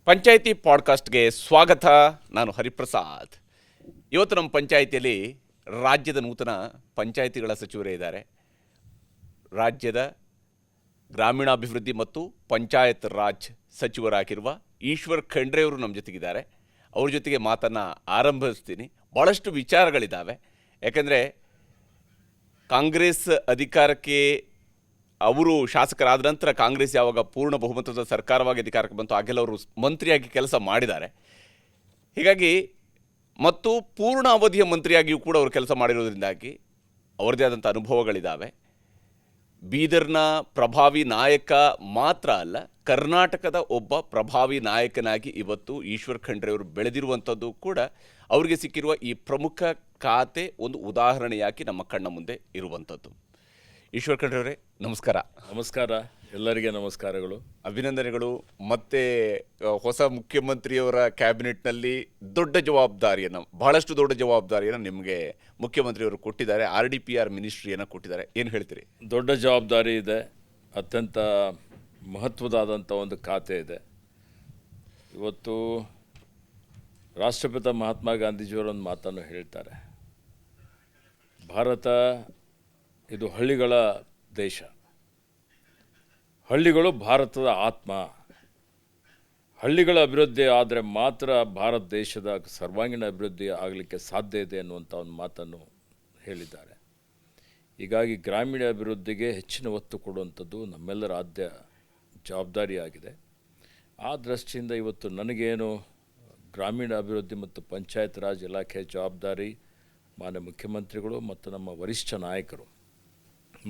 ಪಂಚಾಯಿತಿ ಪಾಡ್ಕಾಸ್ಟ್ಗೆ ಸ್ವಾಗತ. ನಾನು ಹರಿಪ್ರಸಾದ್. ಇವತ್ತು ನಮ್ಮ ಪಂಚಾಯಿತಿಯಲ್ಲಿ ರಾಜ್ಯದ ನೂತನ ಪಂಚಾಯಿತಿಗಳ ಸಚಿವರೇ ಇದ್ದಾರೆ. ರಾಜ್ಯದ ಗ್ರಾಮೀಣಾಭಿವೃದ್ಧಿ ಮತ್ತು ಪಂಚಾಯತ್ ರಾಜ್ ಸಚಿವರಾಗಿರುವ ಈಶ್ವರ್ ಖಂಡ್ರೆ ಅವರು ನಮ್ಮ ಜೊತೆಗಿದ್ದಾರೆ. ಅವ್ರ ಜೊತೆಗೆ ಮಾತನ್ನು ಆರಂಭಿಸ್ತೀನಿ. ಭಾಳಷ್ಟು ವಿಚಾರಗಳಿದ್ದಾವೆ. ಯಾಕಂದರೆ ಕಾಂಗ್ರೆಸ್ ಅಧಿಕಾರಕ್ಕೆ ಅವರು ಶಾಸಕರಾದ ನಂತರ ಕಾಂಗ್ರೆಸ್ ಯಾವಾಗ ಪೂರ್ಣ ಬಹುಮತದ ಸರ್ಕಾರವಾಗಿ ಅಧಿಕಾರಕ್ಕೆ ಬಂತು ಆಗೆಲ್ಲ ಅವರು ಮಂತ್ರಿಯಾಗಿ ಕೆಲಸ ಮಾಡಿದ್ದಾರೆ. ಹೀಗಾಗಿ ಮತ್ತು ಪೂರ್ಣ ಅವಧಿಯ ಮಂತ್ರಿಯಾಗಿಯೂ ಕೂಡ ಅವರು ಕೆಲಸ ಮಾಡಿರೋದ್ರಿಂದಾಗಿ ಅವರದೇ ಆದಂಥ ಅನುಭವಗಳಿದ್ದಾವೆ. ಬೀದರ್ನ ಪ್ರಭಾವಿ ನಾಯಕ ಮಾತ್ರ ಅಲ್ಲ, ಕರ್ನಾಟಕದ ಒಬ್ಬ ಪ್ರಭಾವಿ ನಾಯಕನಾಗಿ ಇವತ್ತು ಈಶ್ವರ್ ಖಂಡ್ರೆ ಅವರು ಬೆಳೆದಿರುವಂಥದ್ದು ಕೂಡ ಅವರಿಗೆ ಸಿಕ್ಕಿರುವ ಈ ಪ್ರಮುಖ ಖಾತೆ ಒಂದು ಉದಾಹರಣೆಯಾಗಿ ನಮ್ಮ ಕಣ್ಣ ಮುಂದೆ ಇರುವಂಥದ್ದು. ಈಶ್ವರ್ ಖಂಡ್ರೆ ಅವರೇ ನಮಸ್ಕಾರ. ನಮಸ್ಕಾರ, ಎಲ್ಲರಿಗೆ ನಮಸ್ಕಾರಗಳು, ಅಭಿನಂದನೆಗಳು. ಮತ್ತೆ ಹೊಸ ಮುಖ್ಯಮಂತ್ರಿಯವರ ಕ್ಯಾಬಿನೆಟ್ನಲ್ಲಿ ಬಹಳಷ್ಟು ದೊಡ್ಡ ಜವಾಬ್ದಾರಿಯನ್ನು ನಿಮಗೆ ಮುಖ್ಯಮಂತ್ರಿಯವರು ಕೊಟ್ಟಿದ್ದಾರೆ. RDPR ಮಿನಿಸ್ಟ್ರಿಯನ್ನು ಕೊಟ್ಟಿದ್ದಾರೆ. ಏನು ಹೇಳ್ತೀರಿ? ದೊಡ್ಡ ಜವಾಬ್ದಾರಿ ಇದೆ, ಅತ್ಯಂತ ಮಹತ್ವದಾದಂಥ ಒಂದು ಖಾತೆ ಇದೆ. ಇವತ್ತು ರಾಷ್ಟ್ರಪಿತ ಮಹಾತ್ಮ ಗಾಂಧೀಜಿಯವರೊಂದು ಮಾತನ್ನು ಹೇಳ್ತಾರೆ, ಭಾರತ ಇದು ಹಳ್ಳಿಗಳ ದೇಶ, ಹಳ್ಳಿಗಳು ಭಾರತದ ಆತ್ಮ, ಹಳ್ಳಿಗಳ ಅಭಿವೃದ್ಧಿ ಆದರೆ ಮಾತ್ರ ಭಾರತ ದೇಶದ ಸರ್ವಾಂಗೀಣ ಅಭಿವೃದ್ಧಿ ಆಗಲಿಕ್ಕೆ ಸಾಧ್ಯ ಇದೆ ಅನ್ನುವಂಥ ಒಂದು ಮಾತನ್ನು ಹೇಳಿದ್ದಾರೆ. ಹೀಗಾಗಿ ಗ್ರಾಮೀಣ ಅಭಿವೃದ್ಧಿಗೆ ಹೆಚ್ಚಿನ ಒತ್ತು ಕೊಡುವಂಥದ್ದು ನಮ್ಮೆಲ್ಲರ ಆದ್ಯ ಜವಾಬ್ದಾರಿಯಾಗಿದೆ. ಆ ದೃಷ್ಟಿಯಿಂದ ಇವತ್ತು ನನಗೇನು ಗ್ರಾಮೀಣ ಅಭಿವೃದ್ಧಿ ಮತ್ತು ಪಂಚಾಯತ್ ರಾಜ್ ಇಲಾಖೆ ಜವಾಬ್ದಾರಿ ಮಾನ್ಯ ಮುಖ್ಯಮಂತ್ರಿಗಳು ಮತ್ತು ನಮ್ಮ ವರಿಷ್ಠ ನಾಯಕರು,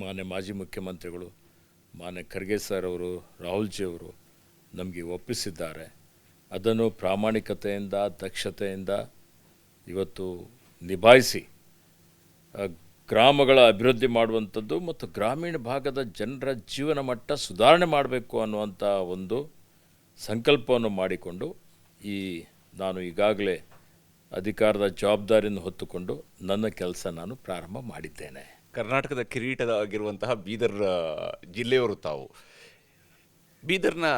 ಮಾನ್ಯ ಮಾಜಿ ಮುಖ್ಯಮಂತ್ರಿಗಳು ಮಾನ್ಯ ಖರ್ಗೆ ಸರ್ ಅವರು, ರಾಹುಲ್ಜಿಯವರು ನಮಗೆ ಒಪ್ಪಿಸಿದ್ದಾರೆ. ಅದನ್ನು ಪ್ರಾಮಾಣಿಕತೆಯಿಂದ ದಕ್ಷತೆಯಿಂದ ಇವತ್ತು ನಿಭಾಯಿಸಿ ಗ್ರಾಮಗಳ ಅಭಿವೃದ್ಧಿ ಮಾಡುವಂಥದ್ದು ಮತ್ತು ಗ್ರಾಮೀಣ ಭಾಗದ ಜನರ ಜೀವನ ಮಟ್ಟ ಸುಧಾರಣೆ ಮಾಡಬೇಕು ಅನ್ನುವಂಥ ಒಂದು ಸಂಕಲ್ಪವನ್ನು ಮಾಡಿಕೊಂಡು ನಾನು ಈಗಾಗಲೇ ಅಧಿಕಾರದ ಜವಾಬ್ದಾರಿಯನ್ನು ಹೊತ್ತುಕೊಂಡು ನನ್ನ ಕೆಲಸ ನಾನು ಪ್ರಾರಂಭ ಮಾಡಿದ್ದೇನೆ. ಕರ್ನಾಟಕದ ಕಿರೀಟವಾಗಿರುವಂತಹ ಬೀದರ್ ಜಿಲ್ಲೆಯವರು ತಾವು. ಬೀದರ್ನ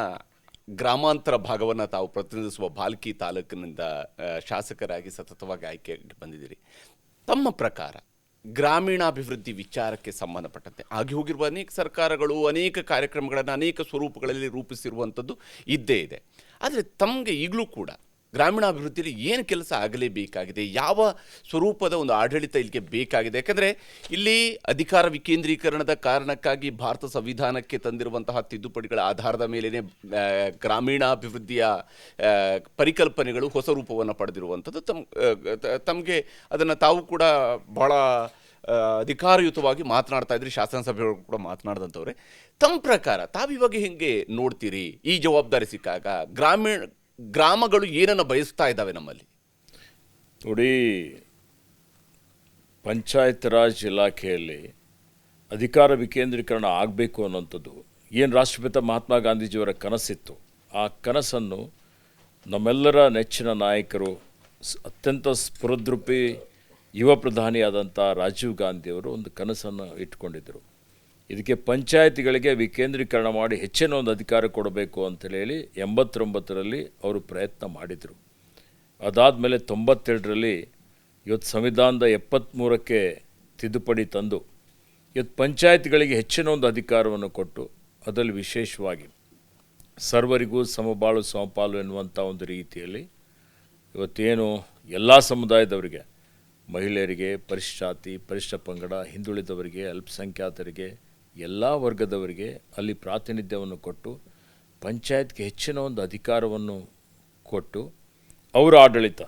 ಗ್ರಾಮಾಂತರ ಭಾಗವನ್ನು ತಾವು ಪ್ರತಿನಿಧಿಸುವ ಭಾಲ್ಕಿ ತಾಲೂಕಿನಿಂದ ಶಾಸಕರಾಗಿ ಸತತವಾಗಿ ಆಯ್ಕೆ ಬಂದಿದ್ದೀರಿ. ತಮ್ಮ ಪ್ರಕಾರ ಗ್ರಾಮೀಣಾಭಿವೃದ್ಧಿ ವಿಚಾರಕ್ಕೆ ಸಂಬಂಧಪಟ್ಟಂತೆ ಆಗಿ ಹೋಗಿರುವ ಅನೇಕ ಸರ್ಕಾರಗಳು ಅನೇಕ ಕಾರ್ಯಕ್ರಮಗಳನ್ನು ಅನೇಕ ಸ್ವರೂಪಗಳಲ್ಲಿ ರೂಪಿಸಿರುವಂಥದ್ದು ಇದ್ದೇ ಇದೆ. ಆದರೆ ತಮಗೆ ಈಗಲೂ ಕೂಡ ಗ್ರಾಮೀಣಾಭಿವೃದ್ಧಿಯಲ್ಲಿ ಏನು ಕೆಲಸ ಆಗಲೇಬೇಕಾಗಿದೆ, ಯಾವ ಸ್ವರೂಪದ ಒಂದು ಆಡಳಿತ ಇಲ್ಲಿಗೆ ಬೇಕಾಗಿದೆ? ಯಾಕಂದರೆ ಇಲ್ಲಿ ಅಧಿಕಾರ ವಿಕೇಂದ್ರೀಕರಣದ ಕಾರಣಕ್ಕಾಗಿ ಭಾರತ ಸಂವಿಧಾನಕ್ಕೆ ತಂದಿರುವಂತಹ ತಿದ್ದುಪಡಿಗಳ ಆಧಾರದ ಮೇಲೇ ಗ್ರಾಮೀಣಾಭಿವೃದ್ಧಿಯ ಪರಿಕಲ್ಪನೆಗಳು ಹೊಸ ರೂಪವನ್ನು ಪಡೆದಿರುವಂಥದ್ದು. ತಮಗೆ ಅದನ್ನು ತಾವು ಕೂಡ ಭಾಳ ಅಧಿಕಾರಯುತವಾಗಿ ಮಾತನಾಡ್ತಾ ಇದ್ರಿ, ಶಾಸನಸಭೆಯವರು ಕೂಡ ಮಾತನಾಡಿದಂಥವ್ರೆ. ತಮ್ಮ ಪ್ರಕಾರ ತಾವಿವಾಗ ಹೆಂಗೆ ನೋಡ್ತೀರಿ ಈ ಜವಾಬ್ದಾರಿ ಸಿಕ್ಕಾಗ ಗ್ರಾಮಗಳು ಏನನ್ನು ಬಯಸ್ತಾ ಇದ್ದಾವೆ ನಮ್ಮಲ್ಲಿ? ನೋಡಿ, ಪಂಚಾಯತ್ ರಾಜ್ ಇಲಾಖೆಯಲ್ಲಿ ಅಧಿಕಾರ ವಿಕೇಂದ್ರೀಕರಣ ಆಗಬೇಕು ಅನ್ನೋಂಥದ್ದು ಏನು ರಾಷ್ಟ್ರಪಿತ ಮಹಾತ್ಮ ಗಾಂಧೀಜಿಯವರ ಕನಸಿತ್ತು. ಆ ಕನಸನ್ನು ನಮ್ಮೆಲ್ಲರ ನೆಚ್ಚಿನ ನಾಯಕರು, ಅತ್ಯಂತ ಸ್ಫುರದ್ರೂಪಿ ಯುವ ಪ್ರಧಾನಿಯಾದಂಥ ರಾಜೀವ್ ಗಾಂಧಿಯವರು ಒಂದು ಕನಸನ್ನು ಇಟ್ಕೊಂಡಿದ್ದರು. ಇದಕ್ಕೆ ಪಂಚಾಯತಿಗಳಿಗೆ ವಿಕೇಂದ್ರೀಕರಣ ಮಾಡಿ ಹೆಚ್ಚಿನ ಒಂದು ಅಧಿಕಾರ ಕೊಡಬೇಕು ಅಂತೇಳಿ 89ರಲ್ಲಿ ಅವರು ಪ್ರಯತ್ನ ಮಾಡಿದರು. ಅದಾದಮೇಲೆ 92ರಲ್ಲಿ ಇವತ್ತು ಸಂವಿಧಾನದ 73ಕ್ಕೆ ತಿದ್ದುಪಡಿ ತಂದು ಇವತ್ತು ಪಂಚಾಯತಿಗಳಿಗೆ ಹೆಚ್ಚಿನ ಒಂದು ಅಧಿಕಾರವನ್ನು ಕೊಟ್ಟು ಅದರಲ್ಲಿ ವಿಶೇಷವಾಗಿ ಸರ್ವರಿಗೂ ಸಮಬಾಳು ಸಮಪಾಲು ಎನ್ನುವಂಥ ಒಂದು ರೀತಿಯಲ್ಲಿ ಇವತ್ತೇನು ಎಲ್ಲ ಸಮುದಾಯದವರಿಗೆ, ಮಹಿಳೆಯರಿಗೆ, ಪರಿಶಿಷ್ಟಾತಿ, ಪರಿಶಿಷ್ಟ ಪಂಗಡ, ಹಿಂದುಳಿದವರಿಗೆ, ಅಲ್ಪಸಂಖ್ಯಾತರಿಗೆ, ಎಲ್ಲ ವರ್ಗದವರಿಗೆ ಅಲ್ಲಿ ಪ್ರಾತಿನಿಧ್ಯವನ್ನು ಕೊಟ್ಟು ಪಂಚಾಯತ್ಗೆ ಹೆಚ್ಚಿನ ಒಂದು ಅಧಿಕಾರವನ್ನು ಕೊಟ್ಟು ಅವರ ಆಡಳಿತ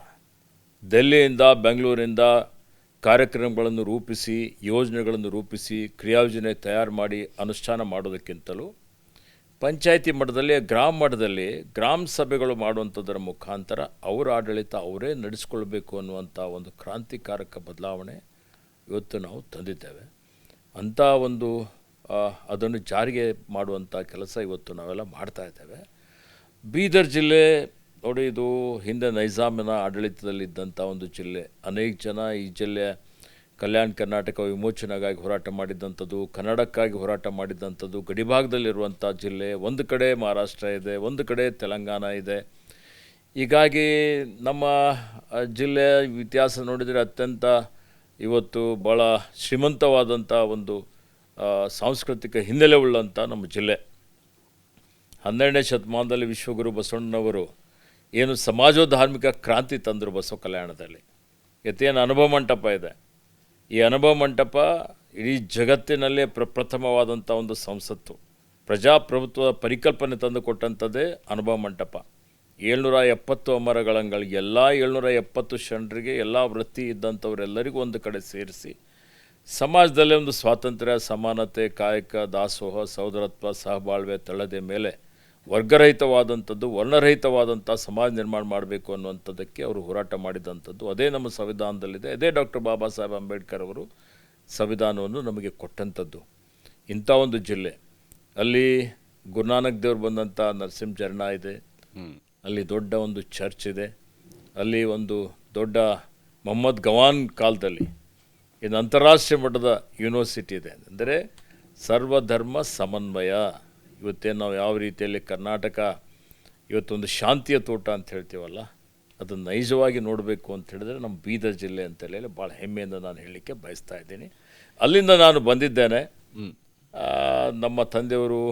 ದೆಹಲಿಯಿಂದ ಬೆಂಗಳೂರಿಂದ ಕಾರ್ಯಕ್ರಮಗಳನ್ನು ರೂಪಿಸಿ, ಯೋಜನೆಗಳನ್ನು ರೂಪಿಸಿ, ಕ್ರಿಯಾಯೋಜನೆ ತಯಾರು ಮಾಡಿ ಅನುಷ್ಠಾನ ಮಾಡೋದಕ್ಕಿಂತಲೂ ಪಂಚಾಯತಿ ಮಟ್ಟದಲ್ಲಿ, ಗ್ರಾಮ ಮಟ್ಟದಲ್ಲಿ ಗ್ರಾಮ ಸಭೆಗಳು ಮಾಡುವಂಥದ್ದರ ಮುಖಾಂತರ ಅವರ ಆಡಳಿತ ಅವರೇ ನಡೆಸ್ಕೊಳ್ಬೇಕು ಅನ್ನುವಂಥ ಒಂದು ಕ್ರಾಂತಿಕಾರಕ ಬದಲಾವಣೆ ಇವತ್ತು ನಾವು ತಂದಿದ್ದೇವೆ. ಅಂಥ ಒಂದು ಅದನ್ನು ಜಾರಿಗೆ ಮಾಡುವಂಥ ಕೆಲಸ ಇವತ್ತು ನಾವೆಲ್ಲ ಮಾಡ್ತಾ ಇದ್ದೇವೆ. ಬೀದರ್ ಜಿಲ್ಲೆ ನೋಡಿ, ಇದು ಹಿಂದೆ ನೈಜಾಮಿನ ಆಡಳಿತದಲ್ಲಿದ್ದಂಥ ಒಂದು ಜಿಲ್ಲೆ. ಅನೇಕ ಜನ ಈ ಜಿಲ್ಲೆಯ ಕಲ್ಯಾಣ ಕರ್ನಾಟಕ ವಿಮೋಚನೆಗಾಗಿ ಹೋರಾಟ ಮಾಡಿದ್ದಂಥದ್ದು, ಕನ್ನಡಕ್ಕಾಗಿ ಹೋರಾಟ ಮಾಡಿದ್ದಂಥದ್ದು, ಗಡಿಭಾಗದಲ್ಲಿರುವಂಥ ಜಿಲ್ಲೆ. ಒಂದು ಕಡೆ ಮಹಾರಾಷ್ಟ್ರ ಇದೆ, ಒಂದು ಕಡೆ ತೆಲಂಗಾಣ ಇದೆ. ಹೀಗಾಗಿ ನಮ್ಮ ಜಿಲ್ಲೆಯ ಇತಿಹಾಸ ನೋಡಿದರೆ ಅತ್ಯಂತ ಇವತ್ತು ಭಾಳ ಶ್ರೀಮಂತವಾದಂಥ ಒಂದು ಸಾಂಸ್ಕೃತಿಕ ಹಿನ್ನೆಲೆ ಉಳ್ಳಂಥ ನಮ್ಮ ಜಿಲ್ಲೆ. 12ನೇ ಶತಮಾನದಲ್ಲಿ ವಿಶ್ವಗುರು ಬಸವಣ್ಣನವರು ಏನು ಸಮಾಜೋಧಾರ್ಮಿಕ ಕ್ರಾಂತಿ ತಂದರು ಬಸವ ಕಲ್ಯಾಣದಲ್ಲಿ. ಇವತ್ತೇನು ಅನುಭವ ಮಂಟಪ ಇದೆ, ಈ ಅನುಭವ ಮಂಟಪ ಇಡೀ ಜಗತ್ತಿನಲ್ಲೇ ಪ್ರಪ್ರಥಮವಾದಂಥ ಒಂದು ಸಂಸತ್ತು, ಪ್ರಜಾಪ್ರಭುತ್ವದ ಪರಿಕಲ್ಪನೆ ತಂದುಕೊಟ್ಟಂಥದ್ದೇ ಅನುಭವ ಮಂಟಪ. 770 ಅಮರಗಳಂಗಳು ಎಲ್ಲ 770 ಶರಣರಿಗೆ ಎಲ್ಲ ವೃತ್ತಿ ಇದ್ದಂಥವರೆಲ್ಲರಿಗೂ ಒಂದು ಕಡೆ ಸೇರಿಸಿ ಸಮಾಜದಲ್ಲೇ ಒಂದು ಸ್ವಾತಂತ್ರ್ಯ, ಸಮಾನತೆ, ಕಾಯಕ, ದಾಸೋಹ, ಸಹೋದರತ್ವ, ಸಹಬಾಳ್ವೆ ತಳದೆ ಮೇಲೆ ವರ್ಗರಹಿತವಾದಂಥದ್ದು, ವರ್ಣರಹಿತವಾದಂಥ ಸಮಾಜ ನಿರ್ಮಾಣ ಮಾಡಬೇಕು ಅನ್ನುವಂಥದ್ದಕ್ಕೆ ಅವರು ಹೋರಾಟ ಮಾಡಿದಂಥದ್ದು. ಅದೇ ನಮ್ಮ ಸಂವಿಧಾನದಲ್ಲಿದೆ. ಅದೇ ಡಾಕ್ಟರ್ ಬಾಬಾ ಸಾಹೇಬ್ ಅಂಬೇಡ್ಕರ್ ಅವರು ಸಂವಿಧಾನವನ್ನು ನಮಗೆ ಕೊಟ್ಟಂಥದ್ದು. ಇಂಥ ಒಂದು ಜಿಲ್ಲೆ, ಅಲ್ಲಿ ಗುರುನಾನಕ್ ದೇವ್ರು ಬಂದಂಥ ನರಸಿಂಹ ಜರ್ಣ ಇದೆ, ಅಲ್ಲಿ ದೊಡ್ಡ ಒಂದು ಚರ್ಚ್ ಇದೆ, ಅಲ್ಲಿ ಒಂದು ದೊಡ್ಡ ಮೊಹಮ್ಮದ್ ಗವಾನ್ ಕಾಲದಲ್ಲಿ ಇನ್ನು ಅಂತಾರಾಷ್ಟ್ರೀಯ ಮಟ್ಟದ ಯೂನಿವರ್ಸಿಟಿ ಇದೆ. ಅಂದರೆ ಸರ್ವಧರ್ಮ ಸಮನ್ವಯ. ಇವತ್ತೇನು ನಾವು ಯಾವ ರೀತಿಯಲ್ಲಿ ಕರ್ನಾಟಕ ಇವತ್ತೊಂದು ಶಾಂತಿಯ ತೋಟ ಅಂತ ಹೇಳ್ತೀವಲ್ಲ, ಅದನ್ನು ನೈಜವಾಗಿ ನೋಡಬೇಕು ಅಂತ ಹೇಳಿದ್ರೆ ನಮ್ಮ ಬೀದರ್ ಜಿಲ್ಲೆ ಅಂತೇಳಿ ಭಾಳ ಹೆಮ್ಮೆಯಿಂದ ನಾನು ಹೇಳಲಿಕ್ಕೆ ಬಯಸ್ತಾ ಇದ್ದೀನಿ. ಅಲ್ಲಿಂದ ನಾನು ಬಂದಿದ್ದೇನೆ. ನಮ್ಮ ತಂದೆಯವರು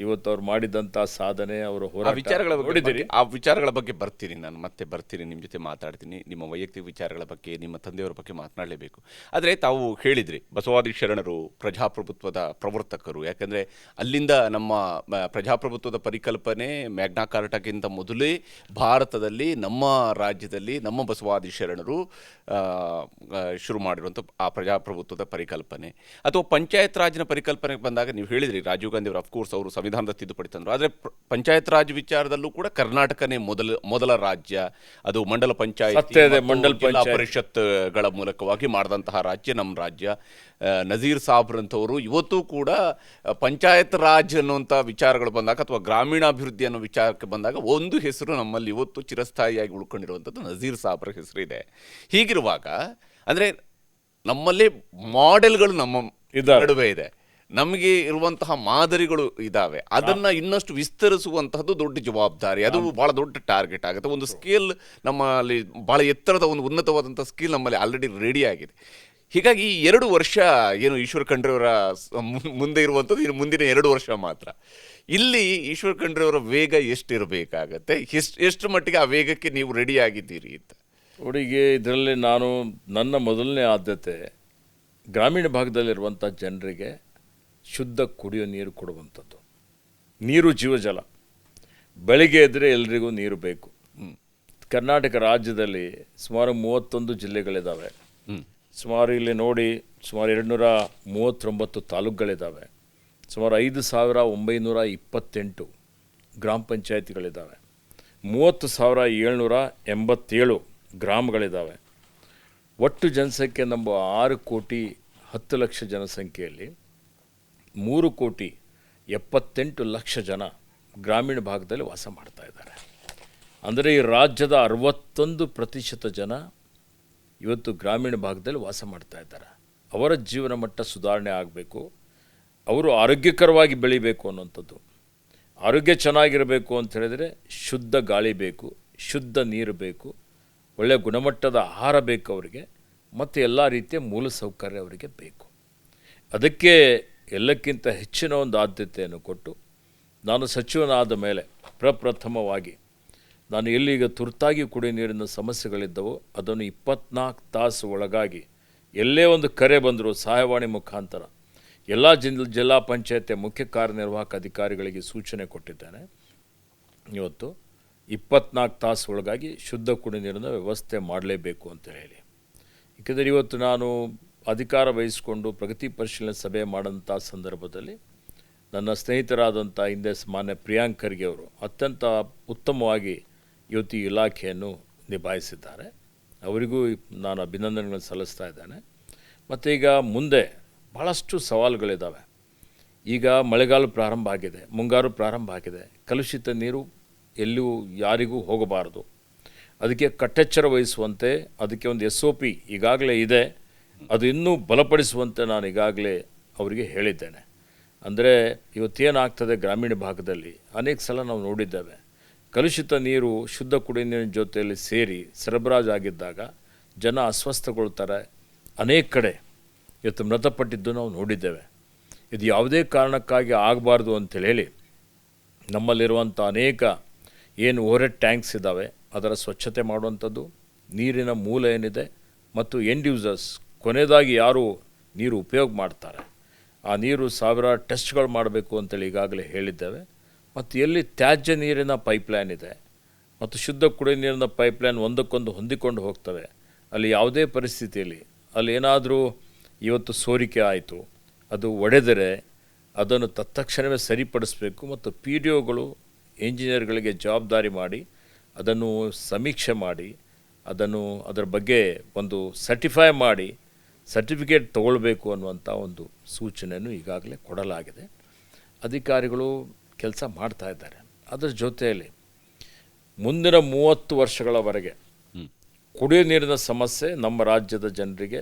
ಇವತ್ತು ಅವ್ರು ಮಾಡಿದಂಥ ಸಾಧನೆ, ಅವರು ನೋಡಿದ್ದೀರಿ. ಆ ವಿಚಾರಗಳ ಬಗ್ಗೆ ಬರ್ತೀನಿ, ನಾನು ಮತ್ತೆ ಬರ್ತೀನಿ, ನಿಮ್ಮ ಜೊತೆ ಮಾತಾಡ್ತೀನಿ. ನಿಮ್ಮ ವೈಯಕ್ತಿಕ ವಿಚಾರಗಳ ಬಗ್ಗೆ, ನಿಮ್ಮ ತಂದೆಯವರ ಬಗ್ಗೆ ಮಾತನಾಡಲೇಬೇಕು. ಆದರೆ ತಾವು ಹೇಳಿದ್ರಿ ಬಸವಾದಿ ಶರಣರು ಪ್ರಜಾಪ್ರಭುತ್ವದ ಪ್ರವರ್ತಕರು. ಯಾಕಂದರೆ ಅಲ್ಲಿಂದ ನಮ್ಮ ಪ್ರಜಾಪ್ರಭುತ್ವದ ಪರಿಕಲ್ಪನೆ ಮ್ಯಾಗ್ನಾ ಕಾರ್ಟಾಗಿಂತ ಮೊದಲೇ ಭಾರತದಲ್ಲಿ, ನಮ್ಮ ರಾಜ್ಯದಲ್ಲಿ ನಮ್ಮ ಬಸವಾದಿ ಶರಣರು ಶುರು ಮಾಡಿರುವಂಥ ಆ ಪ್ರಜಾಪ್ರಭುತ್ವದ ಪರಿಕಲ್ಪನೆ. ಅಥವಾ ಪಂಚಾಯತ್ ರಾಜ್ನ ಪರಿಕಲ್ಪನೆಗೆ ಬಂದಾಗ ನೀವು ಹೇಳಿದ್ರಿ ರಾಜೀವ್ ಗಾಂಧಿ ಅವರು ಅಫ್ಕೋರ್ಸ್ ಅವರು ಸಂವಿಧಾನದ ತಿದ್ದುಪಡಿ ತಂದರು. ಆದರೆ ಪಂಚಾಯತ್ ರಾಜ್ ವಿಚಾರದಲ್ಲೂ ಕೂಡ ಕರ್ನಾಟಕನೇ ಮೊದಲ ರಾಜ್ಯ. ಅದು ಮಂಡಲ ಪಂಚಾಯತ್, ಜಿಲ್ಲಾ ಪರಿಷತ್ಗಳ ಮೂಲಕವಾಗಿ ಮಾಡಿದಂತಹ ರಾಜ್ಯ ನಮ್ಮ ರಾಜ್ಯ. ನಜೀರ್ ಸಾಬ್ರಂಥವರು ಇವತ್ತು ಕೂಡ ಪಂಚಾಯತ್ ರಾಜ್ ಅನ್ನುವಂಥ ವಿಚಾರಗಳು ಬಂದಾಗ ಅಥವಾ ಗ್ರಾಮೀಣಾಭಿವೃದ್ಧಿ ಅನ್ನೋ ವಿಚಾರಕ್ಕೆ ಬಂದಾಗ ಒಂದು ಹೆಸರು ನಮ್ಮಲ್ಲಿ ಇವತ್ತು ಚಿರಸ್ಥಾಯಿಯಾಗಿ ಉಳ್ಕೊಂಡಿರುವಂಥದ್ದು ನಜೀರ್ ಸಾಬ್ರ ಹೆಸರಿದೆ. ಹೀಗಿರುವಾಗ ಅಂದರೆ ನಮ್ಮಲ್ಲಿ ಮಾಡೆಲ್ಗಳು ನಮ್ಮ ನಡುವೆ ಇದೆ, ನಮಗೆ ಇರುವಂತಹ ಮಾದರಿಗಳು ಇದ್ದಾವೆ. ಅದನ್ನ ಇನ್ನಷ್ಟು ವಿಸ್ತರಿಸುವಂತಹದ್ದು ದೊಡ್ಡ ಜವಾಬ್ದಾರಿ, ಅದು ಬಹಳ ದೊಡ್ಡ ಟಾರ್ಗೆಟ್ ಆಗುತ್ತೆ. ಒಂದು ಸ್ಕೇಲ್ ನಮ್ಮಲ್ಲಿ ಬಹಳ ಎತ್ತರದ ಒಂದು ಉನ್ನತವಾದಂಥ ಸ್ಕೇಲ್ ನಮ್ಮಲ್ಲಿ ಆಲ್ರೆಡಿ ರೆಡಿ ಆಗಿದೆ. ಹೀಗಾಗಿ ಈ 2 ವರ್ಷ ಏನು ಈಶ್ವರ್ ಖಂಡ್ರೆಯವರ ಮುಂದೆ ಇರುವಂಥದ್ದು ಇನ್ನು ಮುಂದಿನ 2 ವರ್ಷ ಮಾತ್ರ. ಇಲ್ಲಿ ಈಶ್ವರ್ ಖಂಡ್ರೆಯವರ ವೇಗ ಎಷ್ಟಿರಬೇಕಾಗತ್ತೆ, ಎಷ್ಟು ಮಟ್ಟಿಗೆ ಆ ವೇಗಕ್ಕೆ ನೀವು ರೆಡಿ ಆಗಿದ್ದೀರಿ ಅಂತ? ಅವರಿಗೆ ಇದರಲ್ಲಿ ನನ್ನ ಮೊದಲನೇ ಆದ್ಯತೆ ಗ್ರಾಮೀಣ ಭಾಗದಲ್ಲಿರುವಂಥ ಜನರಿಗೆ ಶುದ್ಧ ಕುಡಿಯೋ ನೀರು ಕೊಡುವಂಥದ್ದು. ನೀರು ಜೀವಜಲ. ಬೆಳಿಗ್ಗೆ ಎದ್ದರೆ ಎಲ್ರಿಗೂ ನೀರು ಬೇಕು. ಕರ್ನಾಟಕ ರಾಜ್ಯದಲ್ಲಿ ಸುಮಾರು 31 ಜಿಲ್ಲೆಗಳಿದ್ದಾವೆ. ಸುಮಾರು ಇಲ್ಲಿ ನೋಡಿ ಸುಮಾರು 239 ತಾಲೂಕುಗಳಿದ್ದಾವೆ. ಸುಮಾರು 5,928 ಗ್ರಾಮ ಪಂಚಾಯತಿಗಳಿದ್ದಾವೆ. 30,787 ಗ್ರಾಮಗಳಿದ್ದಾವೆ. ಒಟ್ಟು ಜನಸಂಖ್ಯೆ ನಮ್ಮ 6,10,00,000 ಜನಸಂಖ್ಯೆಯಲ್ಲಿ 3,78,00,000 ಜನ ಗ್ರಾಮೀಣ ಭಾಗದಲ್ಲಿ ವಾಸ ಮಾಡ್ತಾ ಇದ್ದಾರೆ. ಅಂದರೆ ಈ ರಾಜ್ಯದ 61% ಜನ ಇವತ್ತು ಗ್ರಾಮೀಣ ಭಾಗದಲ್ಲಿ ವಾಸ ಮಾಡ್ತಾ ಇದ್ದಾರೆ. ಅವರ ಜೀವನ ಮಟ್ಟ ಸುಧಾರಣೆ ಆಗಬೇಕು, ಅವರು ಆರೋಗ್ಯಕರವಾಗಿ ಬೆಳಿಬೇಕು ಅನ್ನೋಂಥದ್ದು. ಆರೋಗ್ಯ ಚೆನ್ನಾಗಿರಬೇಕು ಅಂತ ಹೇಳಿದರೆ ಶುದ್ಧ ಗಾಳಿ ಬೇಕು, ಶುದ್ಧ ನೀರು ಬೇಕು, ಒಳ್ಳೆಯ ಗುಣಮಟ್ಟದ ಆಹಾರ ಬೇಕು ಅವರಿಗೆ, ಮತ್ತು ಎಲ್ಲ ರೀತಿಯ ಮೂಲ ಸೌಕರ್ಯ ಅವರಿಗೆ ಬೇಕು. ಅದಕ್ಕೆ ಎಲ್ಲಕ್ಕಿಂತ ಹೆಚ್ಚಿನ ಒಂದು ಆದ್ಯತೆಯನ್ನು ಕೊಟ್ಟು ನಾನು ಸಚಿವನಾದ ಮೇಲೆ ಪ್ರಪ್ರಥಮವಾಗಿ ನಾನು ಎಲ್ಲಿಗ ತುರ್ತಾಗಿ ಕುಡಿಯ ನೀರಿನ ಸಮಸ್ಯೆಗಳಿದ್ದವೋ ಅದನ್ನು 24 ತಾಸು ಒಳಗಾಗಿ ಎಲ್ಲೇ ಒಂದು ಕರೆ ಬಂದರೂ ಸಹಾಯವಾಣಿ ಮುಖಾಂತರ ಎಲ್ಲ ಜಿಲ್ಲಾ ಪಂಚಾಯತ್ ಮುಖ್ಯ ಕಾರ್ಯನಿರ್ವಾಹಕ ಅಧಿಕಾರಿಗಳಿಗೆ ಸೂಚನೆ ಕೊಟ್ಟಿದ್ದೇನೆ. ಇವತ್ತು 24 ತಾಸು ಒಳಗಾಗಿ ಶುದ್ಧ ಕುಡಿಯ ನೀರಿನ ವ್ಯವಸ್ಥೆ ಮಾಡಲೇಬೇಕು ಅಂತ ಹೇಳಿ. ಏಕೆಂದರೆ ಇವತ್ತು ನಾನು ಅಧಿಕಾರ ವಹಿಸಿಕೊಂಡು ಪ್ರಗತಿ ಪರಿಶೀಲನೆ ಸಭೆ ಮಾಡೋಂಥ ಸಂದರ್ಭದಲ್ಲಿ ನನ್ನ ಸ್ನೇಹಿತರಾದಂಥ ಹಿಂದೆ ಮಾನ್ಯ ಪ್ರಿಯಾಂಕ್ ಖರ್ಗೆ ಅವರು ಅತ್ಯಂತ ಉತ್ತಮವಾಗಿ ಇವತ್ತು ಈ ಇಲಾಖೆಯನ್ನು ನಿಭಾಯಿಸಿದ್ದಾರೆ. ಅವರಿಗೂ ನಾನು ಅಭಿನಂದನೆಗಳನ್ನು ಸಲ್ಲಿಸ್ತಾ ಇದ್ದೇನೆ. ಮತ್ತು ಈಗ ಮುಂದೆ ಭಾಳಷ್ಟು ಸವಾಲುಗಳಿದ್ದಾವೆ. ಈಗ ಮಳೆಗಾಲ ಪ್ರಾರಂಭ ಆಗಿದೆ, ಮುಂಗಾರು ಪ್ರಾರಂಭ ಆಗಿದೆ. ಕಲುಷಿತ ನೀರು ಎಲ್ಲೂ ಯಾರಿಗೂ ಹೋಗಬಾರದು. ಅದಕ್ಕೆ ಕಟ್ಟೆಚ್ಚರ ವಹಿಸುವಂತೆ ಅದಕ್ಕೆ ಒಂದು SOP ಈಗಾಗಲೇ ಇದೆ, ಅದು ಇನ್ನೂ ಬಲಪಡಿಸುವಂತೆ ನಾನು ಈಗಾಗಲೇ ಅವರಿಗೆ ಹೇಳಿದ್ದೇನೆ. ಅಂದರೆ ಇವತ್ತೇನಾಗ್ತದೆ ಗ್ರಾಮೀಣ ಭಾಗದಲ್ಲಿ ಅನೇಕ ಸಲ ನಾವು ನೋಡಿದ್ದೇವೆ, ಕಲುಷಿತ ನೀರು ಶುದ್ಧ ಕುಡಿಯುವ ನೀರಿನ ಜೊತೆಯಲ್ಲಿ ಸೇರಿ ಸರಬರಾಜು ಆಗಿದ್ದಾಗ ಜನ ಅಸ್ವಸ್ಥಗೊಳ್ತಾರೆ. ಅನೇಕ ಕಡೆ ಇವತ್ತು ಮೃತಪಟ್ಟಿದ್ದು ನಾವು ನೋಡಿದ್ದೇವೆ. ಇದು ಯಾವುದೇ ಕಾರಣಕ್ಕಾಗಿ ಆಗಬಾರ್ದು ಅಂತೇಳಿ ನಮ್ಮಲ್ಲಿರುವಂಥ ಅನೇಕ ಏನು ಓವರ್ಹೆಡ್ ಟ್ಯಾಂಕ್ಸ್ ಇದ್ದಾವೆ ಅದರ ಸ್ವಚ್ಛತೆ ಮಾಡುವಂಥದ್ದು, ನೀರಿನ ಮೂಲ ಏನಿದೆ ಮತ್ತು ಎಂಡ್ ಯೂಸರ್ಸ್ ಕೊನೆಯದಾಗಿ ಯಾರು ನೀರು ಉಪಯೋಗ ಮಾಡ್ತಾರೆ ಆ ನೀರು ಸಾವಿರಾರು ಟೆಸ್ಟ್ಗಳು ಮಾಡಬೇಕು ಅಂತೇಳಿ ಈಗಾಗಲೇ ಹೇಳಿದ್ದೇವೆ. ಮತ್ತು ಎಲ್ಲಿ ತ್ಯಾಜ್ಯ ನೀರಿನ ಪೈಪ್ಲೈನ್ ಇದೆ ಮತ್ತು ಶುದ್ಧ ಕುಡಿಯುವ ನೀರಿನ ಪೈಪ್ಲೈನ್ ಒಂದಕ್ಕೊಂದು ಹೊಂದಿಕೊಂಡು ಹೋಗ್ತವೆ, ಅಲ್ಲಿ ಯಾವುದೇ ಪರಿಸ್ಥಿತಿಯಲ್ಲಿ ಅಲ್ಲಿ ಏನಾದರೂ ಇವತ್ತು ಸೋರಿಕೆ ಆಯಿತು, ಅದು ಒಡೆದರೆ ಅದನ್ನು ತತ್ಕ್ಷಣವೇ ಸರಿಪಡಿಸಬೇಕು ಮತ್ತು ಪಿ ಡಿ ಒಗಳು ಇಂಜಿನಿಯರ್ಗಳಿಗೆ ಜವಾಬ್ದಾರಿ ಮಾಡಿ ಅದನ್ನು ಸಮೀಕ್ಷೆ ಮಾಡಿ ಅದರ ಬಗ್ಗೆ ಒಂದು ಸರ್ಟಿಫೈ ಮಾಡಿ ಸರ್ಟಿಫಿಕೇಟ್ ತಗೊಳ್ಬೇಕು ಅನ್ನುವಂಥ ಒಂದು ಸೂಚನೆಯನ್ನು ಈಗಾಗಲೇ ಕೊಡಲಾಗಿದೆ. ಅಧಿಕಾರಿಗಳು ಕೆಲಸ ಮಾಡ್ತಾ ಇದ್ದಾರೆ. ಅದರ ಜೊತೆಯಲ್ಲಿ ಮುಂದಿನ 30 ವರ್ಷಗಳವರೆಗೆ ಕುಡಿಯುವ ನೀರಿನ ಸಮಸ್ಯೆ ನಮ್ಮ ರಾಜ್ಯದ ಜನರಿಗೆ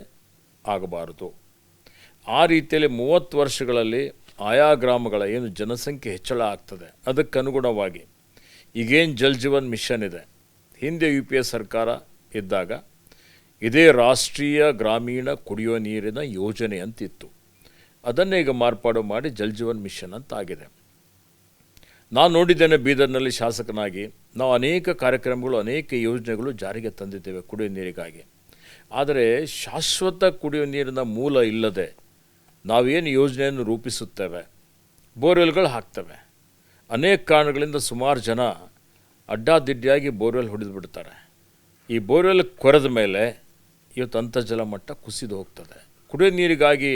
ಆಗಬಾರದು. ಆ ರೀತಿಯಲ್ಲಿ 30 ವರ್ಷಗಳಲ್ಲಿ ಆಯಾ ಗ್ರಾಮಗಳ ಏನು ಜನಸಂಖ್ಯೆ ಹೆಚ್ಚಳ ಆಗ್ತದೆ ಅದಕ್ಕನುಗುಣವಾಗಿ ಈಗೇನು ಜಲ್ ಜೀವನ್ ಮಿಷನ್ ಇದೆ, ಹಿಂದೆ UPA ಸರ್ಕಾರ ಇದ್ದಾಗ ಇದೇ ರಾಷ್ಟ್ರೀಯ ಗ್ರಾಮೀಣ ಕುಡಿಯುವ ನೀರಿನ ಯೋಜನೆ ಅಂತಿತ್ತು. ಅದನ್ನೇ ಈಗ ಮಾರ್ಪಾಡು ಮಾಡಿ ಜಲ್ ಜೀವನ್ ಮಿಷನ್ ಅಂತ ಆಗಿದೆ. ನಾನು ನೋಡಿದ್ದೇನೆ ಬೀದರ್ನಲ್ಲಿ ಶಾಸಕನಾಗಿ ನಾವು ಅನೇಕ ಕಾರ್ಯಕ್ರಮಗಳು ಅನೇಕ ಯೋಜನೆಗಳು ಜಾರಿಗೆ ತಂದಿದ್ದೇವೆ ಕುಡಿಯುವ ನೀರಿಗಾಗಿ. ಆದರೆ ಶಾಶ್ವತ ಕುಡಿಯುವ ನೀರಿನ ಮೂಲ ಇಲ್ಲದೆ ನಾವೇನು ಯೋಜನೆಯನ್ನು ರೂಪಿಸುತ್ತೇವೆ, ಬೋರ್ವೆಲ್ಗಳು ಹಾಕ್ತೇವೆ. ಅನೇಕ ಕಾರಣಗಳಿಂದ ಸುಮಾರು ಜನ ಅಡ್ಡಾದಿಡ್ಡಿಯಾಗಿ ಬೋರ್ವೆಲ್ ಹೊಡೆದು ಬಿಡ್ತಾರೆ. ಈ ಬೋರ್ವೆಲ್ ಕೊರೆದ ಮೇಲೆ ಇವತ್ತು ಅಂತರ್ಜಲ ಮಟ್ಟ ಕುಸಿದು ಹೋಗ್ತದೆ. ಕುಡಿಯೋ ನೀರಿಗಾಗಿ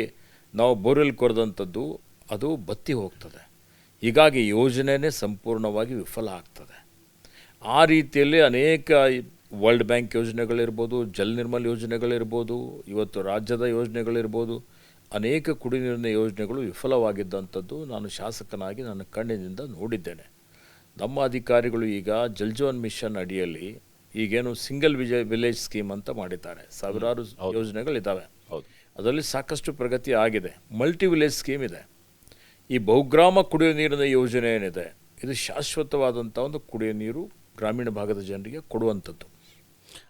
ನಾವು ಬೋರ್ವೆಲ್ ಕೊರೆದಂಥದ್ದು ಅದು ಬತ್ತಿ ಹೋಗ್ತದೆ. ಹೀಗಾಗಿ ಯೋಜನೆಯೇ ಸಂಪೂರ್ಣವಾಗಿ ವಿಫಲ ಆಗ್ತದೆ. ಆ ರೀತಿಯಲ್ಲಿ ಅನೇಕ ವರ್ಲ್ಡ್ ಬ್ಯಾಂಕ್ ಯೋಜನೆಗಳಿರ್ಬೋದು, ಜಲ್ ನಿರ್ಮಲ್ ಯೋಜನೆಗಳಿರ್ಬೋದು, ಇವತ್ತು ರಾಜ್ಯದ ಯೋಜನೆಗಳಿರ್ಬೋದು, ಅನೇಕ ಕುಡಿಯುವ ನೀರಿನ ಯೋಜನೆಗಳು ವಿಫಲವಾಗಿದ್ದಂಥದ್ದು ನಾನು ಶಾಸಕನಾಗಿ ನನ್ನ ಕಣ್ಣಿನಿಂದ ನೋಡಿದ್ದೇನೆ. ನಮ್ಮ ಅಧಿಕಾರಿಗಳು ಈಗ ಜಲ್ ಜೀವನ್ ಮಿಷನ್ ಅಡಿಯಲ್ಲಿ ಈಗೇನು ಸಿಂಗಲ್ ವಿಲೇಜ್ ಸ್ಕೀಮ್ ಅಂತ ಮಾಡಿದ್ದಾರೆ. ಸಾವಿರಾರು ಯೋಜನೆಗಳಿದ್ದಾವೆ, ಅದರಲ್ಲಿ ಸಾಕಷ್ಟು ಪ್ರಗತಿ ಆಗಿದೆ. ಮಲ್ಟಿ ವಿಲೇಜ್ ಸ್ಕೀಮ್ ಇದೆ. ಈ ಬಹುಗ್ರಾಮ ಕುಡಿಯುವ ನೀರಿನ ಯೋಜನೆ ಏನಿದೆ ಇದು ಶಾಶ್ವತವಾದಂಥ ಒಂದು ಕುಡಿಯುವ ನೀರು ಗ್ರಾಮೀಣ ಭಾಗದ ಜನರಿಗೆ ಕೊಡುವಂಥದ್ದು.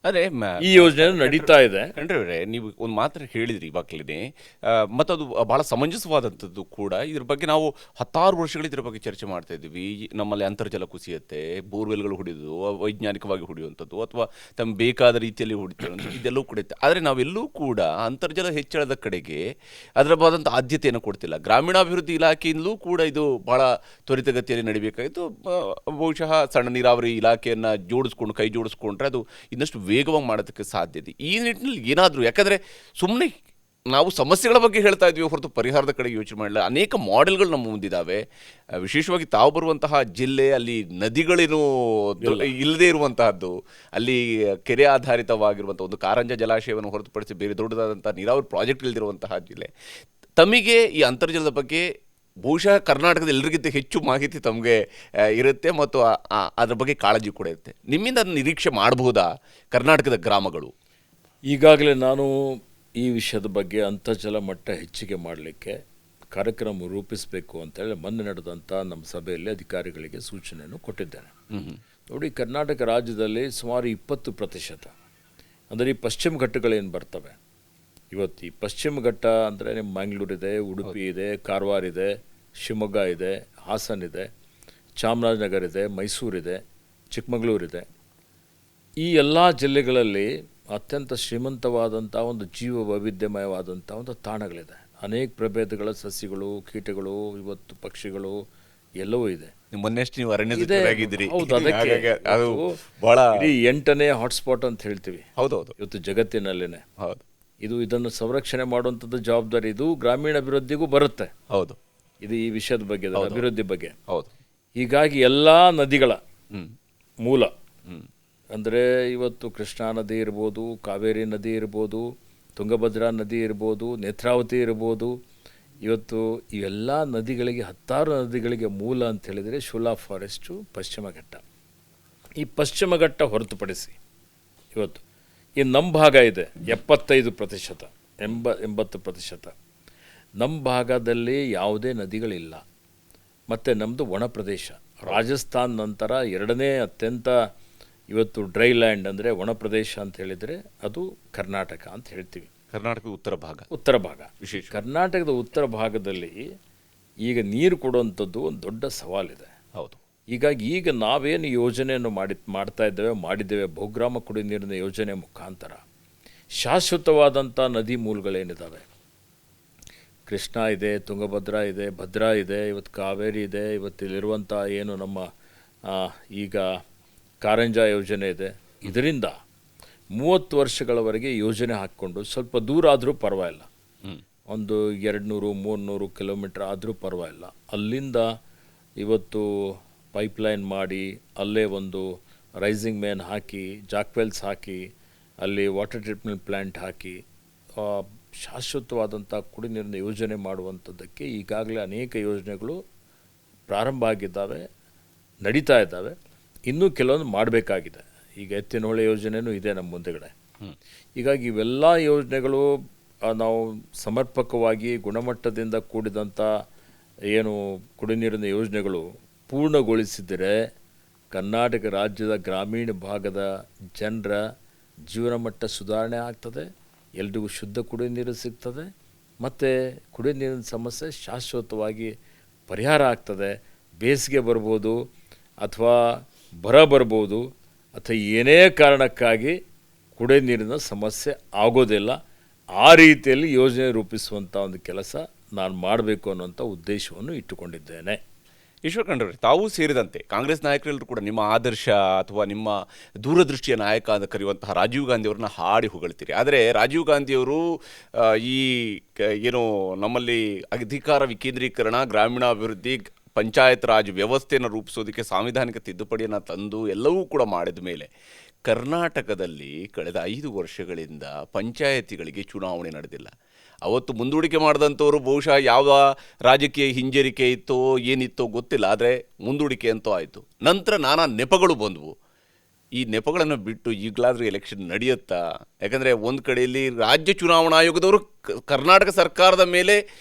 ಅದೇ ಈ ಯೋಜನೆ ನಡೀತಾ ಇದೆ. ಖಂಡ್ರೆ ನೀವು ಒಂದು ಮಾತ್ರ ಹೇಳಿದ್ರಿ ಇವಾಗಲೇ, ಮತ್ತು ಅದು ಬಹಳ ಸಮಂಜಸವಾದಂಥದ್ದು ಕೂಡ. ಇದ್ರ ಬಗ್ಗೆ ನಾವು 10 ವರ್ಷಗಳಿಂದ ಇದ್ರ ಬಗ್ಗೆ ಚರ್ಚೆ ಮಾಡ್ತಾ ಇದ್ದೀವಿ. ನಮ್ಮಲ್ಲಿ ಅಂತರ್ಜಲ ಕುಸಿಯುತ್ತೆ, ಬೋರ್ವೆಲ್ಗಳು ಹೊಡೆಯೋದು ವೈಜ್ಞಾನಿಕವಾಗಿ ಹೊಡೆಯುವಂಥದ್ದು ಅಥವಾ ತಮ್ಮ ಬೇಕಾದ ರೀತಿಯಲ್ಲಿ ಹೊಡಿತಿರುವಂಥದ್ದು ಇದೆಲ್ಲವೂ ಕೂಡ ಇತ್ತು. ಆದರೆ ನಾವೆಲ್ಲೂ ಕೂಡ ಅಂತರ್ಜಲ ಹೆಚ್ಚಳದ ಕಡೆಗೆ ಅದರವಾದಂಥ ಆದ್ಯತೆಯನ್ನು ಕೊಡ್ತಿಲ್ಲ. ಗ್ರಾಮೀಣಾಭಿವೃದ್ಧಿ ಇಲಾಖೆಯಿಂದಲೂ ಕೂಡ ಇದು ಬಹಳ ತ್ವರಿತಗತಿಯಲ್ಲಿ ನಡೀಬೇಕಾಗಿತ್ತು. ಬಹುಶಃ ಸಣ್ಣ ನೀರಾವರಿ ಇಲಾಖೆಯನ್ನು ಕೈ ಜೋಡಿಸ್ಕೊಂಡ್ರೆ ಅದು ಇನ್ನಷ್ಟು ವೇಗವಾಗಿ ಮಾಡೋದಕ್ಕೆ ಸಾಧ್ಯತೆ. ಈ ನಿಟ್ಟಿನಲ್ಲಿ ಏನಾದರೂ, ಯಾಕಂದರೆ ಸುಮ್ಮನೆ ನಾವು ಸಮಸ್ಯೆಗಳ ಬಗ್ಗೆ ಹೇಳ್ತಾ ಇದ್ವಿ ಹೊರತು ಪರಿಹಾರದ ಕಡೆ ಯೋಚನೆ ಮಾಡಲಿಲ್ಲ. ಅನೇಕ ಮಾಡೆಲ್ಗಳು ನಮ್ಮ ಮುಂದಿದ್ದಾವೆ. ವಿಶೇಷವಾಗಿ ತಾವು ಬರುವಂತಹ ಜಿಲ್ಲೆ, ಅಲ್ಲಿ ನದಿಗಳೇನು ಇಲ್ಲದೇ ಇರುವಂತಹದ್ದು, ಅಲ್ಲಿ ಕೆರೆ ಆಧಾರಿತವಾಗಿರುವಂಥ ಒಂದು ಕಾರಂಜ ಜಲಾಶಯವನ್ನು ಹೊರತುಪಡಿಸಿ ಬೇರೆ ದೊಡ್ಡದಾದಂಥ ನೀರಾವರಿ ಪ್ರಾಜೆಕ್ಟ್ ಇಲ್ಲದಿರುವಂತಹ ಜಿಲ್ಲೆ. ತಮಗೆ ಈ ಅಂತರ್ಜಲದ ಬಗ್ಗೆ ಬಹುಶಃ ಕರ್ನಾಟಕದ ಎಲ್ಲರಿಗಿಂತ ಹೆಚ್ಚು ಮಾಹಿತಿ ತಮಗೆ ಇರುತ್ತೆ ಮತ್ತು ಅದರ ಬಗ್ಗೆ ಕಾಳಜಿ ಕೂಡ ಇರುತ್ತೆ. ನಿಮ್ಮಿಂದ ಅದನ್ನು ನಿರೀಕ್ಷೆ ಮಾಡಬಹುದಾ ಕರ್ನಾಟಕದ ಗ್ರಾಮಗಳು? ಈಗಾಗಲೇ ನಾನು ಈ ವಿಷಯದ ಬಗ್ಗೆ ಅಂತರ್ಜಲ ಮಟ್ಟ ಹೆಚ್ಚಿಗೆ ಮಾಡಲಿಕ್ಕೆ ಕಾರ್ಯಕ್ರಮ ರೂಪಿಸಬೇಕು ಅಂತೇಳಿ ಮೊನ್ನೆ ನಡೆದಂಥ ನಮ್ಮ ಸಭೆಯಲ್ಲಿ ಅಧಿಕಾರಿಗಳಿಗೆ ಸೂಚನೆಯನ್ನು ಕೊಟ್ಟಿದ್ದೇನೆ. ನೋಡಿ, ಕರ್ನಾಟಕ ರಾಜ್ಯದಲ್ಲಿ ಸುಮಾರು 20% ಅಂದರೆ ಈ ಪಶ್ಚಿಮ ಘಟ್ಟಗಳೇನು ಬರ್ತವೆ ಇವತ್ತು, ಈ ಪಶ್ಚಿಮ ಘಟ್ಟ ಅಂದರೆ ನಿಮ್ಮ ಮಂಗಳೂರು ಇದೆ, ಉಡುಪಿ ಇದೆ, ಕಾರವಾರ ಇದೆ, ಶಿವಮೊಗ್ಗ ಇದೆ, ಹಾಸನ ಇದೆ, ಚಾಮರಾಜನಗರ ಇದೆ, ಮೈಸೂರಿದೆ, ಚಿಕ್ಕಮಗಳೂರಿದೆ. ಈ ಎಲ್ಲ ಜಿಲ್ಲೆಗಳಲ್ಲಿ ಅತ್ಯಂತ ಶ್ರೀಮಂತವಾದಂಥ ಒಂದು ಜೀವ ವೈವಿಧ್ಯಮಯವಾದಂಥ ಒಂದು ತಾಣಗಳಿದೆ. ಅನೇಕ ಪ್ರಭೇದಗಳ ಸಸ್ಯಗಳು, ಕೀಟಗಳು, ಇವತ್ತು ಪಕ್ಷಿಗಳು ಎಲ್ಲವೂ ಇದೆ. ಮೊನ್ನೆಷ್ಟು ನೀವು ಅರಣ್ಯದಲ್ಲಿ ಹೌದು, ಅದಕ್ಕೆ ಅದು ಬಹಳ 8ನೇ ಹಾಟ್ಸ್ಪಾಟ್ ಅಂತ ಹೇಳ್ತೀವಿ. ಹೌದೌದು, ಇವತ್ತು ಜಗತ್ತಿನಲ್ಲೇನೆ. ಹೌದು, ಇದನ್ನು ಸಂರಕ್ಷಣೆ ಮಾಡುವಂಥದ್ದು ಜವಾಬ್ದಾರಿ ಇದು ಗ್ರಾಮೀಣ ಅಭಿವೃದ್ಧಿಗೂ ಬರುತ್ತೆ. ಹೌದು, ಇದು ಈ ವಿಷಯದ ಬಗ್ಗೆ, ಅಭಿವೃದ್ಧಿ ಬಗ್ಗೆ. ಹೌದು. ಹೀಗಾಗಿ ಎಲ್ಲ ನದಿಗಳ ಮೂಲ ಅಂದರೆ ಇವತ್ತು ಕೃಷ್ಣಾ ನದಿ ಇರ್ಬೋದು, ಕಾವೇರಿ ನದಿ ಇರ್ಬೋದು, ತುಂಗಭದ್ರಾ ನದಿ ಇರ್ಬೋದು, ನೇತ್ರಾವತಿ ಇರ್ಬೋದು. ಇವತ್ತು ಇವೆಲ್ಲ ನದಿಗಳಿಗೆ, 10 ನದಿಗಳಿಗೆ ಮೂಲ ಅಂತ ಹೇಳಿದರೆ ಶುಲಾ ಫಾರೆಸ್ಟು, ಪಶ್ಚಿಮ ಘಟ್ಟ. ಈ ಪಶ್ಚಿಮ ಘಟ್ಟ ಹೊರತುಪಡಿಸಿ ಇವತ್ತು ಈ ನಮ್ಮ ಭಾಗ ಇದೆ 75%, 80%. ನಮ್ಮ ಭಾಗದಲ್ಲಿ ಯಾವುದೇ ನದಿಗಳಿಲ್ಲ. ಮತ್ತು ನಮ್ಮದು ಒಣ ಪ್ರದೇಶ, ರಾಜಸ್ಥಾನ್ ನಂತರ ಎರಡನೇ ಅತ್ಯಂತ ಇವತ್ತು ಡ್ರೈ ಲ್ಯಾಂಡ್ ಅಂದರೆ ಒಣ ಪ್ರದೇಶ ಅಂತ ಹೇಳಿದರೆ ಅದು ಕರ್ನಾಟಕ ಅಂತ ಹೇಳ್ತೀವಿ. ಕರ್ನಾಟಕದ ಉತ್ತರ ಭಾಗ ವಿಶೇಷ ಕರ್ನಾಟಕದ ಉತ್ತರ ಭಾಗದಲ್ಲಿ ಈಗ ನೀರು ಕೊಡುವಂಥದ್ದು ಒಂದು ದೊಡ್ಡ ಸವಾಲಿದೆ. ಹೌದು. ಹೀಗಾಗಿ ಈಗ ನಾವೇನು ಯೋಜನೆಯನ್ನು ಮಾಡಿದ್ದೇವೆ ಬಹುಗ್ರಾಮ ಕುಡಿಯುವ ನೀರಿನ ಯೋಜನೆ ಮುಖಾಂತರ ಶಾಶ್ವತವಾದಂಥ ನದಿ ಮೂಲಗಳೇನಿದ್ದಾವೆ, ಕೃಷ್ಣ ಇದೆ, ತುಂಗಭದ್ರಾ ಇದೆ, ಭದ್ರಾ ಇದೆ, ಇವತ್ತು ಕಾವೇರಿ ಇದೆ, ಇವತ್ತಿಲ್ಲಿರುವಂಥ ಏನು ನಮ್ಮ ಈಗ ಕಾರಂಜ ಯೋಜನೆ ಇದೆ. ಇದರಿಂದ 30 ವರ್ಷಗಳವರೆಗೆ ಯೋಜನೆ ಹಾಕ್ಕೊಂಡು ಸ್ವಲ್ಪ ದೂರ ಆದರೂ ಪರವಾಗಿಲ್ಲ, ಒಂದು 200-300 ಕಿಲೋಮೀಟ್ರ್ ಆದರೂ ಪರವಾಗಿಲ್ಲ, ಅಲ್ಲಿಂದ ಇವತ್ತು ಪೈಪ್ಲೈನ್ ಮಾಡಿ ಅಲ್ಲೇ ಒಂದು ರೈಸಿಂಗ್ ಮೇನ್ ಹಾಕಿ, ಜಾಕ್ವೆಲ್ಸ್ ಹಾಕಿ, ಅಲ್ಲಿ ವಾಟರ್ ಟ್ರೀಟ್ಮೆಂಟ್ ಪ್ಲ್ಯಾಂಟ್ ಹಾಕಿ ಶಾಶ್ವತವಾದಂಥ ಕುಡಿ ನೀರಿನ ಯೋಜನೆ ಮಾಡುವಂಥದ್ದಕ್ಕೆ ಈಗಾಗಲೇ ಅನೇಕ ಯೋಜನೆಗಳು ಪ್ರಾರಂಭ ಆಗಿದ್ದಾವೆ, ನಡೀತಾ ಇದ್ದಾವೆ. ಇನ್ನೂ ಕೆಲವೊಂದು ಮಾಡಬೇಕಾಗಿದೆ. ಈಗ ಎತ್ತಿನಹೊಳೆ ಯೋಜನೆಯೂ ಇದೆ ನಮ್ಮ ಮುಂದೆಗಡೆ. ಹೀಗಾಗಿ ಇವೆಲ್ಲ ಯೋಜನೆಗಳು ನಾವು ಸಮರ್ಪಕವಾಗಿ ಗುಣಮಟ್ಟದಿಂದ ಕೂಡಿದಂಥ ಏನು ಕುಡಿ ನೀರಿನ ಯೋಜನೆಗಳು ಪೂರ್ಣಗೊಳಿಸಿದರೆ ಕರ್ನಾಟಕ ರಾಜ್ಯದ ಗ್ರಾಮೀಣ ಭಾಗದ ಜನರ ಜೀವನ ಮಟ್ಟ ಸುಧಾರಣೆ ಆಗ್ತದೆ, ಎಲ್ರಿಗೂ ಶುದ್ಧ ಕುಡಿಯುವ ನೀರು ಸಿಗ್ತದೆ, ಮತ್ತು ಕುಡಿಯುವ ನೀರಿನ ಸಮಸ್ಯೆ ಶಾಶ್ವತವಾಗಿ ಪರಿಹಾರ ಆಗ್ತದೆ. ಬೇಸಿಗೆ ಬರ್ಬೋದು ಅಥವಾ ಬರ ಬರ್ಬೋದು ಅಥವಾ ಏನೇ ಕಾರಣಕ್ಕಾಗಿ ಕುಡಿಯುವ ನೀರಿನ ಸಮಸ್ಯೆ ಆಗೋದಿಲ್ಲ. ಆ ರೀತಿಯಲ್ಲಿ ಯೋಜನೆ ರೂಪಿಸುವಂಥ ಒಂದು ಕೆಲಸ ನಾನು ಮಾಡಬೇಕು ಅನ್ನೋಂಥ ಉದ್ದೇಶವನ್ನು ಇಟ್ಟುಕೊಂಡಿದ್ದೇನೆ. ಈಶ್ವರ್ ಖಂಡ್ರೆ, ತಾವು ಸೇರಿದಂತೆ ಕಾಂಗ್ರೆಸ್ ನಾಯಕರೆಲ್ಲರೂ ಕೂಡ ನಿಮ್ಮ ಆದರ್ಶ ಅಥವಾ ನಿಮ್ಮ ದೂರದೃಷ್ಟಿಯ ನಾಯಕ ಅಂತ ಕರೆಯುವಂತಹ ರಾಜೀವ್ ಗಾಂಧಿಯವ್ರನ್ನ ಹಾಡಿ ಹೊಗಳ್ತೀರಿ. ಆದರೆ ರಾಜೀವ್ ಗಾಂಧಿಯವರು ಈ ಏನು ನಮ್ಮಲ್ಲಿ ಅಧಿಕಾರ ವಿಕೇಂದ್ರೀಕರಣ, ಗ್ರಾಮೀಣಾಭಿವೃದ್ಧಿ, ಪಂಚಾಯತ್ ರಾಜ್ ವ್ಯವಸ್ಥೆಯನ್ನು ರೂಪಿಸೋದಕ್ಕೆ ಸಾಂವಿಧಾನಿಕ ತಿದ್ದುಪಡಿಯನ್ನು ತಂದು ಎಲ್ಲವೂ ಕೂಡ ಮಾಡಿದ ಮೇಲೆ ಕರ್ನಾಟಕದಲ್ಲಿ ಕಳೆದ 5 ವರ್ಷಗಳಿಂದ ಪಂಚಾಯತಿಗಳಿಗೆ ಚುನಾವಣೆ ನಡೆದಿಲ್ಲ. ಅವತ್ತು ಮುಂದೂಡಿಕೆ ಮಾಡಿದಂಥವರು ಬಹುಶಃ ಯಾವ ರಾಜಕೀಯ ಹಿಂಜರಿಕೆ ಇತ್ತೋ ಏನಿತ್ತೋ ಗೊತ್ತಿಲ್ಲ, ಆದರೆ ಮುಂದೂಡಿಕೆ ಅಂತೂ ಆಯಿತು. ನಂತರ ನಾನಾ ನೆಪಗಳು ಬಂದವು. ಈ ನೆಪಗಳನ್ನು ಬಿಟ್ಟು ಈಗಲಾದರೂ ಎಲೆಕ್ಷನ್ ನಡೆಯುತ್ತಾ? ಯಾಕಂದರೆ ಒಂದು ಕಡೆಯಲ್ಲಿ ರಾಜ್ಯ ಚುನಾವಣಾ ಆಯೋಗದವರು ಕರ್ನಾಟಕ ಸರ್ಕಾರದ ಮೇಲೆ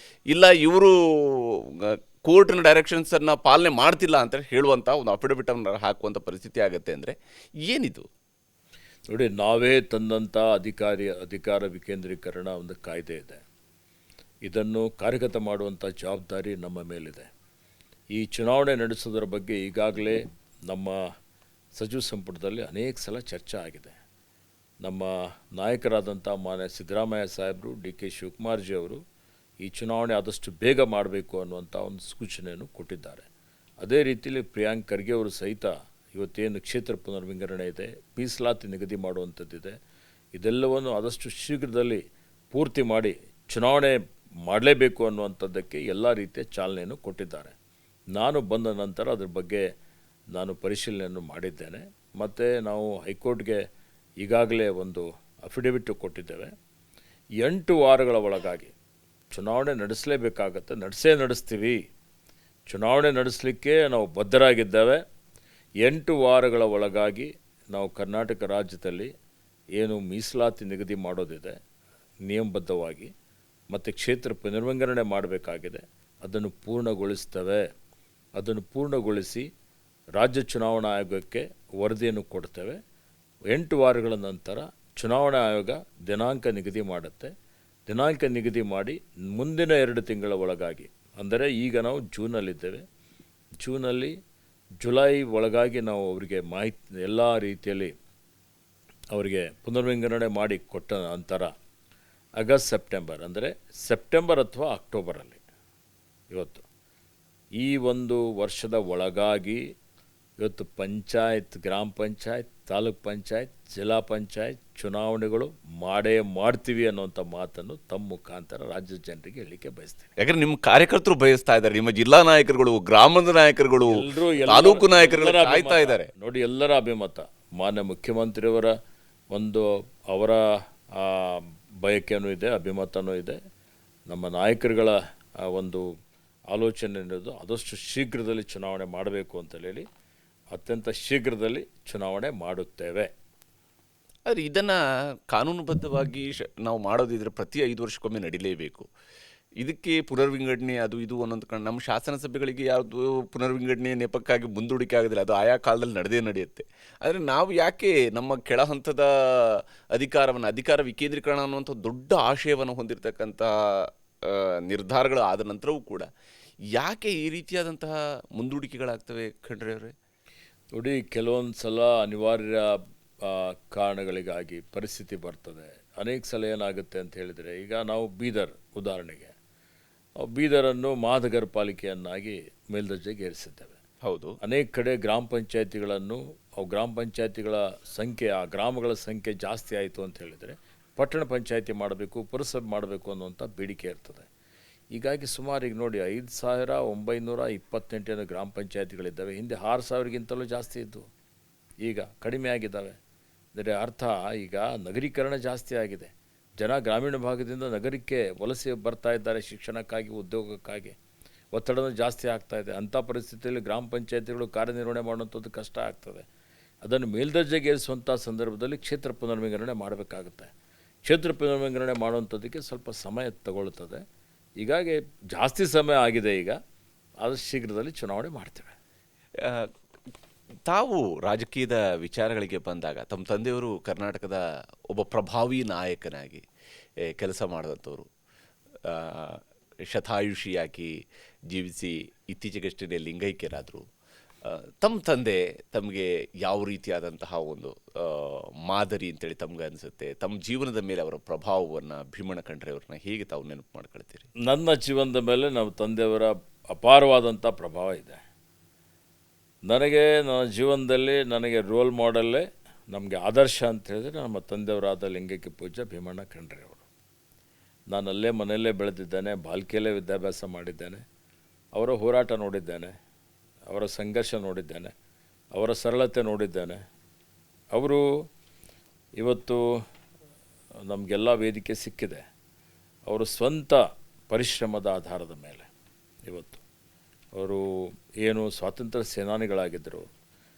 ಇಲ್ಲ ಇವರು ಕೋರ್ಟ್ನ ಡೈರೆಕ್ಷನ್ಸನ್ನು ಪಾಲನೆ ಮಾಡ್ತಿಲ್ಲ ಅಂತ ಹೇಳುವಂಥ ಒಂದು ಅಫಿಡವಿಟನ್ನು ಹಾಕುವಂಥ ಪರಿಸ್ಥಿತಿ ಆಗುತ್ತೆ. ಅಂದರೆ ಏನಿದು? ನೋಡಿ, ನಾವೇ ತಂದಂಥ ಅಧಿಕಾರ ವಿಕೇಂದ್ರೀಕರಣ ಒಂದು ಕಾಯ್ದೆ ಇದೆ. ಇದನ್ನು ಕಾರ್ಯಗತ ಮಾಡುವಂಥ ಜವಾಬ್ದಾರಿ ನಮ್ಮ ಮೇಲಿದೆ. ಈ ಚುನಾವಣೆ ನಡೆಸೋದರ ಬಗ್ಗೆ ಈಗಾಗಲೇ ನಮ್ಮ ಸಚಿವ ಸಂಪುಟದಲ್ಲಿ ಅನೇಕ ಸಲ ಚರ್ಚೆ ಆಗಿದೆ. ನಮ್ಮ ನಾಯಕರಾದಂಥ ಮಾನ್ಯ ಸಿದ್ದರಾಮಯ್ಯ ಸಾಹೇಬರು, ಡಿ ಕೆ ಶಿವಕುಮಾರ್ಜಿ ಅವರು ಈ ಚುನಾವಣೆ ಆದಷ್ಟು ಬೇಗ ಮಾಡಬೇಕು ಅನ್ನುವಂಥ ಒಂದು ಸೂಚನೆಯನ್ನು ಕೊಟ್ಟಿದ್ದಾರೆ. ಅದೇ ರೀತಿಯಲ್ಲಿ ಪ್ರಿಯಾಂಕ್ ಖರ್ಗೆ ಅವರು ಸಹಿತ ಇವತ್ತೇನು ಕ್ಷೇತ್ರ ಪುನರ್ವಿಂಗಡಣೆ ಇದೆ, ಮೀಸಲಾತಿ ನಿಗದಿ ಮಾಡುವಂಥದ್ದಿದೆ, ಇದೆಲ್ಲವನ್ನು ಆದಷ್ಟು ಶೀಘ್ರದಲ್ಲಿ ಪೂರ್ತಿ ಮಾಡಿ ಚುನಾವಣೆ ಮಾಡಲೇಬೇಕು ಅನ್ನುವಂಥದ್ದಕ್ಕೆ ಎಲ್ಲ ರೀತಿಯ ಚಾಲನೆಯನ್ನು ಕೊಟ್ಟಿದ್ದಾರೆ. ನಾನು ಬಂದ ನಂತರ ಅದ್ರ ಬಗ್ಗೆ ನಾನು ಪರಿಶೀಲನೆಯನ್ನು ಮಾಡಿದ್ದೇನೆ. ಮತ್ತು ನಾವು ಹೈಕೋರ್ಟ್ಗೆ ಈಗಾಗಲೇ ಒಂದು ಅಫಿಡವಿಟ್ ಕೊಟ್ಟಿದ್ದೇವೆ. 8 ವಾರಗಳ ಒಳಗಾಗಿ ಚುನಾವಣೆ ನಡೆಸಲೇಬೇಕಾಗತ್ತೆ, ನಡೆಸ್ತೀವಿ. ಚುನಾವಣೆ ನಡೆಸಲಿಕ್ಕೆ ನಾವು ಬದ್ಧರಾಗಿದ್ದೇವೆ. 8 ವಾರಗಳ ಒಳಗಾಗಿ ನಾವು ಕರ್ನಾಟಕ ರಾಜ್ಯದಲ್ಲಿ ಏನು ಮೀಸಲಾತಿ ನಿಗದಿ ಮಾಡೋದಿದೆ ನಿಯಮಬದ್ಧವಾಗಿ, ಮತ್ತು ಕ್ಷೇತ್ರ ಪುನರ್ವಿಂಗಡಣೆ ಮಾಡಬೇಕಾಗಿದೆ, ಅದನ್ನು ಪೂರ್ಣಗೊಳಿಸ್ತೇವೆ. ಅದನ್ನು ಪೂರ್ಣಗೊಳಿಸಿ ರಾಜ್ಯ ಚುನಾವಣಾ ಆಯೋಗಕ್ಕೆ ವರದಿಯನ್ನು ಕೊಡ್ತೇವೆ. 8 ವಾರಗಳ ನಂತರ ಚುನಾವಣಾ ಆಯೋಗ ದಿನಾಂಕ ನಿಗದಿ ಮಾಡುತ್ತೆ. ದಿನಾಂಕ ನಿಗದಿ ಮಾಡಿ ಮುಂದಿನ 2 ತಿಂಗಳ ಒಳಗಾಗಿ, ಅಂದರೆ ಈಗ ನಾವು ಜೂನಲ್ಲಿದ್ದೇವೆ, ಜುಲೈ ಒಳಗಾಗಿ ನಾವು ಅವರಿಗೆ ಮಾಹಿತಿ ಎಲ್ಲ ರೀತಿಯಲ್ಲಿ ಅವರಿಗೆ ಪುನರ್ವಿಂಗಡಣೆ ಮಾಡಿ ಕೊಟ್ಟ ನಂತರ ಆಗಸ್ಟ್ ಸೆಪ್ಟೆಂಬರ್, ಅಂದರೆ ಸೆಪ್ಟೆಂಬರ್ ಅಥವಾ ಅಕ್ಟೋಬರಲ್ಲಿ ಇವತ್ತು ಈ ಒಂದು ವರ್ಷದ ಒಳಗಾಗಿ ಇವತ್ತು ಪಂಚಾಯತ್, ಗ್ರಾಮ ಪಂಚಾಯತ್, ತಾಲೂಕ್ ಪಂಚಾಯತ್, ಜಿಲ್ಲಾ ಪಂಚಾಯತ್ ಚುನಾವಣೆಗಳು ಮಾಡ್ತೀವಿ ಅನ್ನೋಂಥ ಮಾತನ್ನು ತಮ್ಮ ಮುಖಾಂತರ ರಾಜ್ಯದ ಜನರಿಗೆ ಹೇಳಲಿಕ್ಕೆ ಬಯಸ್ತೀನಿ. ಯಾಕಂದ್ರೆ ನಿಮ್ಮ ಕಾರ್ಯಕರ್ತರು ಬಯಸ್ತಾ ಇದ್ದಾರೆ, ನಿಮ್ಮ ಜಿಲ್ಲಾ ನಾಯಕರುಗಳು, ಗ್ರಾಮದ ನಾಯಕರುಗಳು, ತಾಲೂಕು ನಾಯಕರುಗಳು ಕಾಯ್ತಾ ಇದ್ದಾರೆ. ನೋಡಿ, ಎಲ್ಲರ ಅಭಿಮತ, ಮಾನ್ಯ ಮುಖ್ಯಮಂತ್ರಿಯವರ ಒಂದು ಅವರ ಬಯಕೆಯೂ ಇದೆ, ಅಭಿಮತನೂ ಇದೆ. ನಮ್ಮ ನಾಯಕರುಗಳ ಒಂದು ಆಲೋಚನೆ ಅನ್ನೋದು ಆದಷ್ಟು ಶೀಘ್ರದಲ್ಲಿ ಚುನಾವಣೆ ಮಾಡಬೇಕು ಅಂತ ಹೇಳಿ ಅತ್ಯಂತ ಶೀಘ್ರದಲ್ಲಿ ಚುನಾವಣೆ ಮಾಡುತ್ತೇವೆ. ಆದರೆ ಇದನ್ನು ಕಾನೂನುಬದ್ಧವಾಗಿ ನಾವು ಮಾಡೋದಿದ್ರೆ ಪ್ರತಿ 5 ವರ್ಷಕ್ಕೊಮ್ಮೆ ನಡೀಲೇಬೇಕು. ಇದಕ್ಕೆ ಪುನರ್ವಿಂಗಡಣೆ ಅದು ಇದು ಅನ್ನೋದು ನಮ್ಮ ಶಾಸನಸಭೆಗಳಿಗೆ ಯಾವುದು ಪುನರ್ವಿಂಗಡಣೆ ನೆಪಕ್ಕಾಗಿ ಮುಂದೂಡಿಕೆ ಆಗೋದಿಲ್ಲ, ಅದು ಆಯಾ ಕಾಲದಲ್ಲಿ ನಡೆಯುತ್ತೆ. ಆದರೆ ನಾವು ಯಾಕೆ ನಮ್ಮ ಕೆಳ ಹಂತದ ಅಧಿಕಾರ ವಿಕೇಂದ್ರೀಕರಣ ಅನ್ನುವಂಥ ದೊಡ್ಡ ಆಶಯವನ್ನು ಹೊಂದಿರತಕ್ಕಂಥ ನಿರ್ಧಾರಗಳು ಆದ ನಂತರವೂ ಕೂಡ ಯಾಕೆ ಈ ರೀತಿಯಾದಂತಹ ಮುಂದೂಡಿಕೆಗಳಾಗ್ತವೆ ಖಂಡ್ರೆ ಅವರೇ? ನೋಡಿ, ಕೆಲವೊಂದು ಸಲ ಅನಿವಾರ್ಯ ಕಾರಣಗಳಿಗಾಗಿ ಪರಿಸ್ಥಿತಿ ಬರ್ತದೆ. ಅನೇಕ ಸಲ ಏನಾಗುತ್ತೆ ಅಂತ ಹೇಳಿದರೆ, ಈಗ ನಾವು ಬೀದರ್ ಉದಾಹರಣೆಗೆ, ಬೀದರನ್ನು ಮಹಾನಗರ ಪಾಲಿಕೆಯನ್ನಾಗಿ ಮೇಲ್ದರ್ಜೆಗೆ ಏರಿಸಿದ್ದೇವೆ. ಹೌದು. ಅನೇಕ ಕಡೆ ಗ್ರಾಮ ಪಂಚಾಯತಿಗಳನ್ನು, ಗ್ರಾಮ ಪಂಚಾಯತಿಗಳ ಸಂಖ್ಯೆ, ಆ ಗ್ರಾಮಗಳ ಸಂಖ್ಯೆ ಜಾಸ್ತಿ ಆಯಿತು ಅಂತ ಹೇಳಿದರೆ ಪಟ್ಟಣ ಪಂಚಾಯತಿ ಮಾಡಬೇಕು, ಪುರಸಭೆ ಮಾಡಬೇಕು ಅನ್ನುವಂಥ ಬೇಡಿಕೆ ಇರ್ತದೆ. ಹೀಗಾಗಿ ಸುಮಾರು ಈಗ ನೋಡಿ 5,928 ಗ್ರಾಮ ಪಂಚಾಯತಿಗಳಿದ್ದಾವೆ. ಹಿಂದೆ 6,000ಗಿಂತಲೂ ಜಾಸ್ತಿ ಇದ್ದವು, ಈಗ ಕಡಿಮೆ ಆಗಿದ್ದಾವೆ. ಅಂದರೆ ಅರ್ಥ, ಈಗ ನಗರೀಕರಣ ಜಾಸ್ತಿ ಆಗಿದೆ. ಜನ ಗ್ರಾಮೀಣ ಭಾಗದಿಂದ ನಗರಕ್ಕೆ ವಲಸೆ ಬರ್ತಾ ಇದ್ದಾರೆ, ಶಿಕ್ಷಣಕ್ಕಾಗಿ, ಉದ್ಯೋಗಕ್ಕಾಗಿ. ಒತ್ತಡ ಜಾಸ್ತಿ ಆಗ್ತಾ ಇದೆ. ಅಂಥ ಪರಿಸ್ಥಿತಿಯಲ್ಲಿ ಗ್ರಾಮ ಪಂಚಾಯತಿಗಳು ಕಾರ್ಯನಿರ್ವಹಣೆ ಮಾಡುವಂಥದ್ದು ಕಷ್ಟ ಆಗ್ತದೆ. ಅದನ್ನು ಮೇಲ್ದರ್ಜೆಗೆ ಏರಿಸುವಂಥ ಸಂದರ್ಭದಲ್ಲಿ ಕ್ಷೇತ್ರ ಪುನರ್ವಿಂಗಡಣೆ ಮಾಡಬೇಕಾಗುತ್ತೆ. ಕ್ಷೇತ್ರ ಪುನರ್ವಿಂಗಡಣೆ ಮಾಡುವಂಥದ್ದಕ್ಕೆ ಸ್ವಲ್ಪ ಸಮಯ ತಗೊಳ್ತದೆ. ಹೀಗಾಗಿ ಜಾಸ್ತಿ ಸಮಯ ಆಗಿದೆ. ಈಗ ಆದಷ್ಟು ಶೀಘ್ರದಲ್ಲಿ ಚುನಾವಣೆ ಮಾಡ್ತೇವೆ. ತಾವು ರಾಜಕೀಯದ ವಿಚಾರಗಳಿಗೆ ಬಂದಾಗ ತಮ್ಮ ತಂದೆಯವರು ಕರ್ನಾಟಕದ ಒಬ್ಬ ಪ್ರಭಾವಿ ನಾಯಕನಾಗಿ ಕೆಲಸ ಮಾಡಿದಂಥವ್ರು, ಶತಾಯುಷಿಯಾಗಿ ಜೀವಿಸಿ ಇತ್ತೀಚೆಗಷ್ಟೇ ಲಿಂಗೈಕ್ಯರಾದರು. ತಮ್ಮ ತಂದೆ ತಮಗೆ ಯಾವ ರೀತಿಯಾದಂತಹ ಒಂದು ಮಾದರಿ ಅಂತೇಳಿ ತಮ್ಗೆ ಅನಿಸುತ್ತೆ? ತಮ್ಮ ಜೀವನದ ಮೇಲೆ ಅವರ ಪ್ರಭಾವವನ್ನು, ಭೀಮಣ್ಣ ಖಂಡ್ರೆ ಅವ್ರನ್ನ ಹೇಗೆ ತಾವು ನೆನಪು ಮಾಡ್ಕೊಳ್ತೀರಿ? ನನ್ನ ಜೀವನದ ಮೇಲೆ ನಮ್ಮ ತಂದೆಯವರ ಅಪಾರವಾದಂಥ ಪ್ರಭಾವ ಇದೆ. ನನ್ನ ಜೀವನದಲ್ಲಿ ನನಗೆ ರೋಲ್ ಮಾಡೆಲ್ಲೇ, ನಮಗೆ ಆದರ್ಶ ಅಂತ ಹೇಳಿದ್ರೆ ನಮ್ಮ ತಂದೆಯವರಾದ ಲಿಂಗೈಕ್ಯ ಪೂಜ್ಯ ಭೀಮಣ್ಣ ಖಂಡ್ರೆ ಅವರು. ನಾನು ಅಲ್ಲೇ ಮನೆಯಲ್ಲೇ ಬೆಳೆದಿದ್ದೇನೆ, ಬಾಲ್ಕಿಯಲ್ಲೇ ವಿದ್ಯಾಭ್ಯಾಸ ಮಾಡಿದ್ದೇನೆ. ಅವರ ಹೋರಾಟ ನೋಡಿದ್ದೇನೆ, ಅವರ ಸಂಘರ್ಷ ನೋಡಿದ್ದೇನೆ, ಅವರ ಸರಳತೆ ನೋಡಿದ್ದೇನೆ. ಅವರು ಇವತ್ತು ನಮಗೆಲ್ಲ ವೇದಿಕೆ ಸಿಕ್ಕಿದೆ. ಅವರು ಸ್ವಂತ ಪರಿಶ್ರಮದ ಆಧಾರದ ಮೇಲೆ ಇವತ್ತು ಅವರು ಏನು ಸ್ವಾತಂತ್ರ್ಯ ಸೇನಾನಿಗಳಾಗಿದ್ದರು,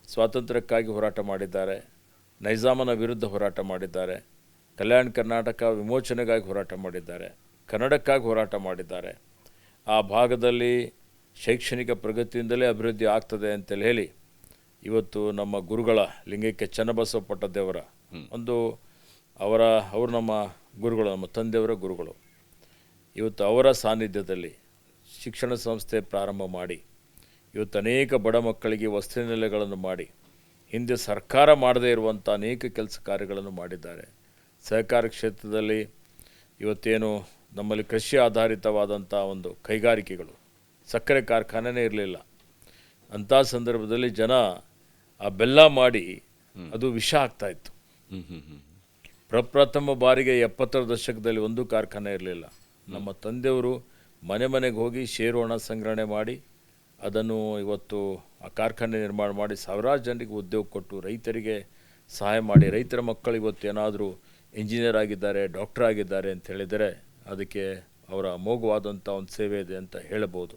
ಸ್ವಾತಂತ್ರ್ಯಕ್ಕಾಗಿ ಹೋರಾಟ ಮಾಡಿದ್ದಾರೆ, ನೈಜಾಮನ ವಿರುದ್ಧ ಹೋರಾಟ ಮಾಡಿದ್ದಾರೆ, ಕಲ್ಯಾಣ ಕರ್ನಾಟಕ ವಿಮೋಚನೆಗಾಗಿ ಹೋರಾಟ ಮಾಡಿದ್ದಾರೆ, ಕನ್ನಡಕ್ಕಾಗಿ ಹೋರಾಟ ಮಾಡಿದ್ದಾರೆ. ಆ ಭಾಗದಲ್ಲಿ ಶೈಕ್ಷಣಿಕ ಪ್ರಗತಿಯಿಂದಲೇ ಅಭಿವೃದ್ಧಿ ಆಗ್ತದೆ ಅಂತೇಳಿ ಹೇಳಿ ಇವತ್ತು ನಮ್ಮ ಗುರುಗಳ ಲಿಂಗೈಕ್ಯ ಚನ್ನಬಸವ ಪಟ್ಟದೇವರ ಒಂದು ಅವರು ನಮ್ಮ ಗುರುಗಳು, ನಮ್ಮ ತಂದೆಯವರ ಗುರುಗಳು. ಇವತ್ತು ಅವರ ಸಾನ್ನಿಧ್ಯದಲ್ಲಿ ಶಿಕ್ಷಣ ಸಂಸ್ಥೆ ಪ್ರಾರಂಭ ಮಾಡಿ ಇವತ್ತು ಅನೇಕ ಬಡ ಮಕ್ಕಳಿಗೆ ವಸತಿ ನಿಲಯಗಳನ್ನು ಮಾಡಿ, ಹಿಂದೆ ಸರ್ಕಾರ ಮಾಡದೇ ಇರುವಂಥ ಅನೇಕ ಕೆಲಸ ಕಾರ್ಯಗಳನ್ನು ಮಾಡಿದ್ದಾರೆ. ಸಹಕಾರ ಕ್ಷೇತ್ರದಲ್ಲಿ ಇವತ್ತೇನು ನಮ್ಮಲ್ಲಿ ಕೃಷಿ ಆಧಾರಿತವಾದಂಥ ಒಂದು ಕೈಗಾರಿಕೆಗಳು, ಸಕ್ಕರೆ ಕಾರ್ಖಾನೆನೇ ಇರಲಿಲ್ಲ. ಅಂಥ ಸಂದರ್ಭದಲ್ಲಿ ಜನ ಆ ಬೆಲ್ಲ ಮಾಡಿ ಅದು ವಿಷ ಆಗ್ತಾಯಿತ್ತು. ಪ್ರಪ್ರಥಮ ಬಾರಿಗೆ 70ರ ದಶಕದಲ್ಲಿ ಒಂದು ಕಾರ್ಖಾನೆ ಇರಲಿಲ್ಲ. ನಮ್ಮ ತಂದೆಯವರು ಮನೆ ಮನೆಗೆ ಹೋಗಿ ಷೇರು ಹಣ ಸಂಗ್ರಹಣೆ ಮಾಡಿ ಅದನ್ನು ಇವತ್ತು ಆ ಕಾರ್ಖಾನೆ ನಿರ್ಮಾಣ ಮಾಡಿ ಸಾವಿರಾರು ಜನರಿಗೆ ಉದ್ಯೋಗ ಕೊಟ್ಟು ರೈತರಿಗೆ ಸಹಾಯ ಮಾಡಿ, ರೈತರ ಮಕ್ಕಳು ಇವತ್ತು ಏನಾದರೂ ಇಂಜಿನಿಯರ್ ಆಗಿದ್ದಾರೆ, ಡಾಕ್ಟರ್ ಆಗಿದ್ದಾರೆ ಅಂತ ಹೇಳಿದರೆ ಅದಕ್ಕೆ ಅವರ ಅಮೋಘವಾದಂಥ ಒಂದು ಸೇವೆ ಇದೆ ಅಂತ ಹೇಳಬಹುದು.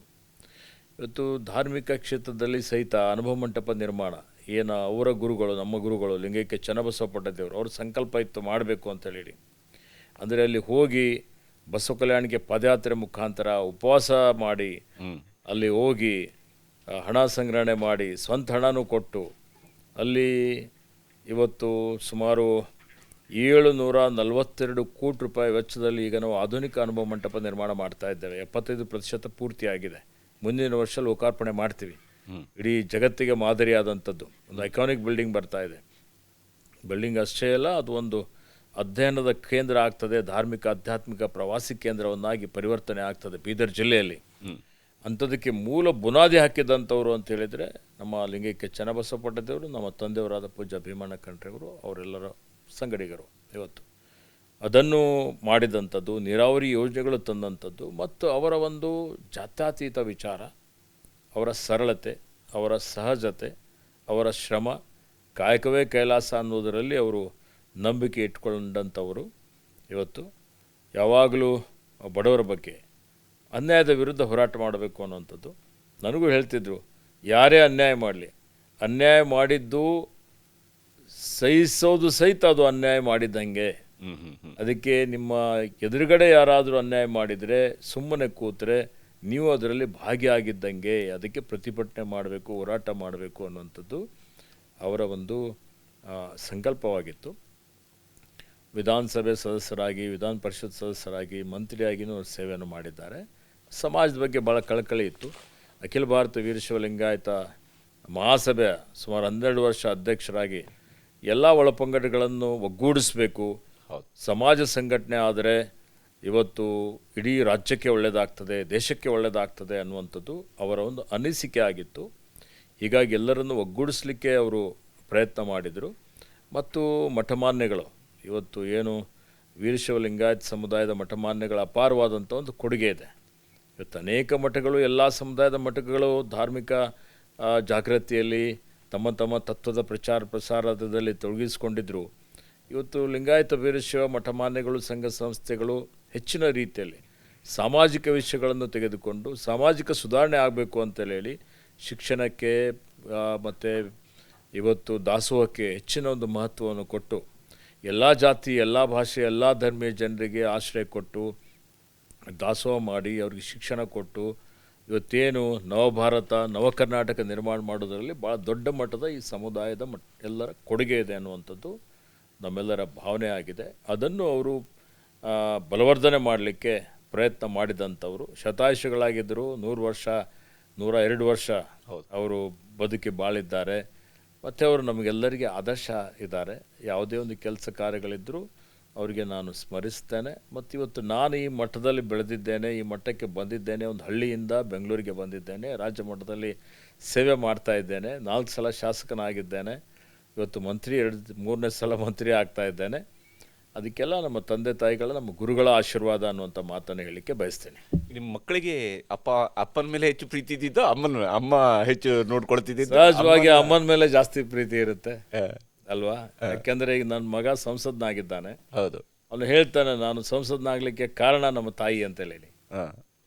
ಇವತ್ತು ಧಾರ್ಮಿಕ ಕ್ಷೇತ್ರದಲ್ಲಿ ಸಹಿತ ಅನುಭವ ಮಂಟಪ ನಿರ್ಮಾಣ ಏನು ಅವರ ಗುರುಗಳು, ನಮ್ಮ ಗುರುಗಳು ಲಿಂಗೈಕ್ಯ ಚನ್ನಬಸವ ಪಟ್ಟದೇವರು, ಅವ್ರ ಸಂಕಲ್ಪ ಇತ್ತು ಮಾಡಬೇಕು ಅಂತೇಳಿ. ಅಂದರೆ ಅಲ್ಲಿ ಹೋಗಿ ಬಸವ ಕಲ್ಯಾಣಿಗೆ ಪಾದಯಾತ್ರೆ ಮುಖಾಂತರ ಉಪವಾಸ ಮಾಡಿ ಅಲ್ಲಿ ಹೋಗಿ ಹಣ ಸಂಗ್ರಹಣೆ ಮಾಡಿ ಸ್ವಂತ ಹಣನೂ ಕೊಟ್ಟು ಅಲ್ಲಿ ಇವತ್ತು ಸುಮಾರು 742 ಕೋಟಿ ರೂಪಾಯಿ ವೆಚ್ಚದಲ್ಲಿ ಈಗ ನಾವು ಆಧುನಿಕ ಅನುಭವ ಮಂಟಪ ನಿರ್ಮಾಣ ಮಾಡ್ತಾ ಇದ್ದೇವೆ. 75% ಪೂರ್ತಿಯಾಗಿದೆ. ಮುಂದಿನ ವರ್ಷ ಲೋಕಾರ್ಪಣೆ ಮಾಡ್ತೀವಿ. ಇಡೀ ಜಗತ್ತಿಗೆ ಮಾದರಿಯಾದಂಥದ್ದು ಒಂದು ಐಕಾನಿಕ್ ಬಿಲ್ಡಿಂಗ್ ಬರ್ತಾ ಇದೆ. ಬಿಲ್ಡಿಂಗ್ ಅಷ್ಟೇ ಅಲ್ಲ, ಅದು ಒಂದು ಅಧ್ಯಯನದ ಕೇಂದ್ರ ಆಗ್ತದೆ, ಧಾರ್ಮಿಕ ಆಧ್ಯಾತ್ಮಿಕ ಪ್ರವಾಸಿ ಕೇಂದ್ರವನ್ನಾಗಿ ಪರಿವರ್ತನೆ ಆಗ್ತದೆ ಬೀದರ್ ಜಿಲ್ಲೆಯಲ್ಲಿ. ಅಂಥದಕ್ಕೆ ಮೂಲ ಬುನಾದಿ ಹಾಕಿದಂಥವ್ರು ಅಂತ ಹೇಳಿದರೆ ನಮ್ಮ ಲಿಂಗೈಕ್ಯ ಚನ್ನಬಸವ ಪಟ್ಟದೇವರು, ನಮ್ಮ ತಂದೆಯವರಾದ ಪೂಜ್ಯ ಭೀಮಣ್ಣ ಖಂಡ್ರೆಯವರು, ಅವರೆಲ್ಲರ ಸಂಗಡಿಗರು. ಇವತ್ತು ಅದನ್ನು ಮಾಡಿದಂಥದ್ದು, ನೀರಾವರಿ ಯೋಜನೆಗಳು ತಂದಂಥದ್ದು ಮತ್ತು ಅವರ ಒಂದು ಜಾತ್ಯತೀತ ವಿಚಾರ, ಅವರ ಸರಳತೆ, ಅವರ ಸಹಜತೆ, ಅವರ ಶ್ರಮ, ಕಾಯಕವೇ ಕೈಲಾಸ ಅನ್ನೋದರಲ್ಲಿ ಅವರು ನಂಬಿಕೆ ಇಟ್ಕೊಂಡಂಥವರು. ಇವತ್ತು ಯಾವಾಗಲೂ ಬಡವರ ಬಗ್ಗೆ, ಅನ್ಯಾಯದ ವಿರುದ್ಧ ಹೋರಾಟ ಮಾಡಬೇಕು ಅನ್ನೋಂಥದ್ದು. ನನಗೂ ಹೇಳ್ತಿದ್ರು, ಯಾರೇ ಅನ್ಯಾಯ ಮಾಡಲಿ, ಅನ್ಯಾಯ ಮಾಡಿದ್ದು ಸಹಿಸೋದು ಸಹಿತ ಅದು ಅನ್ಯಾಯ ಮಾಡಿದ್ದಂಗೆ ಅದಕ್ಕೆ ನಿಮ್ಮ ಎದುರುಗಡೆ ಯಾರಾದರೂ ಅನ್ಯಾಯ ಮಾಡಿದರೆ ಸುಮ್ಮನೆ ಕೂತ್ರೆ ನೀವು ಅದರಲ್ಲಿ ಭಾಗಿಯಾಗಿದ್ದಂಗೆ, ಅದಕ್ಕೆ ಪ್ರತಿಭಟನೆ ಮಾಡಬೇಕು, ಹೋರಾಟ ಮಾಡಬೇಕು ಅನ್ನುವಂಥದ್ದು ಅವರ ಒಂದು ಸಂಕಲ್ಪವಾಗಿತ್ತು. ವಿಧಾನಸಭೆ ಸದಸ್ಯರಾಗಿ, ವಿಧಾನ ಪರಿಷತ್ ಸದಸ್ಯರಾಗಿ, ಮಂತ್ರಿಯಾಗಿಯೂ ಅವರು ಸೇವೆಯನ್ನು ಮಾಡಿದ್ದಾರೆ. ಸಮಾಜದ ಬಗ್ಗೆ ಭಾಳ ಕಳಕಳಿ ಇತ್ತು. ಅಖಿಲ ಭಾರತ ವೀರಶೈವ ಲಿಂಗಾಯತ ಮಹಾಸಭೆಯ ಸುಮಾರು 12 ವರ್ಷ ಅಧ್ಯಕ್ಷರಾಗಿ ಎಲ್ಲ ಒಳಪಂಗಡಗಳನ್ನು ಒಗ್ಗೂಡಿಸಬೇಕು, ಸಮಾಜ ಸಂಘಟನೆ ಆದರೆ ಇವತ್ತು ಇಡೀ ರಾಜ್ಯಕ್ಕೆ ಒಳ್ಳೆಯದಾಗ್ತದೆ, ದೇಶಕ್ಕೆ ಒಳ್ಳೆಯದಾಗ್ತದೆ ಅನ್ನುವಂಥದ್ದು ಅವರ ಒಂದು ಅನಿಸಿಕೆ ಆಗಿತ್ತು. ಹೀಗಾಗಿ ಎಲ್ಲರನ್ನು ಒಗ್ಗೂಡಿಸಲಿಕ್ಕೆ ಅವರು ಪ್ರಯತ್ನ ಮಾಡಿದರು. ಮತ್ತು ಮಠಮಾನ್ಯಗಳು ಇವತ್ತು ಏನು ವೀರಶೈವ ಲಿಂಗಾಯತ ಸಮುದಾಯದ ಮಠಮಾನ್ಯಗಳ ಅಪಾರವಾದಂಥ ಒಂದು ಕೊಡುಗೆ ಇದೆ. ಇವತ್ತು ಅನೇಕ ಮಠಗಳು, ಎಲ್ಲ ಸಮುದಾಯದ ಮಠಗಳು ಧಾರ್ಮಿಕ ಜಾಗೃತಿಯಲ್ಲಿ ತಮ್ಮ ತಮ್ಮ ತತ್ವದ ಪ್ರಚಾರ ಪ್ರಸಾರದಲ್ಲಿ ತೊಡಗಿಸಿಕೊಂಡಿದ್ದರು. ಇವತ್ತು ಲಿಂಗಾಯತ ವೀರಶೈವ ಮಠಮಾನ್ಯಗಳು, ಸಂಘ ಸಂಸ್ಥೆಗಳು ಹೆಚ್ಚಿನ ರೀತಿಯಲ್ಲಿ ಸಾಮಾಜಿಕ ವಿಷಯಗಳನ್ನು ತೆಗೆದುಕೊಂಡು ಸಾಮಾಜಿಕ ಸುಧಾರಣೆ ಆಗಬೇಕು ಅಂತೇಳಿ ಶಿಕ್ಷಣಕ್ಕೆ ಮತ್ತು ಇವತ್ತು ದಾಸೋಹಕ್ಕೆ ಹೆಚ್ಚಿನ ಒಂದು ಮಹತ್ವವನ್ನು ಕೊಟ್ಟು ಎಲ್ಲ ಜಾತಿ, ಎಲ್ಲ ಭಾಷೆ, ಎಲ್ಲ ಧರ್ಮೀಯ ಜನರಿಗೆ ಆಶ್ರಯ ಕೊಟ್ಟು ದಾಸೋಹ ಮಾಡಿ ಅವ್ರಿಗೆ ಶಿಕ್ಷಣ ಕೊಟ್ಟು ಇವತ್ತೇನು ನವಭಾರತ, ನವಕರ್ನಾಟಕ ನಿರ್ಮಾಣ ಮಾಡೋದರಲ್ಲಿ ಭಾಳ ದೊಡ್ಡ ಮಟ್ಟದ ಈ ಸಮುದಾಯದ ಎಲ್ಲರ ಕೊಡುಗೆ ಇದೆ ಅನ್ನುವಂಥದ್ದು ನಮ್ಮೆಲ್ಲರ ಭಾವನೆ ಆಗಿದೆ. ಅದನ್ನು ಅವರು ಬಲವರ್ಧನೆ ಮಾಡಲಿಕ್ಕೆ ಪ್ರಯತ್ನ ಮಾಡಿದಂಥವರು ಶತಾಯುಷಿಗಳಾಗಿದ್ದರು. 100 ವರ್ಷ 102 ವರ್ಷ ಅವರು ಬದುಕಿ ಬಾಳಿದ್ದಾರೆ. ಮತ್ತು ಅವರು ನಮಗೆಲ್ಲರಿಗೆ ಆದರ್ಶ ಇದ್ದಾರೆ. ಯಾವುದೇ ಒಂದು ಕೆಲಸ ಕಾರ್ಯಗಳಿದ್ದರೂ ಅವರಿಗೆ ನಾನು ಸ್ಮರಿಸ್ತೇನೆ. ಮತ್ತು ಇವತ್ತು ನಾನು ಈ ಮಟ್ಟದಲ್ಲಿ ಬೆಳೆದಿದ್ದೇನೆ, ಈ ಮಟ್ಟಕ್ಕೆ ಬಂದಿದ್ದೇನೆ. ಒಂದು ಹಳ್ಳಿಯಿಂದ ಬೆಂಗಳೂರಿಗೆ ಬಂದಿದ್ದೇನೆ, ರಾಜ್ಯ ಮಟ್ಟದಲ್ಲಿ ಸೇವೆ ಮಾಡ್ತಾ ಇದ್ದೇನೆ, 4 ಸಲ ಶಾಸಕನಾಗಿದ್ದೇನೆ, ಇವತ್ತು ಮಂತ್ರಿ 3ನೇ ಸಲ ಮಂತ್ರಿ ಆಗ್ತಾ ಇದ್ದೇನೆ. ಅದಕ್ಕೆಲ್ಲ ನಮ್ಮ ತಂದೆ ತಾಯಿಗಳ, ನಮ್ಮ ಗುರುಗಳ ಆಶೀರ್ವಾದ ಅನ್ನುವಂಥ ಮಾತನ್ನು ಹೇಳಲಿಕ್ಕೆ ಬಯಸ್ತೇನೆ. ನಿಮ್ಮ ಮಕ್ಕಳಿಗೆ ಅಪ್ಪನ ಮೇಲೆ ಹೆಚ್ಚು ಪ್ರೀತಿ ಇದ್ದಿದ್ದು, ಅಮ್ಮ ಹೆಚ್ಚು ನೋಡ್ಕೊಳ್ತಿದ್ದು? ಸಹಜವಾಗಿ ಅಮ್ಮನ ಮೇಲೆ ಜಾಸ್ತಿ ಪ್ರೀತಿ ಇರುತ್ತೆ ಅಲ್ವಾ? ಯಾಕೆಂದರೆ ಈಗ ನನ್ನ ಮಗ ಸಂಸದನಾಗಿದ್ದಾನೆ. ಹೌದು, ಅವನು ಹೇಳ್ತಾನೆ, ನಾನು ಸಂಸದನಾಗಲಿಕ್ಕೆ ಕಾರಣ ನಮ್ಮ ತಾಯಿ ಅಂತ ಹೇಳಿ.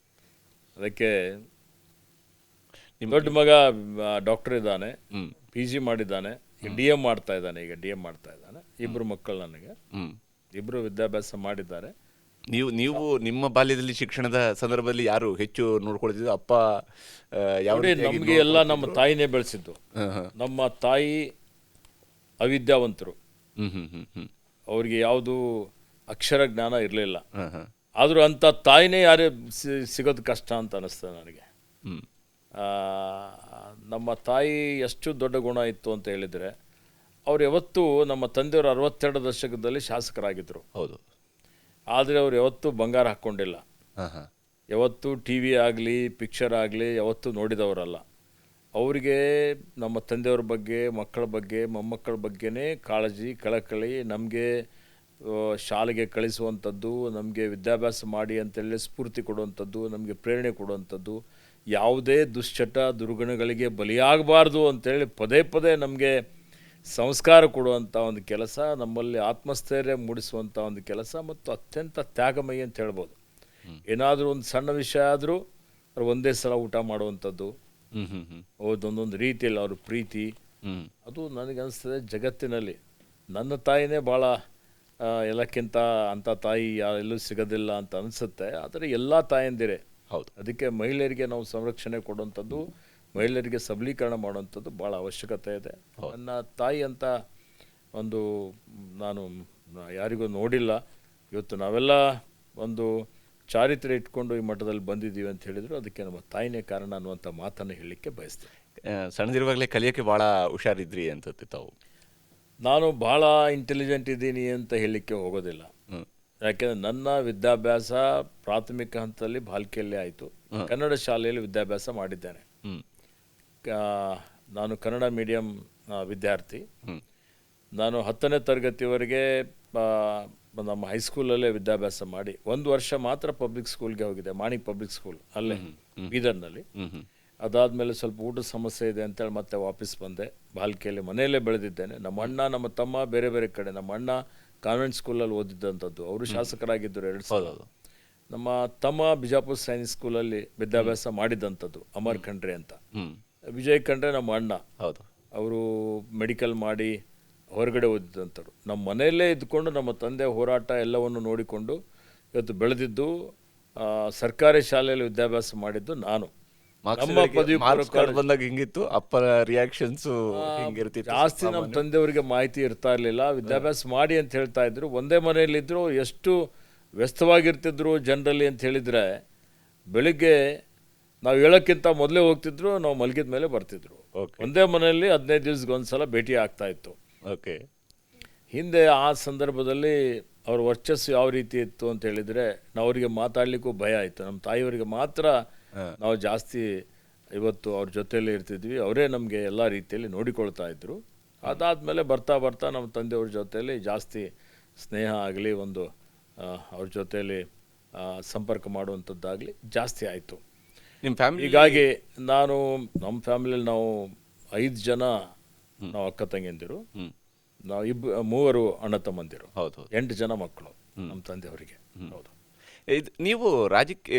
ಅದಕ್ಕೆ ದೊಡ್ಡ ಮಗ ಡಾಕ್ಟರ್ ಇದ್ದಾನೆ, PG ಮಾಡಿದ್ದಾನೆ, DM ಮಾಡ್ತಾ ಇದ್ದಾನೆ. ಈಗ DM ಮಾಡ್ತಾ ಇದ್ದಾನೆ. 2 ಮಕ್ಕಳು ನನಗೆ, 2 ವಿದ್ಯಾಭ್ಯಾಸ ಮಾಡಿದ್ದಾರೆ. ನೀವು ನಿಮ್ಮ ಬಾಲ್ಯದಲ್ಲಿ ಶಿಕ್ಷಣದ ಸಂದರ್ಭದಲ್ಲಿ ಯಾರು ಹೆಚ್ಚು ನೋಡ್ಕೊಳ್ತಿದ್ದು? ಅಪ್ಪ ನಮಗೆ ಎಲ್ಲ ನಮ್ಮ ತಾಯಿನೇ ಬೆಳೆಸಿದ್ದು. ನಮ್ಮ ತಾಯಿ ಅವಿದ್ಯಾವಂತರು, ಅವ್ರಿಗೆ ಯಾವುದು ಅಕ್ಷರ ಜ್ಞಾನ ಇರಲಿಲ್ಲ. ಆದರೂ ಅಂಥ ತಾಯಿನೇ ಯಾರೇ ಸಿಗೋದು ಕಷ್ಟ ಅಂತ ಅನ್ನಿಸ್ತದೆ ನನಗೆ. ನಮ್ಮ ತಾಯಿ ಎಷ್ಟು ದೊಡ್ಡ ಗುಣ ಇತ್ತು ಅಂತ ಹೇಳಿದರೆ, ಅವ್ರು ಯಾವತ್ತೂ ನಮ್ಮ ತಂದೆಯವರು 62 ದಶಕದಲ್ಲಿ ಶಾಸಕರಾಗಿದ್ದರು. ಹೌದು. ಆದರೆ ಅವ್ರು ಯಾವತ್ತೂ ಬಂಗಾರ ಹಾಕ್ಕೊಂಡಿಲ್ಲ. ಯಾವತ್ತೂ TV ಆಗಲಿ, ಪಿಕ್ಚರ್ ಆಗಲಿ ಯಾವತ್ತೂ ನೋಡಿದವರಲ್ಲ. ಅವರಿಗೆ ನಮ್ಮ ತಂದೆಯವ್ರ ಬಗ್ಗೆ, ಮಕ್ಕಳ ಬಗ್ಗೆ, ಮೊಮ್ಮಕ್ಕಳ ಬಗ್ಗೆನೇ ಕಾಳಜಿ, ಕಳಕಳಿ. ನಮಗೆ ಶಾಲೆಗೆ ಕಳಿಸುವಂಥದ್ದು, ನಮಗೆ ವಿದ್ಯಾಭ್ಯಾಸ ಮಾಡಿ ಅಂತೇಳಿ ಸ್ಫೂರ್ತಿ ಕೊಡುವಂಥದ್ದು, ನಮಗೆ ಪ್ರೇರಣೆ ಕೊಡುವಂಥದ್ದು, ಯಾವುದೇ ದುಶ್ಚಟ ದುರ್ಗುಣಗಳಿಗೆ ಬಲಿಯಾಗಬಾರ್ದು ಅಂತೇಳಿ ಪದೇ ಪದೇ ನಮಗೆ ಸಂಸ್ಕಾರ ಕೊಡುವಂಥ ಒಂದು ಕೆಲಸ, ನಮ್ಮಲ್ಲಿ ಆತ್ಮಸ್ಥೈರ್ಯ ಮೂಡಿಸುವಂಥ ಒಂದು ಕೆಲಸ, ಮತ್ತು ಅತ್ಯಂತ ತ್ಯಾಗಮಯಿ ಅಂತ ಹೇಳ್ಬೋದು. ಏನಾದರೂ ಒಂದು ಸಣ್ಣ ವಿಷಯ ಆದರೂ ಅವ್ರು ಒಂದೇ ಸಲ ಊಟ ಮಾಡುವಂಥದ್ದು, ಒಂದೊಂದು ರೀತಿಯಲ್ಲಿ ಅವ್ರ ಪ್ರೀತಿ, ಅದು ನನಗನ್ನಿಸ್ತದೆ ಜಗತ್ತಿನಲ್ಲಿ ನನ್ನ ತಾಯಿನೇ ಭಾಳ ಎಲ್ಲಕ್ಕಿಂತ ಅಂಥ ತಾಯಿ ಎಲ್ಲೂ ಸಿಗೋದಿಲ್ಲ ಅಂತ ಅನಿಸುತ್ತೆ. ಆದರೆ ಎಲ್ಲ ತಾಯಂದಿರೇ. ಹೌದು. ಅದಕ್ಕೆ ಮಹಿಳೆಯರಿಗೆ ನಾವು ಸಂರಕ್ಷಣೆ ಕೊಡುವಂಥದ್ದು, ಮಹಿಳೆಯರಿಗೆ ಸಬಲೀಕರಣ ಮಾಡುವಂಥದ್ದು ಭಾಳ ಅವಶ್ಯಕತೆ ಇದೆ. ನನ್ನ ತಾಯಿ ಅಂತ ಒಂದು ನಾನು ಯಾರಿಗೂ ನೋಡಿಲ್ಲ. ಇವತ್ತು ನಾವೆಲ್ಲ ಒಂದು ಚಾರಿತ್ರ್ಯ ಇಟ್ಕೊಂಡು ಈ ಮಟ್ಟದಲ್ಲಿ ಬಂದಿದ್ದೀವಿ ಅಂತ ಹೇಳಿದ್ರು, ಅದಕ್ಕೆ ನಮ್ಮ ತಾಯಿನೇ ಕಾರಣ ಅನ್ನುವಂಥ ಮಾತನ್ನು ಹೇಳಲಿಕ್ಕೆ ಬಯಸ್ತೇನೆ. ಸಣ್ಣದಿರುವಾಗಲೇ ಕಲಿಯೋಕ್ಕೆ ಭಾಳ ಹುಷಾರಿದ್ರಿ ಅಂತ ತಾವು? ನಾನು ಭಾಳ ಇಂಟೆಲಿಜೆಂಟ್ ಇದ್ದೀನಿ ಅಂತ ಹೇಳಲಿಕ್ಕೆ ಹೋಗೋದಿಲ್ಲ. ಯಾಕೆಂದರೆ ನನ್ನ ವಿದ್ಯಾಭ್ಯಾಸ ಪ್ರಾಥಮಿಕ ಹಂತದಲ್ಲಿ ಬಾಲ್ಕಿಯಲ್ಲಿ ಆಯಿತು. ಕನ್ನಡ ಶಾಲೆಯಲ್ಲಿ ವಿದ್ಯಾಭ್ಯಾಸ ಮಾಡಿದ್ದೇನೆ. ನಾನು ಕನ್ನಡ ಮೀಡಿಯಂ ವಿದ್ಯಾರ್ಥಿ. ನಾನು 10ನೇ ತರಗತಿವರೆಗೆ ನಮ್ಮ ಹೈಸ್ಕೂಲಲ್ಲೇ ವಿದ್ಯಾಭ್ಯಾಸ ಮಾಡಿ 1 ವರ್ಷ ಮಾತ್ರ ಪಬ್ಲಿಕ್ ಸ್ಕೂಲ್ಗೆ ಹೋಗಿದೆ, ಮಾಣಿಕ್ ಪಬ್ಲಿಕ್ ಸ್ಕೂಲ್ ಅಲ್ಲೇ ಬೀದರ್ನಲ್ಲಿ. ಅದಾದಮೇಲೆ ಸ್ವಲ್ಪ ಊಟದ ಸಮಸ್ಯೆ ಇದೆ ಅಂತೇಳಿ ಮತ್ತೆ ವಾಪಸ್ ಬಂದೆ. ಬಾಲ್ಕಿಯಲ್ಲಿ ಮನೆಯಲ್ಲೇ ಬೆಳೆದಿದ್ದೇನೆ. ನಮ್ಮ ಅಣ್ಣ, ನಮ್ಮ ತಮ್ಮ ಬೇರೆ ಬೇರೆ ಕಡೆ. ನಮ್ಮ ಅಣ್ಣ ಕಾನ್ವೆಂಟ್ ಸ್ಕೂಲಲ್ಲಿ ಓದಿದ್ದಂಥದ್ದು, ಅವರು ಶಾಸಕರಾಗಿದ್ದರು 2 ಸಲ. ನಮ್ಮ ತಮ್ಮ ಬಿಜಾಪುರ ಸೈನಿಕ್ ಸ್ಕೂಲಲ್ಲಿ ವಿದ್ಯಾಭ್ಯಾಸ ಮಾಡಿದಂಥದ್ದು, ಅಮರ್ ಖಂಡ್ರೆ ಅಂತ. ವಿಜಯ್ ಖಂಡ್ರೆ ನಮ್ಮ ಅಣ್ಣ. ಹೌದು. ಅವರು ಮೆಡಿಕಲ್ ಮಾಡಿ ಹೊರಗಡೆ ಓದಿದಂಥವ್ರು. ನಮ್ಮ ಮನೆಯಲ್ಲೇ ಇದ್ದುಕೊಂಡು ನಮ್ಮ ತಂದೆ ಹೋರಾಟ ಎಲ್ಲವನ್ನು ನೋಡಿಕೊಂಡು ಇವತ್ತು ಬೆಳೆದಿದ್ದು, ಸರ್ಕಾರಿ ಶಾಲೆಯಲ್ಲಿ ವಿದ್ಯಾಭ್ಯಾಸ ಮಾಡಿದ್ದು ನಾನು. ನಮ್ಮ ಪದವಿ ಮಾರ್ಕ್ಸ್ ಕಾರ್ಡ್ ಬಂದಾಗ ಹಿಂಗಿತ್ತು, ಅಪ್ಪನ ರಿಯಾಕ್ಷನ್ಸ್ ಹಿಂಗಿರ್ತಿತ್ತು. ಜಾಸ್ತಿ ನಮ್ಮ ತಂದೆಯವರಿಗೆ ಮಾಹಿತಿ ಇರ್ತಾ ಇರಲಿಲ್ಲ. ವಿದ್ಯಾಭ್ಯಾಸ ಮಾಡಿ ಅಂತ ಹೇಳ್ತಾ ಇದ್ರು. ಒಂದೇ ಮನೆಯಲ್ಲಿದ್ದರು, ಎಷ್ಟು ವ್ಯಸ್ತವಾಗಿರ್ತಿದ್ರು ಜನರಲ್ಲಿ ಅಂತ ಹೇಳಿದರೆ, ಬೆಳಿಗ್ಗೆ ನಾವು ಹೇಳೋಕ್ಕಿಂತ ಮೊದಲೇ ಹೋಗ್ತಿದ್ರು, ನಾವು ಮಲಗಿದ ಮೇಲೆ ಬರ್ತಿದ್ರು. ಒಂದೇ ಮನೆಯಲ್ಲಿ 15 ದಿವಸಕ್ಕೆ ಒಂದ್ಸಲ ಭೇಟಿ ಆಗ್ತಾ ಇತ್ತು. ಓಕೆ. ಹಿಂದೆ ಆ ಸಂದರ್ಭದಲ್ಲಿ ಅವ್ರ ವರ್ಚಸ್ಸು ಯಾವ ರೀತಿ ಇತ್ತು ಅಂತ ಹೇಳಿದರೆ, ನಾವು ಅವರಿಗೆ ಮಾತಾಡಲಿಕ್ಕೂ ಭಯ ಆಯಿತು. ನಮ್ಮ ತಾಯಿಯವರಿಗೆ ಮಾತ್ರ ನಾವು ಜಾಸ್ತಿ ಇವತ್ತು ಅವ್ರ ಜೊತೆಯಲ್ಲೇ ಇರ್ತಿದ್ವಿ. ಅವರೇ ನಮಗೆ ಎಲ್ಲ ರೀತಿಯಲ್ಲಿ ನೋಡಿಕೊಳ್ತಾ ಇದ್ದರು. ಅದಾದಮೇಲೆ ಬರ್ತಾ ಬರ್ತಾ ನಮ್ಮ ತಂದೆಯವ್ರ ಜೊತೆಯಲ್ಲಿ ಜಾಸ್ತಿ ಸ್ನೇಹ ಆಗಲಿ, ಒಂದು ಅವ್ರ ಜೊತೆಯಲ್ಲಿ ಸಂಪರ್ಕ ಮಾಡುವಂಥದ್ದಾಗಲಿ ಜಾಸ್ತಿ ಆಯಿತು. ನಿಮ್ಮ ಫ್ಯಾಮಿಲಿ? ಹೀಗಾಗಿ ನಮ್ಮ ಫ್ಯಾಮಿಲಿಯಲ್ಲಿ ನಾವು 5 ಜನ, ನಾವು ಅಕ್ಕ ತಂಗಿಯಂದಿರು, ನಾವು 3 ಅಣ್ಣ ತಮ್ಮಂದಿರು, ಹೌದು, 8 ಜನ ಮಕ್ಕಳು ನಮ್ಮ ತಂದೆಯವರಿಗೆ. ಹೌದು. ನೀವು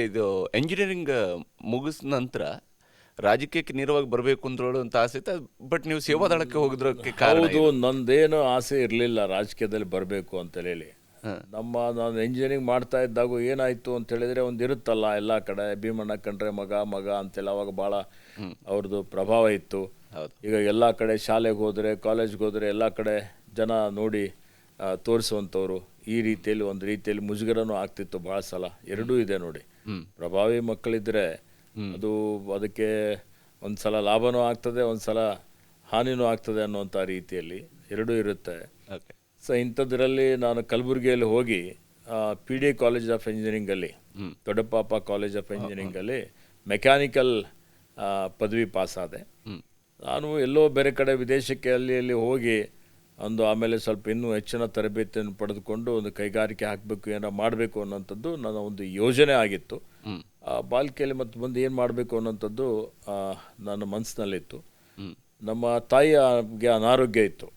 ಇದು ಎಂಜಿನಿಯರಿಂಗ್ ಮುಗಿದ ನಂತರ ರಾಜಕೀಯಕ್ಕೆ ನೇರವಾಗಿ ಬರಬೇಕು ಅಂತ ಆಸೆ ಇತ್ತು, ಬಟ್ ನೀವು ಸೇವಾದಳಕ್ಕೆ ಹೋಗಿದ್ರಕ್ಕೆ ಕಾರಣ? ಹೌದು, ನಂದೇನು ಆಸೆ ಇರಲಿಲ್ಲ ರಾಜಕೀಯದಲ್ಲಿ ಬರಬೇಕು ಅಂತ ಹೇಳಿ. ನಾನು ಎಂಜಿನಿಯರಿಂಗ್ ಮಾಡ್ತಾ ಇದ್ದಾಗ ಏನಾಯಿತು ಅಂತ ಹೇಳಿದರೆ, ಒಂದು ಇರುತ್ತಲ್ಲ ಎಲ್ಲ ಕಡೆ, ಭೀಮಣ್ಣ ಕಂಡ್ರೆ ಮಗ ಅಂತೆಲ್ಲ ಅವಾಗ ಭಾಳ ಅವ್ರದ್ದು ಪ್ರಭಾವ ಇತ್ತು. ಈಗ ಎಲ್ಲ ಕಡೆ ಶಾಲೆಗೆ ಹೋದರೆ, ಕಾಲೇಜ್ಗೆ ಹೋದರೆ ಎಲ್ಲ ಕಡೆ ಜನ ನೋಡಿ ತೋರಿಸುವಂಥವ್ರು. ಈ ರೀತಿಯಲ್ಲಿ ಒಂದು ರೀತಿಯಲ್ಲಿ ಮುಜುಗರನೂ ಆಗ್ತಿತ್ತು ಭಾಳ ಸಲ. ಎರಡೂ ಇದೆ ನೋಡಿ. ಪ್ರಭಾವಿ ಮಕ್ಕಳಿದ್ರೆ ಅದಕ್ಕೆ ಒಂದು ಸಲ ಲಾಭನೂ ಆಗ್ತದೆ, ಒಂದು ಸಲ ಹಾನಿನೂ ಆಗ್ತದೆ ಅನ್ನುವಂಥ ರೀತಿಯಲ್ಲಿ ಎರಡೂ ಇರುತ್ತೆ. ಸೊ ಇಂಥದ್ರಲ್ಲಿ ನಾನು ಕಲಬುರಗಿಯಲ್ಲಿ ಹೋಗಿ PD ಕಾಲೇಜ್ ಆಫ್ ಇಂಜಿನಿಯರಿಂಗಲ್ಲಿ, ದೊಡ್ಡಪಾಪ ಕಾಲೇಜ್ ಆಫ್ ಇಂಜಿನಿಯರಿಂಗಲ್ಲಿ ಮೆಕ್ಯಾನಿಕಲ್ ಪದವಿ ಪಾಸಾದೆ. ನಾನು ಎಲ್ಲೋ ಬೇರೆ ಕಡೆ ವಿದೇಶಕ್ಕೆ ಅಲ್ಲಿ ಹೋಗಿ ಆಮೇಲೆ ಸ್ವಲ್ಪ ಇನ್ನೂ ಹೆಚ್ಚಿನ ತರಬೇತಿಯನ್ನು ಪಡೆದುಕೊಂಡು ಒಂದು ಕೈಗಾರಿಕೆ ಹಾಕಬೇಕು, ಏನಾರು ಮಾಡಬೇಕು ಅನ್ನೋಂಥದ್ದು ನನ್ನ ಒಂದು ಯೋಜನೆ ಆಗಿತ್ತು. ಬಾಲ್ಕಿಯಲ್ಲಿ ಮತ್ತು ಮುಂದೆ ಏನು ಮಾಡಬೇಕು ಅನ್ನೋಂಥದ್ದು ನನ್ನ ಮನಸ್ಸಿನಲ್ಲಿತ್ತು. ನಮ್ಮ ತಾಯಿಗೆ ಅನಾರೋಗ್ಯ ಇತ್ತು.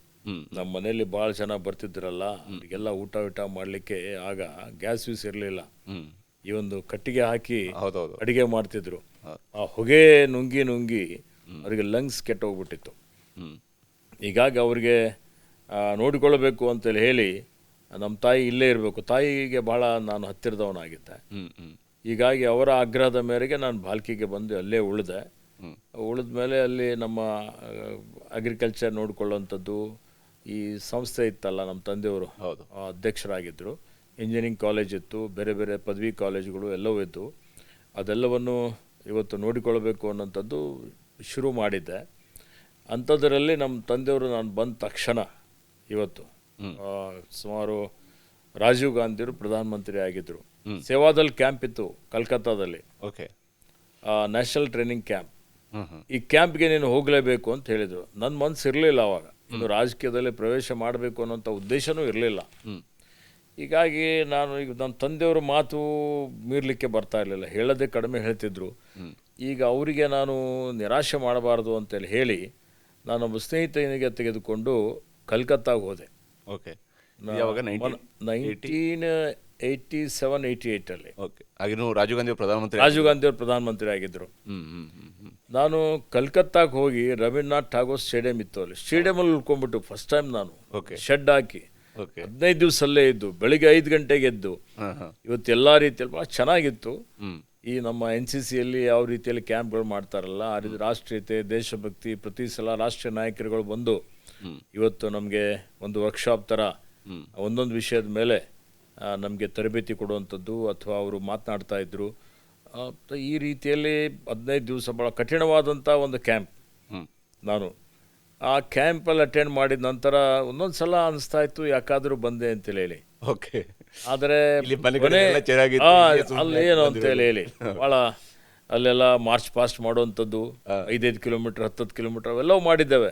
ನಮ್ಮ ಮನೆಯಲ್ಲಿ ಭಾಳ ಜನ ಬರ್ತಿದ್ರಲ್ಲ, ಅವರಿಗೆಲ್ಲ ಊಟ ಮಾಡಲಿಕ್ಕೆ ಆಗ ಗ್ಯಾಸ್ ಇರಲಿಲ್ಲ. ಈ ಒಂದು ಕಟ್ಟಿಗೆ ಹಾಕಿ ಅಡಿಗೆ ಮಾಡ್ತಿದ್ರು. ಆ ಹೊಗೆ ನುಂಗಿ ಅವರಿಗೆ ಲಂಗ್ಸ್ ಕೆಟ್ಟೋಗ್ಬಿಟ್ಟಿತ್ತು. ಹೀಗಾಗಿ ಅವ್ರಿಗೆ ನೋಡಿಕೊಳ್ಳಬೇಕು ಅಂತೇಳಿ ಹೇಳಿ ನಮ್ಮ ತಾಯಿ ಇಲ್ಲೇ ಇರಬೇಕು. ತಾಯಿಗೆ ಭಾಳ ನಾನು ಹತ್ತಿರದವನಾಗಿದ್ದೆ. ಹೀಗಾಗಿ ಅವರ ಆಗ್ರಹದ ಮೇರೆಗೆ ನಾನು ಬಾಲ್ಕಿಗೆ ಬಂದು ಅಲ್ಲೇ ಉಳಿದ ಮೇಲೆ ಅಲ್ಲಿ ನಮ್ಮ ಅಗ್ರಿಕಲ್ಚರ್ ನೋಡಿಕೊಳ್ಳುವಂಥದ್ದು ಈ ಸಂಸ್ಥೆ ಇತ್ತಲ್ಲ, ನಮ್ಮ ತಂದೆಯವರು ಅಧ್ಯಕ್ಷರಾಗಿದ್ದರು. ಇಂಜಿನಿಯರಿಂಗ್ ಕಾಲೇಜ್ ಇತ್ತು, ಬೇರೆ ಬೇರೆ ಪದವಿ ಕಾಲೇಜುಗಳು ಎಲ್ಲವೂ ಇತ್ತು. ಅದೆಲ್ಲವನ್ನು ಇವತ್ತು ನೋಡಿಕೊಳ್ಳಬೇಕು ಅನ್ನೋಂಥದ್ದು ಶುರು ಮಾಡಿದ್ದೆ. ಅಂಥದ್ರಲ್ಲಿ ನಮ್ಮ ತಂದೆಯವರು ನಾನು ಬಂದ ತಕ್ಷಣ ಇವತ್ತು ಸುಮಾರು ರಾಜೀವ್ ಗಾಂಧಿಯವರು ಪ್ರಧಾನಮಂತ್ರಿ ಆಗಿದ್ದರು. ಸೇವಾದಲ್ ಕ್ಯಾಂಪ್ ಇತ್ತು ಕಲ್ಕತ್ತಾದಲ್ಲಿ, ನ್ಯಾಷನಲ್ ಟ್ರೈನಿಂಗ್ ಕ್ಯಾಂಪ್. ಈ ಕ್ಯಾಂಪ್ಗೆ ನೀನು ಹೋಗಲೇಬೇಕು ಅಂತ ಹೇಳಿದರು. ನನ್ನ ಮನಸ್ಸು ಇರಲಿಲ್ಲ ಅವಾಗ, ಇನ್ನು ರಾಜಕೀಯದಲ್ಲಿ ಪ್ರವೇಶ ಮಾಡಬೇಕು ಅನ್ನೋಂಥ ಉದ್ದೇಶನೂ ಇರಲಿಲ್ಲ. ಹೀಗಾಗಿ ಈಗ ನನ್ನ ತಂದೆಯವ್ರ ಮಾತು ಮೀರಲಿಕ್ಕೆ ಬರ್ತಾ ಇರಲಿಲ್ಲ, ಹೇಳೋದೇ ಕಡಿಮೆ ಹೇಳ್ತಿದ್ರು. ಈಗ ಅವರಿಗೆ ನಾನು ನಿರಾಶೆ ಮಾಡಬಾರ್ದು ಅಂತೇಳಿ ಹೇಳಿ ನಾನೊಬ್ಬ ಸ್ನೇಹಿತನಿಗೆ ತೆಗೆದುಕೊಂಡು ಕಲ್ಕತ್ತಾಗೆ ಹೋದೆ. 1987-88 ರಾಜೀವ್ ಗಾಂಧಿಯವರು ಪ್ರಧಾನಮಂತ್ರಿ ಆಗಿದ್ದರು. ನಾನು ಕಲ್ಕತ್ತಾಗೆ ಹೋಗಿ ರವೀಂದ್ರನಾಥ್ ಠಾಗೋರ್ ಸ್ಟೇಡಿಯಂ ಇತ್ತು, ಅಲ್ಲಿ ಸ್ಟೇಡಿಯಮಲ್ಲಿ ಉಳ್ಕೊಂಡ್ಬಿಟ್ಟು ಫಸ್ಟ್ ಟೈಮ್ ನಾನು ಶೆಡ್ ಹಾಕಿ 15 ದಿವಸ ಅಲ್ಲೇ ಇದ್ದು, ಬೆಳಿಗ್ಗೆ 5 ಗಂಟೆಗೆ ಎದ್ದು ಇವತ್ತು ಎಲ್ಲ ರೀತಿಯಲ್ಲಿ ಭಾಳ ಚೆನ್ನಾಗಿತ್ತು. ಈ ನಮ್ಮ NCCಯಲ್ಲಿ ಯಾವ ರೀತಿಯಲ್ಲಿ ಕ್ಯಾಂಪ್ಗಳು ಮಾಡ್ತಾರಲ್ಲ, ಆ ರೀತಿ ರಾಷ್ಟ್ರೀಯತೆ, ದೇಶಭಕ್ತಿ, ಪ್ರತಿ ಸಲ ರಾಷ್ಟ್ರೀಯ ನಾಯಕರುಗಳು ಬಂದು ಇವತ್ತು ನಮಗೆ ಒಂದು ವರ್ಕ್ಶಾಪ್ ಥರ ಒಂದೊಂದು ವಿಷಯದ ಮೇಲೆ ನಮಗೆ ತರಬೇತಿ ಕೊಡುವಂಥದ್ದು ಅಥವಾ ಅವರು ಮಾತನಾಡ್ತಾ ಇದ್ದರು. ಈ ರೀತಿಯಲ್ಲಿ 15 ದಿವಸ ಭಾಳ ಕಠಿಣವಾದಂಥ ಒಂದು ಕ್ಯಾಂಪ್. ನಾನು ಆ ಕ್ಯಾಂಪಲ್ಲಿ ಅಟೆಂಡ್ ಮಾಡಿದ ನಂತರ ಒಂದೊಂದು ಸಲ ಅನಿಸ್ತಾ ಇತ್ತು ಯಾಕಾದರೂ ಬಂದೆ ಅಂತೇಳಿ ಹೇಳಿ. ಆದರೆ ಅಲ್ಲೇನು ಅಂತೇಳಿ ಹೇಳಿ ಭಾಳ ಅಲ್ಲೆಲ್ಲ ಮಾರ್ಚ್ ಪಾಸ್ಟ್ ಮಾಡುವಂಥದ್ದು, 5 ಕಿಲೋಮೀಟರ್ 10 ಕಿಲೋಮೀಟರ್ ಅವೆಲ್ಲವೂ ಮಾಡಿದ್ದೇವೆ.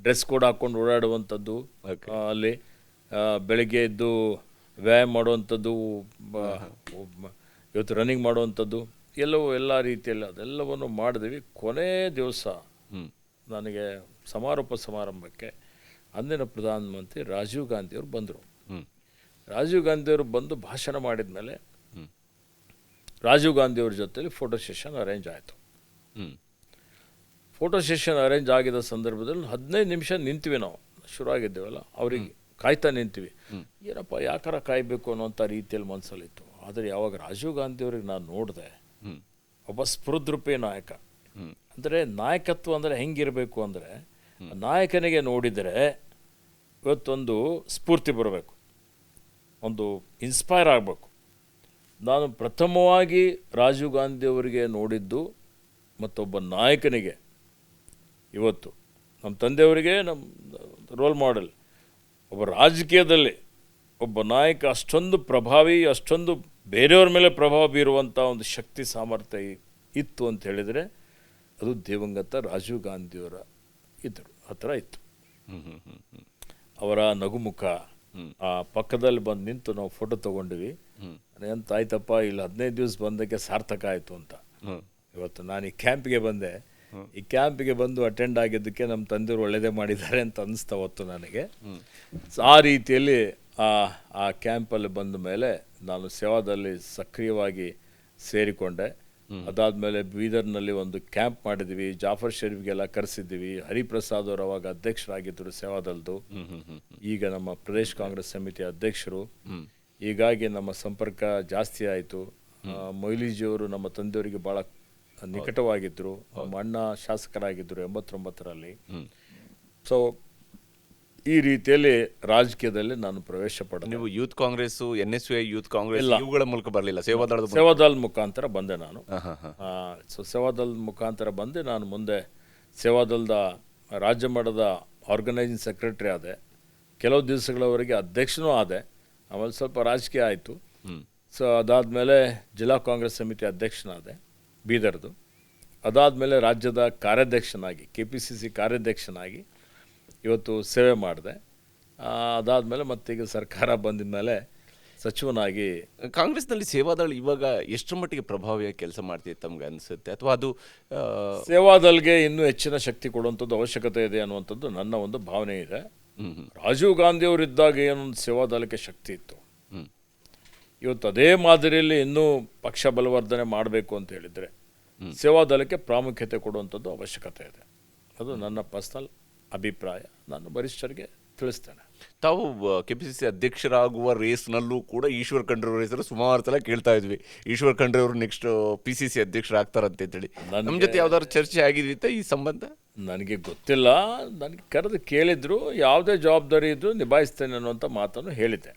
ಡ್ರೆಸ್ ಕೋಡ್ ಹಾಕ್ಕೊಂಡು ಓಡಾಡುವಂಥದ್ದು, ಅಲ್ಲಿ ಬೆಳಗ್ಗೆ ಎದ್ದು ವ್ಯಾಯಾಮ ಮಾಡುವಂಥದ್ದು, ಇವತ್ತು ರನ್ನಿಂಗ್ ಮಾಡುವಂಥದ್ದು ಎಲ್ಲ ರೀತಿಯಲ್ಲಿ ಅದೆಲ್ಲವನ್ನು ಮಾಡಿದ್ವಿ. ಕೊನೆ ದಿವಸ ನನಗೆ ಸಮಾರಂಭಕ್ಕೆ ಅಂದಿನ ಪ್ರಧಾನಮಂತ್ರಿ ರಾಜೀವ್ ಗಾಂಧಿಯವರು ಬಂದರು. ರಾಜೀವ್ ಗಾಂಧಿಯವರು ಬಂದು ಭಾಷಣ ಮಾಡಿದ ಮೇಲೆ ರಾಜೀವ್ ಗಾಂಧಿಯವ್ರ ಜೊತೆಲಿ ಫೋಟೋ ಸೆಷನ್ ಅರೇಂಜ್ ಆಯಿತು. ಫೋಟೋ ಸೆಷನ್ ಅರೇಂಜ್ ಆಗಿದ್ದ ಸಂದರ್ಭದಲ್ಲಿ 15 ನಿಮಿಷ ನಿಂತ್ವಿ ನಾವು. ಶುರುವಾಗಿದ್ದೇವಲ್ಲ ಅವ್ರಿಗೆ ಕಾಯ್ತಾ ನಿಂತೀವಿ. ಏನಪ್ಪ ಯಾಕಾರ ಕಾಯಬೇಕು ಅನ್ನೋಂಥ ರೀತಿಯಲ್ಲಿ ಮನಸ್ಸಲ್ಲಿತ್ತು. ಆದರೆ ಯಾವಾಗ ರಾಜೀವ್ ಗಾಂಧಿಯವ್ರಿಗೆ ನಾನು ನೋಡಿದೆ, ಒಬ್ಬ ಸ್ಫುರದ್ರೂಪಿ ನಾಯಕ. ಅಂದರೆ ನಾಯಕತ್ವ ಅಂದರೆ ಹೆಂಗಿರಬೇಕು ಅಂದರೆ, ನಾಯಕನಿಗೆ ನೋಡಿದರೆ ಇವತ್ತೊಂದು ಸ್ಫೂರ್ತಿ ಬರಬೇಕು, ಒಂದು ಇನ್ಸ್ಪೈರ್ ಆಗಬೇಕು. ನಾನು ಪ್ರಥಮವಾಗಿ ರಾಜೀವ್ ಗಾಂಧಿಯವರಿಗೆ ನೋಡಿದ್ದು ಮತ್ತೊಬ್ಬ ನಾಯಕನಿಗೆ, ಇವತ್ತು ನಮ್ಮ ತಂದೆಯವರಿಗೆ ನಮ್ಮ ರೋಲ್ ಮಾಡೆಲ್, ಒಬ್ಬ ರಾಜಕೀಯದಲ್ಲಿ ಒಬ್ಬ ನಾಯಕ ಅಷ್ಟೊಂದು ಪ್ರಭಾವಿ, ಅಷ್ಟೊಂದು ಬೇರೆಯವ್ರ ಮೇಲೆ ಪ್ರಭಾವ ಬೀರುವಂಥ ಒಂದು ಶಕ್ತಿ ಸಾಮರ್ಥ್ಯ ಇತ್ತು ಅಂತ ಹೇಳಿದರೆ ಅದು ದಿವಂಗತ ರಾಜೀವ್ ಗಾಂಧಿಯವರ ಇದ್ದರು ಆ ಥರ ಇತ್ತು. ಅವರ ನಗುಮುಖ, ಆ ಪಕ್ಕದಲ್ಲಿ ಬಂದು ನಿಂತು ನಾವು ಫೋಟೋ ತೊಗೊಂಡ್ವಿ. ಎಂತ ಆಯ್ತಪ್ಪ, ಇಲ್ಲಿ 15 ದಿವಸ ಬಂದಕ್ಕೆ ಸಾರ್ಥಕ ಆಯಿತು ಅಂತ. ಇವತ್ತು ನಾನು ಈ ಕ್ಯಾಂಪಿಗೆ ಬಂದೆ, ಈ ಕ್ಯಾಂಪಿಗೆ ಬಂದು ಅಟೆಂಡ್ ಆಗಿದ್ದಕ್ಕೆ ನಮ್ಮ ತಂದೆಯವರು ಒಳ್ಳೆಯದೇ ಮಾಡಿದ್ದಾರೆ ಅಂತ ಅನ್ನಿಸ್ತಾ ಹೊತ್ತು ನನಗೆ. ಆ ರೀತಿಯಲ್ಲಿ ಆ ಕ್ಯಾಂಪಲ್ಲಿ ಬಂದ ಮೇಲೆ ನಾನು ಸೇವಾದಲ್ಲಿ ಸಕ್ರಿಯವಾಗಿ ಸೇರಿಕೊಂಡೆ. ಅದಾದಮೇಲೆ ಬೀದರ್ನಲ್ಲಿ ಒಂದು ಕ್ಯಾಂಪ್ ಮಾಡಿದ್ವಿ, ಜಾಫರ್ ಶರೀಫ್ಗೆಲ್ಲ ಕರೆಸಿದ್ವಿ. ಹರಿಪ್ರಸಾದ್ ಅವರು ಅವಾಗ ಅಧ್ಯಕ್ಷರಾಗಿದ್ದರು ಸೇವಾದಲ್ದು, ಈಗ ನಮ್ಮ ಪ್ರದೇಶ ಕಾಂಗ್ರೆಸ್ ಸಮಿತಿ ಅಧ್ಯಕ್ಷರು. ಹೀಗಾಗಿ ನಮ್ಮ ಸಂಪರ್ಕ ಜಾಸ್ತಿ ಆಯಿತು. ಮೊಯ್ಲಿಜಿಯವರು ನಮ್ಮ ತಂದೆಯವರಿಗೆ ಭಾಳ ನಿಕಟವಾಗಿದ್ದರು. ನಮ್ಮ ಅಣ್ಣ ಶಾಸಕರಾಗಿದ್ದರು 89ರಲ್ಲಿ. ಸೊ ಈ ರೀತಿಯಲ್ಲಿ ರಾಜಕೀಯದಲ್ಲಿ ನಾನು ಪ್ರವೇಶ ಪಡೆದೆ. ನೀವು youth Congress, NSY youth Congress ಇವುಗಳ ಮೂಲಕ ಬರಲಿಲ್ಲ, ಸೇವಾದಳದ ಮುಖಾಂತರ ಬಂದೆ ನಾನು. ಸೊ ಸೇವಾದಳದ ಮುಖಾಂತರ ಬಂದು ನಾನು ಮುಂದೆ ಸೇವಾದಳದ ರಾಜ್ಯ ಮಟ್ಟದ ಆರ್ಗನೈಸಿಂಗ್ ಸೆಕ್ರೆಟರಿ ಆದೆ. ಕೆಲವು ದಿವಸಗಳವರೆಗೆ ಅಧ್ಯಕ್ಷನೂ ಆದೆ. ಆಮೇಲೆ ಸ್ವಲ್ಪ ರಾಜಕೀಯ ಆಯಿತು. ಸೊ ಅದಾದಮೇಲೆ ಜಿಲ್ಲಾ ಕಾಂಗ್ರೆಸ್ ಸಮಿತಿ ಅಧ್ಯಕ್ಷನಾದೆ ಬೀದರ್ದು. ಅದಾದಮೇಲೆ ರಾಜ್ಯದ ಕಾರ್ಯಾಧ್ಯಕ್ಷನಾಗಿ, KPCC ಕಾರ್ಯಾಧ್ಯಕ್ಷನಾಗಿ ಇವತ್ತು ಸೇವೆ ಮಾಡಿದೆ. ಅದಾದಮೇಲೆ ಮತ್ತೀಗ ಸರ್ಕಾರ ಬಂದ ಮೇಲೆ ಸಚಿವನಾಗಿ. ಕಾಂಗ್ರೆಸ್ನಲ್ಲಿ ಸೇವಾದಳ ಇವಾಗ ಎಷ್ಟು ಮಟ್ಟಿಗೆ ಪ್ರಭಾವಿಯಾಗಿ ಕೆಲಸ ಮಾಡ್ತಿದೆ ತಮ್ಗೆ ಅನಿಸುತ್ತೆ, ಅಥವಾ ಅದು ಸೇವಾದಲ್ಗೆ ಇನ್ನೂ ಹೆಚ್ಚಿನ ಶಕ್ತಿ ಕೊಡುವಂಥದ್ದು ಅವಶ್ಯಕತೆ ಇದೆ ಅನ್ನುವಂಥದ್ದು ನನ್ನ ಒಂದು ಭಾವನೆ ಇದೆ. ರಾಜೀವ್ ಗಾಂಧಿಯವರಿದ್ದಾಗ ಏನೊಂದು ಸೇವಾದಳಕ್ಕೆ ಶಕ್ತಿ ಇತ್ತು, ಇವತ್ತು ಅದೇ ಮಾದರಿಯಲ್ಲಿ ಇನ್ನೂ ಪಕ್ಷ ಬಲವರ್ಧನೆ ಮಾಡಬೇಕು ಅಂತ ಹೇಳಿದರೆ ಸೇವಾದಳಕ್ಕೆ ಪ್ರಾಮುಖ್ಯತೆ ಕೊಡುವಂಥದ್ದು ಅವಶ್ಯಕತೆ ಇದೆ. ಅದು ನನ್ನ ಪರ್ಸನಲ್ ಅಭಿಪ್ರಾಯ, ನಾನು ವರಿಷ್ಠರಿಗೆ ತಿಳಿಸ್ತೇನೆ. ತಾವು KPCC ಅಧ್ಯಕ್ಷರಾಗುವ ರೇಸ್ನಲ್ಲೂ ಕೂಡ ಈಶ್ವರ್ ಖಂಡ್ರೆ ಹೆಸರು ಸುಮಾರು ಸಲ ಕೇಳ್ತಾ ಇದ್ವಿ. ಈಶ್ವರ್ ಖಂಡ್ರೆ ಅವರು ನೆಕ್ಸ್ಟ್ PCC ಅಧ್ಯಕ್ಷರಾಗ್ತಾರಂತೇಳಿ ನಮ್ಮ ಜೊತೆ ಯಾವ್ದಾದ್ರು ಚರ್ಚೆ ಆಗಿದ್ವಿತ್ತ ಈ ಸಂಬಂಧ? ನನಗೆ ಗೊತ್ತಿಲ್ಲ. ನನಗೆ ಕರೆದು ಕೇಳಿದ್ರು, ಯಾವುದೇ ಜವಾಬ್ದಾರಿ ಇದ್ದರೂ ನಿಭಾಯಿಸ್ತೇನೆ ಅನ್ನುವಂಥ ಮಾತನ್ನು ಹೇಳಿದ್ದೆ.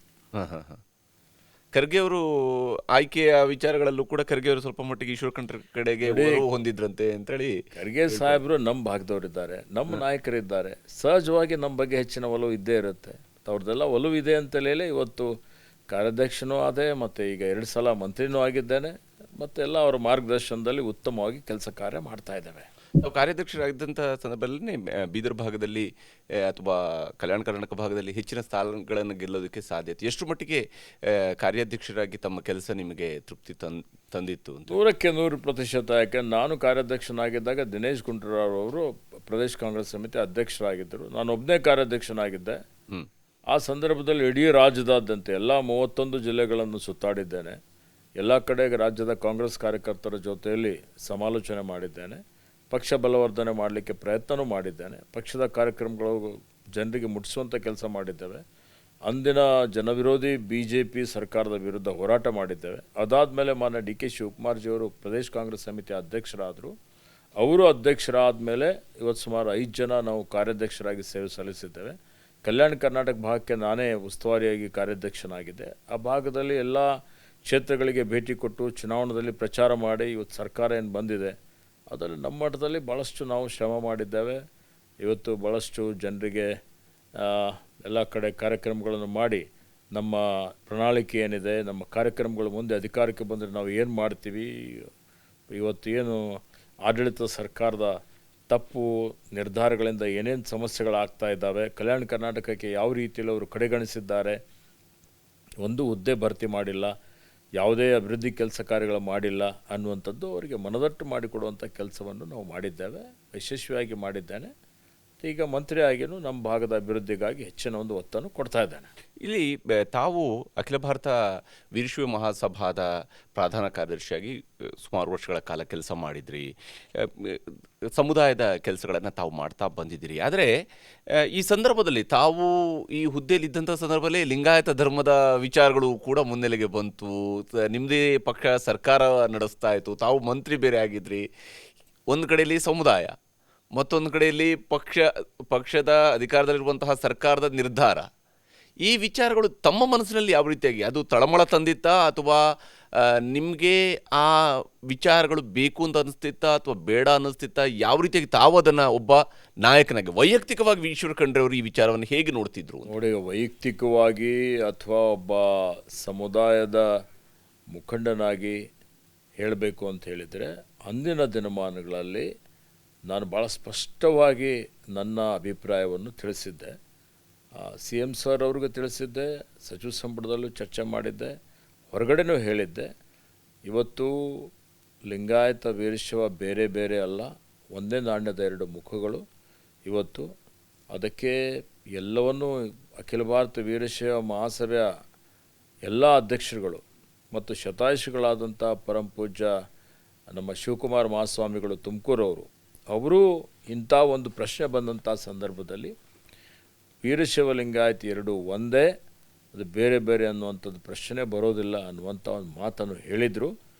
ಖರ್ಗೆ ಅವರು ಆಯ್ಕೆಯ ವಿಚಾರಗಳಲ್ಲೂ ಕೂಡ ಖರ್ಗೆ ಅವರು ಸ್ವಲ್ಪ ಮಟ್ಟಿಗೆ ಈಶ್ವರ್ ಖಂಡ್ರೆ ಕಡೆಗೆ ಹೊಂದಿದ್ರಂತೆ ಅಂತೇಳಿ. ಖರ್ಗೆ ಸಾಹೇಬರು ನಮ್ಮ ಭಾಗದವರಿದ್ದಾರೆ, ನಮ್ಮ ನಾಯಕರಿದ್ದಾರೆ, ಸಹಜವಾಗಿ ನಮ್ಮ ಬಗ್ಗೆ ಹೆಚ್ಚಿನ ಒಲವು ಇದ್ದೇ ಇರುತ್ತೆ. ಅವ್ರದ್ದೆಲ್ಲ ಒಲವು ಇದೆ ಅಂತಲೇ ಇವತ್ತು ಕಾರ್ಯಾಧ್ಯಕ್ಷನೂ ಆದೆ, ಮತ್ತು ಈಗ 2 ಸಲ ಮಂತ್ರಿನೂ ಆಗಿದ್ದೇನೆ, ಮತ್ತು ಎಲ್ಲ ಅವರ ಮಾರ್ಗದರ್ಶನದಲ್ಲಿ ಉತ್ತಮವಾಗಿ ಕೆಲಸ ಕಾರ್ಯ ಮಾಡ್ತಾ ಇದ್ದೇವೆ. ನಾವು ಕಾರ್ಯಾಧ್ಯಕ್ಷರಾಗಿದ್ದಂಥ ಸಂದರ್ಭದಲ್ಲಿ ಬೀದರ್ ಭಾಗದಲ್ಲಿ ಅಥವಾ ಕಲ್ಯಾಣ ಕರ್ನಾಟಕ ಭಾಗದಲ್ಲಿ ಹೆಚ್ಚಿನ ಸ್ಥಾನಗಳನ್ನು ಗೆಲ್ಲೋದಕ್ಕೆ ಸಾಧ್ಯತೆ ಎಷ್ಟು ಮಟ್ಟಿಗೆ ಕಾರ್ಯಾಧ್ಯಕ್ಷರಾಗಿ ತಮ್ಮ ಕೆಲಸ ನಿಮಗೆ ತೃಪ್ತಿ ತಂದಿತ್ತು? 100% ಯಾಕೆಂದ್ರೆ ನಾನು ಕಾರ್ಯಾಧ್ಯಕ್ಷನಾಗಿದ್ದಾಗ ದಿನೇಶ್ ಗುಂಡೂರಾವ್ ಅವರು ಪ್ರದೇಶ ಕಾಂಗ್ರೆಸ್ ಸಮಿತಿ ಅಧ್ಯಕ್ಷರಾಗಿದ್ದರು, ನಾನು ಒಬ್ಬನೇ ಕಾರ್ಯಾಧ್ಯಕ್ಷನಾಗಿದ್ದೆ. ಆ ಸಂದರ್ಭದಲ್ಲಿ ಇಡೀ ರಾಜ್ಯದಾದ್ಯಂತ ಎಲ್ಲ 31 ಜಿಲ್ಲೆಗಳನ್ನು ಸುತ್ತಾಡಿದ್ದೇನೆ. ಎಲ್ಲ ಕಡೆಗೆ ರಾಜ್ಯದ ಕಾಂಗ್ರೆಸ್ ಕಾರ್ಯಕರ್ತರ ಜೊತೆಯಲ್ಲಿ ಸಮಾಲೋಚನೆ ಮಾಡಿದ್ದೇನೆ, ಪಕ್ಷ ಬಲವರ್ಧನೆ ಮಾಡಲಿಕ್ಕೆ ಪ್ರಯತ್ನವೂ ಮಾಡಿದ್ದೇನೆ, ಪಕ್ಷದ ಕಾರ್ಯಕ್ರಮಗಳು ಜನರಿಗೆ ಮುಟ್ಟಿಸುವಂಥ ಕೆಲಸ ಮಾಡಿದ್ದೇವೆ. ಅಂದಿನ ಜನವಿರೋಧಿ BJP ಸರ್ಕಾರದ ವಿರುದ್ಧ ಹೋರಾಟ ಮಾಡಿದ್ದೇವೆ. ಅದಾದಮೇಲೆ ಮಾನ್ಯ DK ಶಿವಕುಮಾರ್ಜಿಯವರು ಪ್ರದೇಶ ಕಾಂಗ್ರೆಸ್ ಸಮಿತಿ ಅಧ್ಯಕ್ಷರಾದರು. ಅವರು ಅಧ್ಯಕ್ಷರಾದ ಮೇಲೆ ಇವತ್ತು ಸುಮಾರು 5 ಜನ ನಾವು ಕಾರ್ಯಾಧ್ಯಕ್ಷರಾಗಿ ಸೇವೆ ಸಲ್ಲಿಸಿದ್ದೇವೆ. ಕಲ್ಯಾಣ ಕರ್ನಾಟಕ ಭಾಗಕ್ಕೆ ನಾನೇ ಉಸ್ತುವಾರಿಯಾಗಿ ಕಾರ್ಯಾಧ್ಯಕ್ಷನಾಗಿದ್ದೆ. ಆ ಭಾಗದಲ್ಲಿ ಎಲ್ಲ ಕ್ಷೇತ್ರಗಳಿಗೆ ಭೇಟಿ ಕೊಟ್ಟು ಚುನಾವಣೆಯಲ್ಲಿ ಪ್ರಚಾರ ಮಾಡಿ ಇವತ್ತು ಸರ್ಕಾರ ಏನು ಬಂದಿದೆ ಅದರಲ್ಲಿ ನಮ್ಮ ಮಟ್ಟದಲ್ಲಿ ಭಾಳಷ್ಟು ನಾವು ಶ್ರಮ ಮಾಡಿದ್ದೇವೆ. ಇವತ್ತು ಭಾಳಷ್ಟು ಜನರಿಗೆ ಎಲ್ಲ ಕಡೆ ಕಾರ್ಯಕ್ರಮಗಳನ್ನು ಮಾಡಿ ನಮ್ಮ ಪ್ರಣಾಳಿಕೆ ಏನಿದೆ, ನಮ್ಮ ಕಾರ್ಯಕ್ರಮಗಳು ಮುಂದೆ ಅಧಿಕಾರಕ್ಕೆ ಬಂದರೆ ನಾವು ಏನು ಮಾಡ್ತೀವಿ, ಇವತ್ತು ಏನು ಆಡಳಿತ ಸರ್ಕಾರದ ತಪ್ಪು ನಿರ್ಧಾರಗಳಿಂದ ಏನೇನು ಸಮಸ್ಯೆಗಳಾಗ್ತಾ ಇದ್ದಾವೆ, ಕಲ್ಯಾಣ ಕರ್ನಾಟಕಕ್ಕೆ ಯಾವ ರೀತಿಯಲ್ಲಿ ಅವರು ಕಡೆಗಣಿಸಿದ್ದಾರೆ, ಒಂದು ಹುದ್ದೆ ಭರ್ತಿ ಮಾಡಿಲ್ಲ, ಯಾವುದೇ ಅಭಿವೃದ್ಧಿ ಕೆಲಸ ಕಾರ್ಯಗಳು ಮಾಡಿಲ್ಲ ಅನ್ನುವಂಥದ್ದು ಅವರಿಗೆ ಮನದಟ್ಟು ಮಾಡಿಕೊಡುವಂಥ ಕೆಲಸವನ್ನು ನಾವು ಮಾಡಿದ್ದೇವೆ, ಯಶಸ್ವಿಯಾಗಿ ಮಾಡಿದ್ದೇನೆ. ಈಗ ಮಂತ್ರಿ ಆಗಿಯೂ ನಮ್ಮ ಭಾಗದ ಅಭಿವೃದ್ಧಿಗಾಗಿ ಹೆಚ್ಚಿನ ಒಂದು ಒತ್ತನ್ನು ಕೊಡ್ತಾ ಇದ್ದಾನೆ. ಇಲ್ಲಿ ತಾವು ಅಖಿಲ ಭಾರತ ವೀರಶೈವ ಮಹಾಸಭಾದ ಪ್ರಧಾನ ಕಾರ್ಯದರ್ಶಿಯಾಗಿ ಸುಮಾರು ವರ್ಷಗಳ ಕಾಲ ಕೆಲಸ ಮಾಡಿದ್ರಿ. ಸಮುದಾಯದ ಕೆಲಸಗಳನ್ನು ತಾವು ಮಾಡ್ತಾ ಬಂದಿದ್ದೀರಿ. ಆದರೆ ಈ ಸಂದರ್ಭದಲ್ಲಿ ತಾವು ಈ ಹುದ್ದೆಯಲ್ಲಿದ್ದಂಥ ಸಂದರ್ಭದಲ್ಲಿ ಲಿಂಗಾಯತ ಧರ್ಮದ ವಿಚಾರಗಳು ಕೂಡ ಮುನ್ನೆಲೆಗೆ ಬಂತು. ನಿಮ್ಮದೇ ಪಕ್ಷ ಸರ್ಕಾರ ನಡೆಸ್ತಾ ಇತ್ತು, ತಾವು ಮಂತ್ರಿ ಬೇರೆ ಆಗಿದ್ರಿ. ಒಂದು ಕಡೆಯಲ್ಲಿ ಸಮುದಾಯ, ಮತ್ತೊಂದು ಕಡೆಯಲ್ಲಿ ಪಕ್ಷದ ಅಧಿಕಾರದಲ್ಲಿರುವಂತಹ ಸರ್ಕಾರದ ನಿರ್ಧಾರ. ಈ ವಿಚಾರಗಳು ತಮ್ಮ ಮನಸ್ಸಿನಲ್ಲಿ ಯಾವ ರೀತಿಯಾಗಿ ಅದು ತಳಮಳ ತಂದಿತ್ತಾ, ಅಥವಾ ನಿಮಗೆ ಆ ವಿಚಾರಗಳು ಬೇಕು ಅಂತ ಅನಿಸ್ತಿತ್ತಾ ಅಥವಾ ಬೇಡ ಅನ್ನಿಸ್ತಿತ್ತಾ? ಯಾವ ರೀತಿಯಾಗಿ ತಾವು ಅದನ್ನು ಒಬ್ಬ ನಾಯಕನಾಗಿ ವೈಯಕ್ತಿಕವಾಗಿ ಈಶ್ವರ ಖಂಡ್ರೆ ಅವರು ಈ ವಿಚಾರವನ್ನು ಹೇಗೆ ನೋಡ್ತಿದ್ರು? ನೋಡಿ, ವೈಯಕ್ತಿಕವಾಗಿ ಅಥವಾ ಒಬ್ಬ ಸಮುದಾಯದ ಮುಖಂಡನಾಗಿ ಹೇಳಬೇಕು ಅಂತ ಹೇಳಿದರೆ, ಅಂದಿನ ದಿನಮಾನಗಳಲ್ಲಿ ನಾನು ಭಾಳ ಸ್ಪಷ್ಟವಾಗಿ ನನ್ನ ಅಭಿಪ್ರಾಯವನ್ನು ತಿಳಿಸಿದ್ದೆ. CM ಸರ್ ಅವ್ರಿಗೂ ತಿಳಿಸಿದ್ದೆ, ಸಚಿವ ಸಂಪುಟದಲ್ಲೂ ಚರ್ಚೆ ಮಾಡಿದ್ದೆ, ಹೊರಗಡೆನೂ ಹೇಳಿದ್ದೆ. ಇವತ್ತು ಲಿಂಗಾಯತ ವೀರಶೈವ ಬೇರೆ ಬೇರೆ ಅಲ್ಲ, ಒಂದೇ ನಾಣ್ಯದ ಎರಡು ಮುಖಗಳು. ಇವತ್ತು ಅದಕ್ಕೆ ಎಲ್ಲವನ್ನೂ ಅಖಿಲ ಭಾರತ ವೀರಶೈವ ಮಹಾಸಭೆಯ ಎಲ್ಲ ಅಧ್ಯಕ್ಷರುಗಳು ಮತ್ತು ಶತಾಯುಷಿಗಳಾದಂಥ ಪರಮ ಪೂಜ್ಯ ನಮ್ಮ ಶಿವಕುಮಾರ ಮಹಾಸ್ವಾಮಿಗಳು ತುಮಕೂರವರು, ಅವರು ಇಂಥ ಒಂದು ಪ್ರಶ್ನೆ ಬಂದಂಥ ಸಂದರ್ಭದಲ್ಲಿ ವೀರಶೈವ ಲಿಂಗಾಯತ ಎರಡು ಒಂದೇ, ಅದು ಬೇರೆ ಬೇರೆ ಅನ್ನುವಂಥದ್ದು ಪ್ರಶ್ನೆ ಬರೋದಿಲ್ಲ ಅನ್ನುವಂಥ ಒಂದು ಮಾತನ್ನು ಹೇಳಿದರು.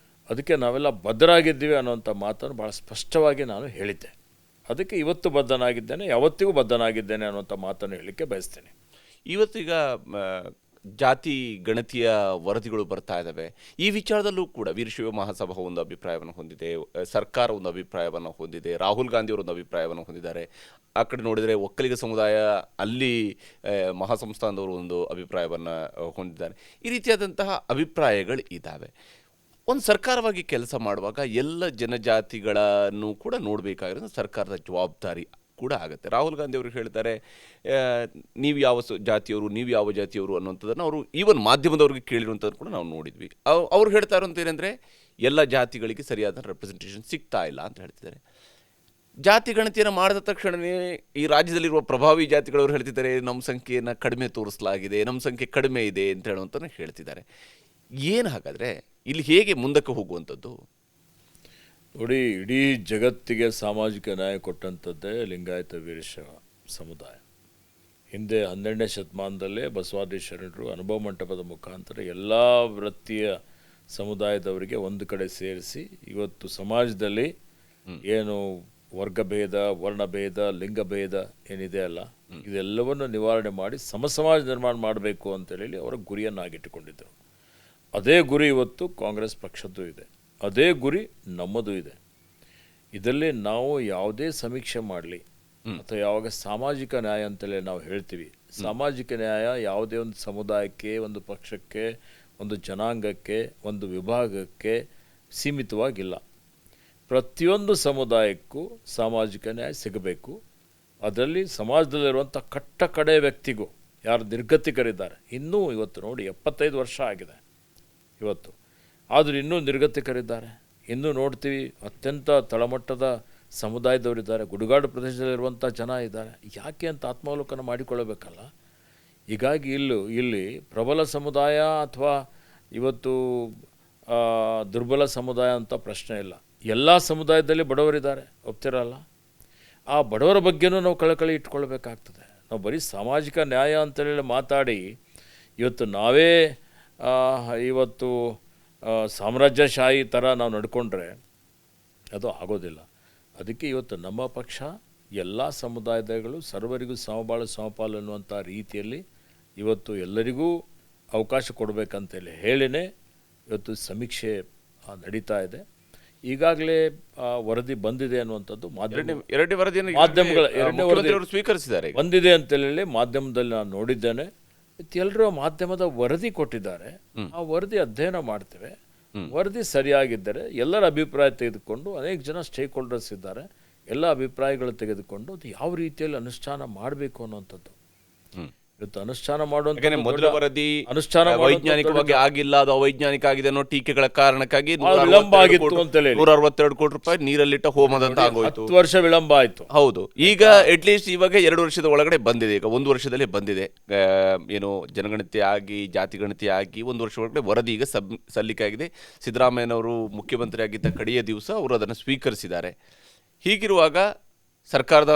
ಅದಕ್ಕೆ ನಾವೆಲ್ಲ ಬದ್ಧರಾಗಿದ್ದೀವಿ ಅನ್ನುವಂಥ ಮಾತನ್ನು ಭಾಳ ಸ್ಪಷ್ಟವಾಗಿ ನಾನು ಹೇಳಿದ್ದೆ. ಅದಕ್ಕೆ ಇವತ್ತು ಬದ್ಧನಾಗಿದ್ದೇನೆ, ಯಾವತ್ತಿಗೂ ಬದ್ಧನಾಗಿದ್ದೇನೆ ಅನ್ನುವಂಥ ಮಾತನ್ನು ಹೇಳಲಿಕ್ಕೆ ಬಯಸ್ತೇನೆ. ಇವತ್ತೀಗ ಜಾತಿ ಗಣತಿಯ ವರದಿಗಳು ಬರ್ತಾ ಇದ್ದಾವೆ. ಈ ವಿಚಾರದಲ್ಲೂ ಕೂಡ ವೀರಶೈವ ಮಹಾಸಭಾ ಒಂದು ಅಭಿಪ್ರಾಯವನ್ನು ಹೊಂದಿದೆ, ಸರ್ಕಾರ ಒಂದು ಅಭಿಪ್ರಾಯವನ್ನು ಹೊಂದಿದೆ, ರಾಹುಲ್ ಗಾಂಧಿ ಅವರು ಒಂದು ಅಭಿಪ್ರಾಯವನ್ನು ಹೊಂದಿದ್ದಾರೆ. ಆ ಕಡೆ ನೋಡಿದರೆ ಒಕ್ಕಲಿಗ ಸಮುದಾಯ ಅಲ್ಲಿ ಮಹಾಸಂಸ್ಥಾನದವರು ಒಂದು ಅಭಿಪ್ರಾಯವನ್ನು ಹೊಂದಿದ್ದಾರೆ. ಈ ರೀತಿಯಾದಂತಹ ಅಭಿಪ್ರಾಯಗಳು ಇದ್ದಾವೆ. ಒಂದು ಸರ್ಕಾರವಾಗಿ ಕೆಲಸ ಮಾಡುವಾಗ ಎಲ್ಲ ಜನಜಾತಿಗಳನ್ನು ಕೂಡ ನೋಡಬೇಕಾಗಿರೋದು ಸರ್ಕಾರದ ಜವಾಬ್ದಾರಿ ಕೂಡ ಆಗುತ್ತೆ. ರಾಹುಲ್ ಗಾಂಧಿ ಅವರು ಹೇಳ್ತಾರೆ, ನೀವು ಯಾವ ಜಾತಿಯವರು, ನೀವು ಯಾವ ಜಾತಿಯವರು ಅನ್ನುವಂಥದ್ದನ್ನು ಅವರು ಈವನ್ ಮಾಧ್ಯಮದವ್ರಿಗೆ ಕೇಳಿರುವಂಥದ್ದು ಕೂಡ ನಾವು ನೋಡಿದ್ವಿ. ಅವ್ರು ಹೇಳ್ತಾ ಇರೋಂಥ ಏನಂದರೆ, ಎಲ್ಲ ಜಾತಿಗಳಿಗೆ ಸರಿಯಾದ ರೆಪ್ರೆಸೆಂಟೇಷನ್ ಸಿಗ್ತಾ ಇಲ್ಲ ಅಂತ ಹೇಳ್ತಿದ್ದಾರೆ. ಜಾತಿ ಗಣತಿಯನ್ನು ಮಾಡಿದ ತಕ್ಷಣವೇ ಈ ರಾಜ್ಯದಲ್ಲಿರುವ ಪ್ರಭಾವಿ ಜಾತಿಗಳವರು ಹೇಳ್ತಿದ್ದಾರೆ, ನಮ್ಮ ಸಂಖ್ಯೆಯನ್ನು ಕಡಿಮೆ ತೋರಿಸಲಾಗಿದೆ, ನಮ್ಮ ಸಂಖ್ಯೆ ಕಡಿಮೆ ಇದೆ ಅಂತ ಹೇಳುವಂಥದ್ದು ಹೇಳ್ತಿದ್ದಾರೆ. ಏನು ಹಾಗಾದರೆ ಇಲ್ಲಿ ಹೇಗೆ ಮುಂದಕ್ಕೆ ಹೋಗುವಂಥದ್ದು? ನೋಡಿ, ಇಡೀ ಜಗತ್ತಿಗೆ ಸಾಮಾಜಿಕ ನ್ಯಾಯ ಕೊಟ್ಟಂಥದ್ದೇ ಲಿಂಗಾಯತ ವೀರಶೈವ ಸಮುದಾಯ. ಹಿಂದೆ 12ನೇ ಶತಮಾನದಲ್ಲೇ ಬಸವಾದಿ ಶರಣರು ಅನುಭವ ಮಂಟಪದ ಮುಖಾಂತರ ಎಲ್ಲ ವೃತ್ತಿಯ ಸಮುದಾಯದವರಿಗೆ ಒಂದು ಕಡೆ ಸೇರಿಸಿ ಇವತ್ತು ಸಮಾಜದಲ್ಲಿ ಏನು ವರ್ಗಭೇದ, ವರ್ಣಭೇದ, ಲಿಂಗಭೇದ ಏನಿದೆ ಅಲ್ಲ, ಇದೆಲ್ಲವನ್ನು ನಿವಾರಣೆ ಮಾಡಿ ಸಮಸಮಾಜ ನಿರ್ಮಾಣ ಮಾಡಬೇಕು ಅಂತೇಳಿ ಅವರ ಗುರಿಯನ್ನಾಗಿಟ್ಟುಕೊಂಡಿದ್ದರು. ಅದೇ ಗುರಿ ಇವತ್ತು ಕಾಂಗ್ರೆಸ್ ಪಕ್ಷದ್ದು ಇದೆ, ಅದೇ ಗುರಿ ನಮ್ಮದು ಇದೆ. ಇದರಲ್ಲಿ ನಾವು ಯಾವುದೇ ಸಮೀಕ್ಷೆ ಮಾಡಲಿ ಅಥವಾ ಯಾವಾಗ ಸಾಮಾಜಿಕ ನ್ಯಾಯ ಅಂತಲೇ ನಾವು ಹೇಳ್ತೀವಿ, ಸಾಮಾಜಿಕ ನ್ಯಾಯ ಯಾವುದೇ ಒಂದು ಸಮುದಾಯಕ್ಕೆ, ಒಂದು ಪಕ್ಷಕ್ಕೆ, ಒಂದು ಜನಾಂಗಕ್ಕೆ, ಒಂದು ವಿಭಾಗಕ್ಕೆ ಸೀಮಿತವಾಗಿಲ್ಲ. ಪ್ರತಿಯೊಂದು ಸಮುದಾಯಕ್ಕೂ ಸಾಮಾಜಿಕ ನ್ಯಾಯ ಸಿಗಬೇಕು. ಅದರಲ್ಲಿ ಸಮಾಜದಲ್ಲಿರುವಂಥ ಕಟ್ಟ ಕಡೆ ವ್ಯಕ್ತಿಗೂ, ಯಾರು ನಿರ್ಗತಿಕರಿದ್ದಾರೆ, ಇನ್ನೂ ಇವತ್ತು ನೋಡಿ 75 ವರ್ಷ ಆಗಿದೆ ಇವತ್ತು, ಆದರೂ ಇನ್ನೂ ನಿರ್ಗತಿಕರಿದ್ದಾರೆ. ಇನ್ನೂ ನೋಡ್ತೀವಿ ಅತ್ಯಂತ ತಳಮಟ್ಟದ ಸಮುದಾಯದವರಿದ್ದಾರೆ, ಗುಡುಗಾಡು ಪ್ರದೇಶದಲ್ಲಿರುವಂಥ ಜನ ಇದ್ದಾರೆ. ಯಾಕೆ ಅಂತ ಆತ್ಮಾವಲೋಕನ ಮಾಡಿಕೊಳ್ಳಬೇಕಲ್ಲ. ಹೀಗಾಗಿ ಇಲ್ಲಿ ಪ್ರಬಲ ಸಮುದಾಯ ಅಥವಾ ಇವತ್ತು ದುರ್ಬಲ ಸಮುದಾಯ ಅಂತ ಪ್ರಶ್ನೆ ಇಲ್ಲ. ಎಲ್ಲ ಸಮುದಾಯದಲ್ಲಿ ಬಡವರಿದ್ದಾರೆ, ಒಪ್ತಿರಲ್ಲ. ಆ ಬಡವರ ಬಗ್ಗೆನೂ ನಾವು ಕಳಕಳಿ ಇಟ್ಕೊಳ್ಬೇಕಾಗ್ತದೆ. ನಾವು ಬರೀ ಸಾಮಾಜಿಕ ನ್ಯಾಯ ಅಂತೇಳಿ ಮಾತಾಡಿ ಇವತ್ತು ನಾವೇ ಇವತ್ತು ಸಾಮ್ರಾಜ್ಯಶಾಹಿ ಥರ ನಾವು ನಡ್ಕೊಂಡ್ರೆ ಅದು ಆಗೋದಿಲ್ಲ. ಅದಕ್ಕೆ ಇವತ್ತು ನಮ್ಮ ಪಕ್ಷ ಎಲ್ಲ ಸಮುದಾಯಗಳು ಸರ್ವರಿಗೂ ಸಮಬಾಳು ಸಮಪಾಲು ಅನ್ನುವಂಥ ರೀತಿಯಲ್ಲಿ ಇವತ್ತು ಎಲ್ಲರಿಗೂ ಅವಕಾಶ ಕೊಡಬೇಕಂತೇಳಿ ಹೇಳಿನೇ ಇವತ್ತು ಸಮೀಕ್ಷೆ ನಡೀತಾ ಇದೆ. ಈಗಾಗಲೇ ವರದಿ ಬಂದಿದೆ ಅನ್ನುವಂಥದ್ದು ಮಾಧ್ಯಮಗಳ ಸ್ವೀಕರಿಸಿದ್ದಾರೆ, ಬಂದಿದೆ ಅಂತೇಳಿ ಮಾಧ್ಯಮದಲ್ಲಿ ನಾನು ನೋಡಿದ್ದೇನೆ. ಎಲ್ಲರೂ ಮಾಧ್ಯಮದ ವರದಿ ಕೊಟ್ಟಿದ್ದಾರೆ, ಆ ವರದಿ ಅಧ್ಯಯನ ಮಾಡ್ತೇವೆ. ವರದಿ ಸರಿಯಾಗಿದ್ದರೆ ಎಲ್ಲರ ಅಭಿಪ್ರಾಯ ತೆಗೆದುಕೊಂಡು, ಅನೇಕ ಜನ ಸ್ಟೇಕ್ ಹೋಲ್ಡರ್ಸ್ ಇದ್ದಾರೆ, ಎಲ್ಲ ಅಭಿಪ್ರಾಯಗಳು ತೆಗೆದುಕೊಂಡು ಅದು ಯಾವ ರೀತಿಯಲ್ಲಿ ಅನುಷ್ಠಾನ ಮಾಡಬೇಕು ಅನ್ನುವಂಥದ್ದು. ಇವತ್ತು ಅನುಷ್ಠಾನ ಮಾಡುವಂಥ ಯಾಕಂದ್ರೆ ಮೊದಲ ವರದಿ ಅನುಷ್ಠಾನ ವೈಜ್ಞಾನಿಕವಾಗಿ ಆಗಿಲ್ಲ, ಅದು ಅವೈಜ್ಞಾನಿಕ ಆಗಿದೆ ಅನ್ನೋ ಟೀಕೆಗಳ ಕಾರಣಕ್ಕಾಗಿ ವಿಳಂಬ ಆಗಿತ್ತು ಅಂತ ಹೇಳಿ 162 ಕೋಟಿ ರೂಪಾಯಿ ನೀರಲ್ಲಿಟ್ಟ ಹೋಮದಂತ ಆಗೋಯ್ತು. 10 ವರ್ಷ ವಿಳಂಬ ಆಯ್ತು. ಹೌದು, ಈಗ ಅಟ್ಲೀಸ್ಟ್ ಇವಾಗ 2 ವರ್ಷದ ಒಳಗಡೆ ಬಂದಿದೆ. ಈಗ 1 ವರ್ಷದಲ್ಲೇ ಬಂದಿದೆ. ಏನು ಜನಗಣತಿ ಆಗಿ ಜಾತಿಗಣತಿ ಆಗಿ 1 ವರ್ಷ ಒಳಗಡೆ ವರದಿ ಈಗ ಸಲ್ಲಿಕೆ ಆಗಿದೆ. ಸಿದ್ದರಾಮಯ್ಯನವರು ಮುಖ್ಯಮಂತ್ರಿ ಆಗಿದ್ದ ಕಡೆಯ ದಿವಸ ಅವರು ಅದನ್ನು ಸ್ವೀಕರಿಸಿದ್ದಾರೆ. ಹೀಗಿರುವಾಗ ಸರ್ಕಾರದ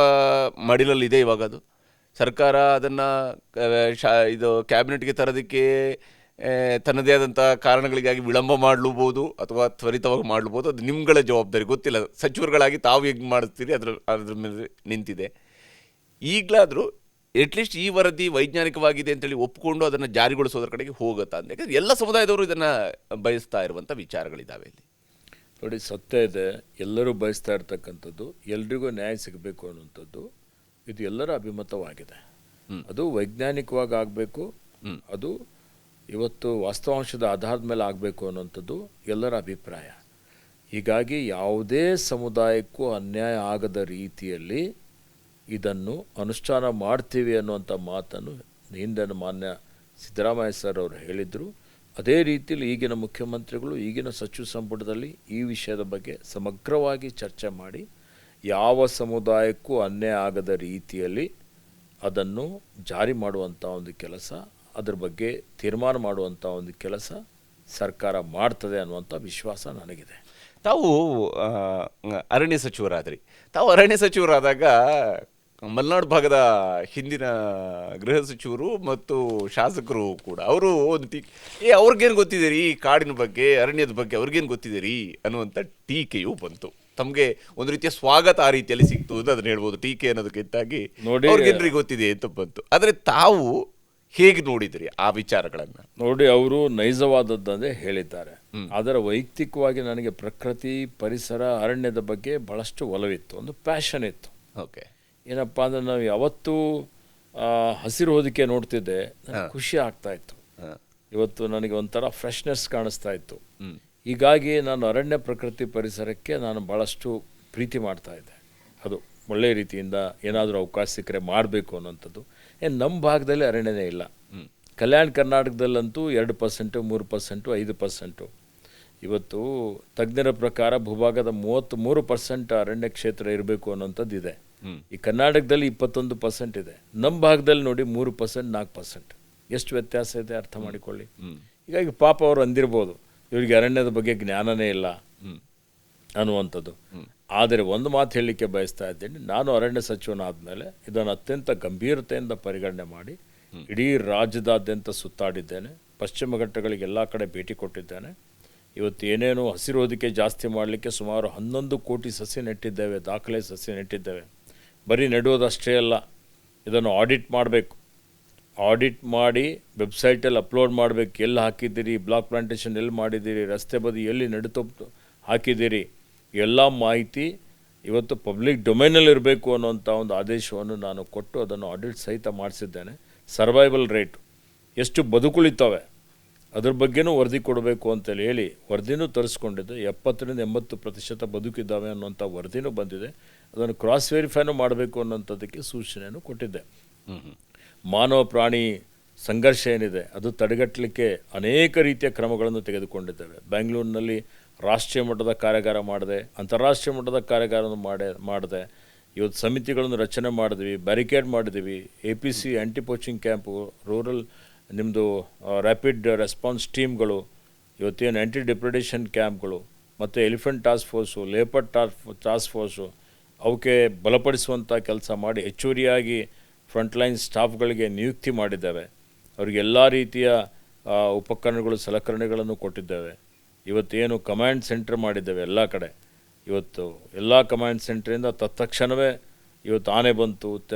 ಮಡಿಲಲ್ಲಿದೆ ಇವಾಗ ಅದು. ಸರ್ಕಾರ ಅದನ್ನು ಇದು ಕ್ಯಾಬಿನೆಟ್ಗೆ ತರೋದಕ್ಕೆ ತನ್ನದೇ ಆದಂಥ ಕಾರಣಗಳಿಗಾಗಿ ವಿಳಂಬ ಮಾಡಲೂಬೋದು ಅಥವಾ ತ್ವರಿತವಾಗಿ ಮಾಡಲೂಬೋದು. ಅದು ನಿಮ್ಗಳ ಜವಾಬ್ದಾರಿ, ಗೊತ್ತಿಲ್ಲ. ಸಚಿವರುಗಳಾಗಿ ತಾವು ಹೇಗೆ ಮಾಡ್ತೀರಿ ಅದ್ರ ಮೇಲೆ ನಿಂತಿದೆ. ಈಗಲಾದರೂ ಅಟ್ಲೀಸ್ಟ್ ಈ ವರದಿ ವೈಜ್ಞಾನಿಕವಾಗಿದೆ ಅಂತೇಳಿ ಒಪ್ಪಿಕೊಂಡು ಅದನ್ನು ಜಾರಿಗೊಳಿಸೋದ್ರ ಕಡೆಗೆ ಹೋಗುತ್ತಾ ಅಂತ. ಯಾಕಂದರೆ ಎಲ್ಲ ಸಮುದಾಯದವರು ಇದನ್ನು ಬಯಸ್ತಾ ಇರುವಂಥ ವಿಚಾರಗಳಿದ್ದಾವೆ ಇಲ್ಲಿ. ನೋಡಿ, ಸತ್ಯ ಇದೆ, ಎಲ್ಲರೂ ಬಯಸ್ತಾ ಇರ್ತಕ್ಕಂಥದ್ದು, ಎಲ್ರಿಗೂ ನ್ಯಾಯ ಸಿಗಬೇಕು ಅನ್ನುವಂಥದ್ದು ಇದು ಎಲ್ಲರ ಅಭಿಮತವಾಗಿದೆ. ಅದು ವೈಜ್ಞಾನಿಕವಾಗಿ ಆಗಬೇಕು, ಅದು ಇವತ್ತು ವಾಸ್ತವಾಂಶದ ಆಧಾರದ ಮೇಲೆ ಆಗಬೇಕು ಅನ್ನುವಂಥದ್ದು ಎಲ್ಲರ ಅಭಿಪ್ರಾಯ. ಹೀಗಾಗಿ ಯಾವುದೇ ಸಮುದಾಯಕ್ಕೂ ಅನ್ಯಾಯ ಆಗದ ರೀತಿಯಲ್ಲಿ ಇದನ್ನು ಅನುಷ್ಠಾನ ಮಾಡ್ತೀವಿ ಅನ್ನುವಂಥ ಮಾತನ್ನು ಹಿಂದೆ ಮಾನ್ಯ ಸಿದ್ದರಾಮಯ್ಯ ಸರ್ ಅವರು ಹೇಳಿದರು. ಅದೇ ರೀತಿಯಲ್ಲಿ ಈಗಿನ ಮುಖ್ಯಮಂತ್ರಿಗಳು ಈಗಿನ ಸಚಿವ ಸಂಪುಟದಲ್ಲಿ ಈ ವಿಷಯದ ಬಗ್ಗೆ ಸಮಗ್ರವಾಗಿ ಚರ್ಚೆ ಮಾಡಿ ಯಾವ ಸಮುದಾಯಕ್ಕೂ ಅನ್ಯಾಯ ಆಗದ ರೀತಿಯಲ್ಲಿ ಅದನ್ನು ಜಾರಿ ಮಾಡುವಂಥ ಒಂದು ಕೆಲಸ, ಅದ್ರ ಬಗ್ಗೆ ತೀರ್ಮಾನ ಮಾಡುವಂಥ ಒಂದು ಕೆಲಸ ಸರ್ಕಾರ ಮಾಡ್ತದೆ ಅನ್ನುವಂಥ ವಿಶ್ವಾಸ ನನಗಿದೆ. ತಾವು ಅರಣ್ಯ ಸಚಿವರಾದ್ರಿ. ತಾವು ಅರಣ್ಯ ಸಚಿವರಾದಾಗ ಮಲೆನಾಡು ಭಾಗದ ಹಿಂದಿನ ಗೃಹ ಸಚಿವರು ಮತ್ತು ಶಾಸಕರು ಕೂಡ ಅವರು ಒಂದು ಅವ್ರಿಗೇನು ಗೊತ್ತಿದೆ ರೀ ಕಾಡಿನ ಬಗ್ಗೆ, ಅರಣ್ಯದ ಬಗ್ಗೆ ಅವ್ರಿಗೇನು ಗೊತ್ತಿದೆ ರೀ ಅನ್ನುವಂಥ ಟೀಕೆಯೂ ಬಂತು. ತಮಗೆ ಒಂದು ರೀತಿಯ ಸ್ವಾಗತ ಆ ರೀತಿಯಲ್ಲಿ ಸಿಕ್ತು ಅಂತ ಅದನ್ನ ಹೇಳ್ಬೋದು. ಟೀಕೆ ಅನ್ನೋದಕ್ಕಿಂತಾಗಿ ಅವ್ರಿಗೇನ್ರಿಗೆ ಗೊತ್ತಿದೆ ಅಂತ ಬಂತು. ಆದರೆ ತಾವು ಹೇಗೆ ನೋಡಿದ್ರಿ ಆ ವಿಚಾರಗಳನ್ನ? ನೋಡಿ, ಅವರು ನೈಜವಾದದ್ದಂದೇ ಹೇಳಿದ್ದಾರೆ. ಆದರೆ ವೈಯಕ್ತಿಕವಾಗಿ ನನಗೆ ಪ್ರಕೃತಿ, ಪರಿಸರ, ಅರಣ್ಯದ ಬಗ್ಗೆ ಬಹಳಷ್ಟು ಒಲವಿತ್ತು, ಒಂದು ಪ್ಯಾಷನ್ ಇತ್ತು. ಓಕೆ, ಏನಪ್ಪ ಅಂದರೆ ನಾವು ಯಾವತ್ತೂ ಹಸಿರು ಹೊದಿಕೆ ನೋಡ್ತಿದ್ದೆ, ನನಗೆ ಖುಷಿ ಆಗ್ತಾ ಇತ್ತು. ಇವತ್ತು ನನಗೆ ಒಂಥರ ಫ್ರೆಶ್ನೆಸ್ ಕಾಣಿಸ್ತಾ ಇತ್ತು. ಹೀಗಾಗಿ ನಾನು ಅರಣ್ಯ, ಪ್ರಕೃತಿ, ಪರಿಸರಕ್ಕೆ ನಾನು ಭಾಳಷ್ಟು ಪ್ರೀತಿ ಮಾಡ್ತಾ ಇದ್ದೆ. ಅದು ಒಳ್ಳೆಯ ರೀತಿಯಿಂದ ಏನಾದರೂ ಅವಕಾಶ ಸಿಕ್ಕರೆ ಮಾಡಬೇಕು ಅನ್ನೋಂಥದ್ದು. ನಮ್ಮ ಭಾಗದಲ್ಲಿ ಅರಣ್ಯನೇ ಇಲ್ಲ. ಕಲ್ಯಾಣ ಕರ್ನಾಟಕದಲ್ಲಂತೂ 2%, 3%, 5%. ಇವತ್ತು ತಜ್ಞರ ಪ್ರಕಾರ ಭೂಭಾಗದ 33% ಅರಣ್ಯ ಕ್ಷೇತ್ರ ಇರಬೇಕು ಅನ್ನೋಂಥದ್ದು ಇದೆ. ಈ ಕರ್ನಾಟಕದಲ್ಲಿ 21% ಇದೆ. ನಮ್ಮ ಭಾಗದಲ್ಲಿ ನೋಡಿ 3%, 4%. ಎಷ್ಟು ವ್ಯತ್ಯಾಸ ಇದೆ ಅರ್ಥ ಮಾಡಿಕೊಳ್ಳಿ. ಹೀಗಾಗಿ ಪಾಪ ಅವರು ಅಂದಿರ್ಬೋದು, ಇವರಿಗೆ ಅರಣ್ಯದ ಬಗ್ಗೆ ಜ್ಞಾನನೇ ಇಲ್ಲ ಅನ್ನುವಂಥದ್ದು. ಆದರೆ ಒಂದು ಮಾತು ಹೇಳಲಿಕ್ಕೆ ಬಯಸ್ತಾ ಇದ್ದೀನಿ, ನಾನು ಅರಣ್ಯ ಸಚಿವನಾದ ಮೇಲೆ ಇದನ್ನು ಅತ್ಯಂತ ಗಂಭೀರತೆಯಿಂದ ಪರಿಗಣನೆ ಮಾಡಿ ಇಡೀ ರಾಜ್ಯದಾದ್ಯಂತ ಸುತ್ತಾಡಿದ್ದೇನೆ. ಪಶ್ಚಿಮ ಘಟ್ಟಗಳಿಗೆ ಎಲ್ಲ ಕಡೆ ಭೇಟಿ ಕೊಟ್ಟಿದ್ದೇನೆ. ಇವತ್ತು ಏನೇನು ಹಸಿರು ಹೊದಿಕೆ ಜಾಸ್ತಿ ಮಾಡಲಿಕ್ಕೆ ಸುಮಾರು 11 ಕೋಟಿ ಸಸಿ ನೆಟ್ಟಿದ್ದೇವೆ, ದಾಖಲೆ ಸಸಿ ನೆಟ್ಟಿದ್ದೇವೆ. ಬರೀ ನೆಡುವುದಷ್ಟೇ ಅಲ್ಲ, ಇದನ್ನು ಆಡಿಟ್ ಮಾಡಬೇಕು. ಆಡಿಟ್ ಮಾಡಿ ವೆಬ್ಸೈಟಲ್ಲಿ ಅಪ್ಲೋಡ್ ಮಾಡಬೇಕು. ಎಲ್ಲಿ ಹಾಕಿದ್ದೀರಿ, ಬ್ಲಾಕ್ ಪ್ಲಾಂಟೇಷನ್ ಎಲ್ಲಿ ಮಾಡಿದ್ದೀರಿ, ರಸ್ತೆ ಬದಿ ಎಲ್ಲಿ ನೆಡುತ್ತು ಹಾಕಿದ್ದೀರಿ, ಎಲ್ಲ ಮಾಹಿತಿ ಇವತ್ತು ಪಬ್ಲಿಕ್ ಡೊಮೈನಲ್ಲಿ ಇರಬೇಕು ಅನ್ನೋಂಥ ಒಂದು ಆದೇಶವನ್ನು ನಾನು ಕೊಟ್ಟು ಅದನ್ನು ಆಡಿಟ್ ಸಹಿತ ಮಾಡಿಸಿದ್ದೇನೆ. ಸರ್ವೈವಲ್ ರೇಟ್ ಎಷ್ಟು ಬದುಕುಳಿತವೆ ಅದ್ರ ಬಗ್ಗೆನೂ ವರದಿ ಕೊಡಬೇಕು ಅಂತೇಳಿ ಹೇಳಿ ವರದಿನೂ ತರಿಸ್ಕೊಂಡಿದ್ದೆ. 70-80% ಬದುಕಿದ್ದಾವೆ ಅನ್ನೋಂಥ ವರದಿನೂ ಬಂದಿದೆ. ಅದನ್ನು ಕ್ರಾಸ್ ವೆರಿಫೈನೂ ಮಾಡಬೇಕು ಅನ್ನೋಂಥದ್ದಕ್ಕೆ ಸೂಚನೆಯನ್ನು ಕೊಟ್ಟಿದ್ದೆ. ಮಾನವ ಪ್ರಾಣಿ ಸಂಘರ್ಷ ಏನಿದೆ ಅದು ತಡೆಗಟ್ಟಲಿಕ್ಕೆ ಅನೇಕ ರೀತಿಯ ಕ್ರಮಗಳನ್ನು ತೆಗೆದುಕೊಂಡಿದ್ದೇವೆ. ಬೆಂಗಳೂರಿನಲ್ಲಿ ರಾಷ್ಟ್ರೀಯ ಮಟ್ಟದ ಕಾರ್ಯಾಗಾರ ಮಾಡಿದೆ, ಅಂತಾರಾಷ್ಟ್ರೀಯ ಮಟ್ಟದ ಕಾರ್ಯಾಗಾರವನ್ನು ಮಾಡಿದೆ. ಇವತ್ತು ಸಮಿತಿಗಳನ್ನು ರಚನೆ ಮಾಡಿದ್ವಿ, ಬ್ಯಾರಿಕೇಡ್ ಮಾಡಿದ್ವಿ. APC anti poaching camp, rural ನಿಮ್ಮದು ರ್ಯಾಪಿಡ್ ರೆಸ್ಪಾನ್ಸ್ ಟೀಮ್ಗಳು, ಇವತ್ತೇನು ಆ್ಯಂಟಿ ಡಿಪ್ರೆಡೇಷನ್ ಕ್ಯಾಂಪ್ಗಳು, ಮತ್ತು elephant task force, leopard task force, ಅವಕ್ಕೆ ಬಲಪಡಿಸುವಂಥ ಕೆಲಸ ಮಾಡಿ ಹೆಚ್ಚುವರಿಯಾಗಿ ಫ್ರಂಟ್ಲೈನ್ ಸ್ಟಾಫ್ಗಳಿಗೆ ನಿಯುಕ್ತಿ ಮಾಡಿದ್ದೇವೆ. ಅವರಿಗೆಲ್ಲ ರೀತಿಯ ಉಪಕರಣಗಳು, ಸಲಕರಣೆಗಳನ್ನು ಕೊಟ್ಟಿದ್ದೇವೆ. ಇವತ್ತೇನು ಕಮಾಂಡ್ ಸೆಂಟರ್ ಮಾಡಿದ್ದೇವೆ ಎಲ್ಲ ಕಡೆ. ಇವತ್ತು ಎಲ್ಲ ಕಮಾಂಡ್ ಸೆಂಟ್ರಿಂದ ತತ್ಕ್ಷಣವೇ ಇವತ್ತು ಆನೆ ಬಂತು,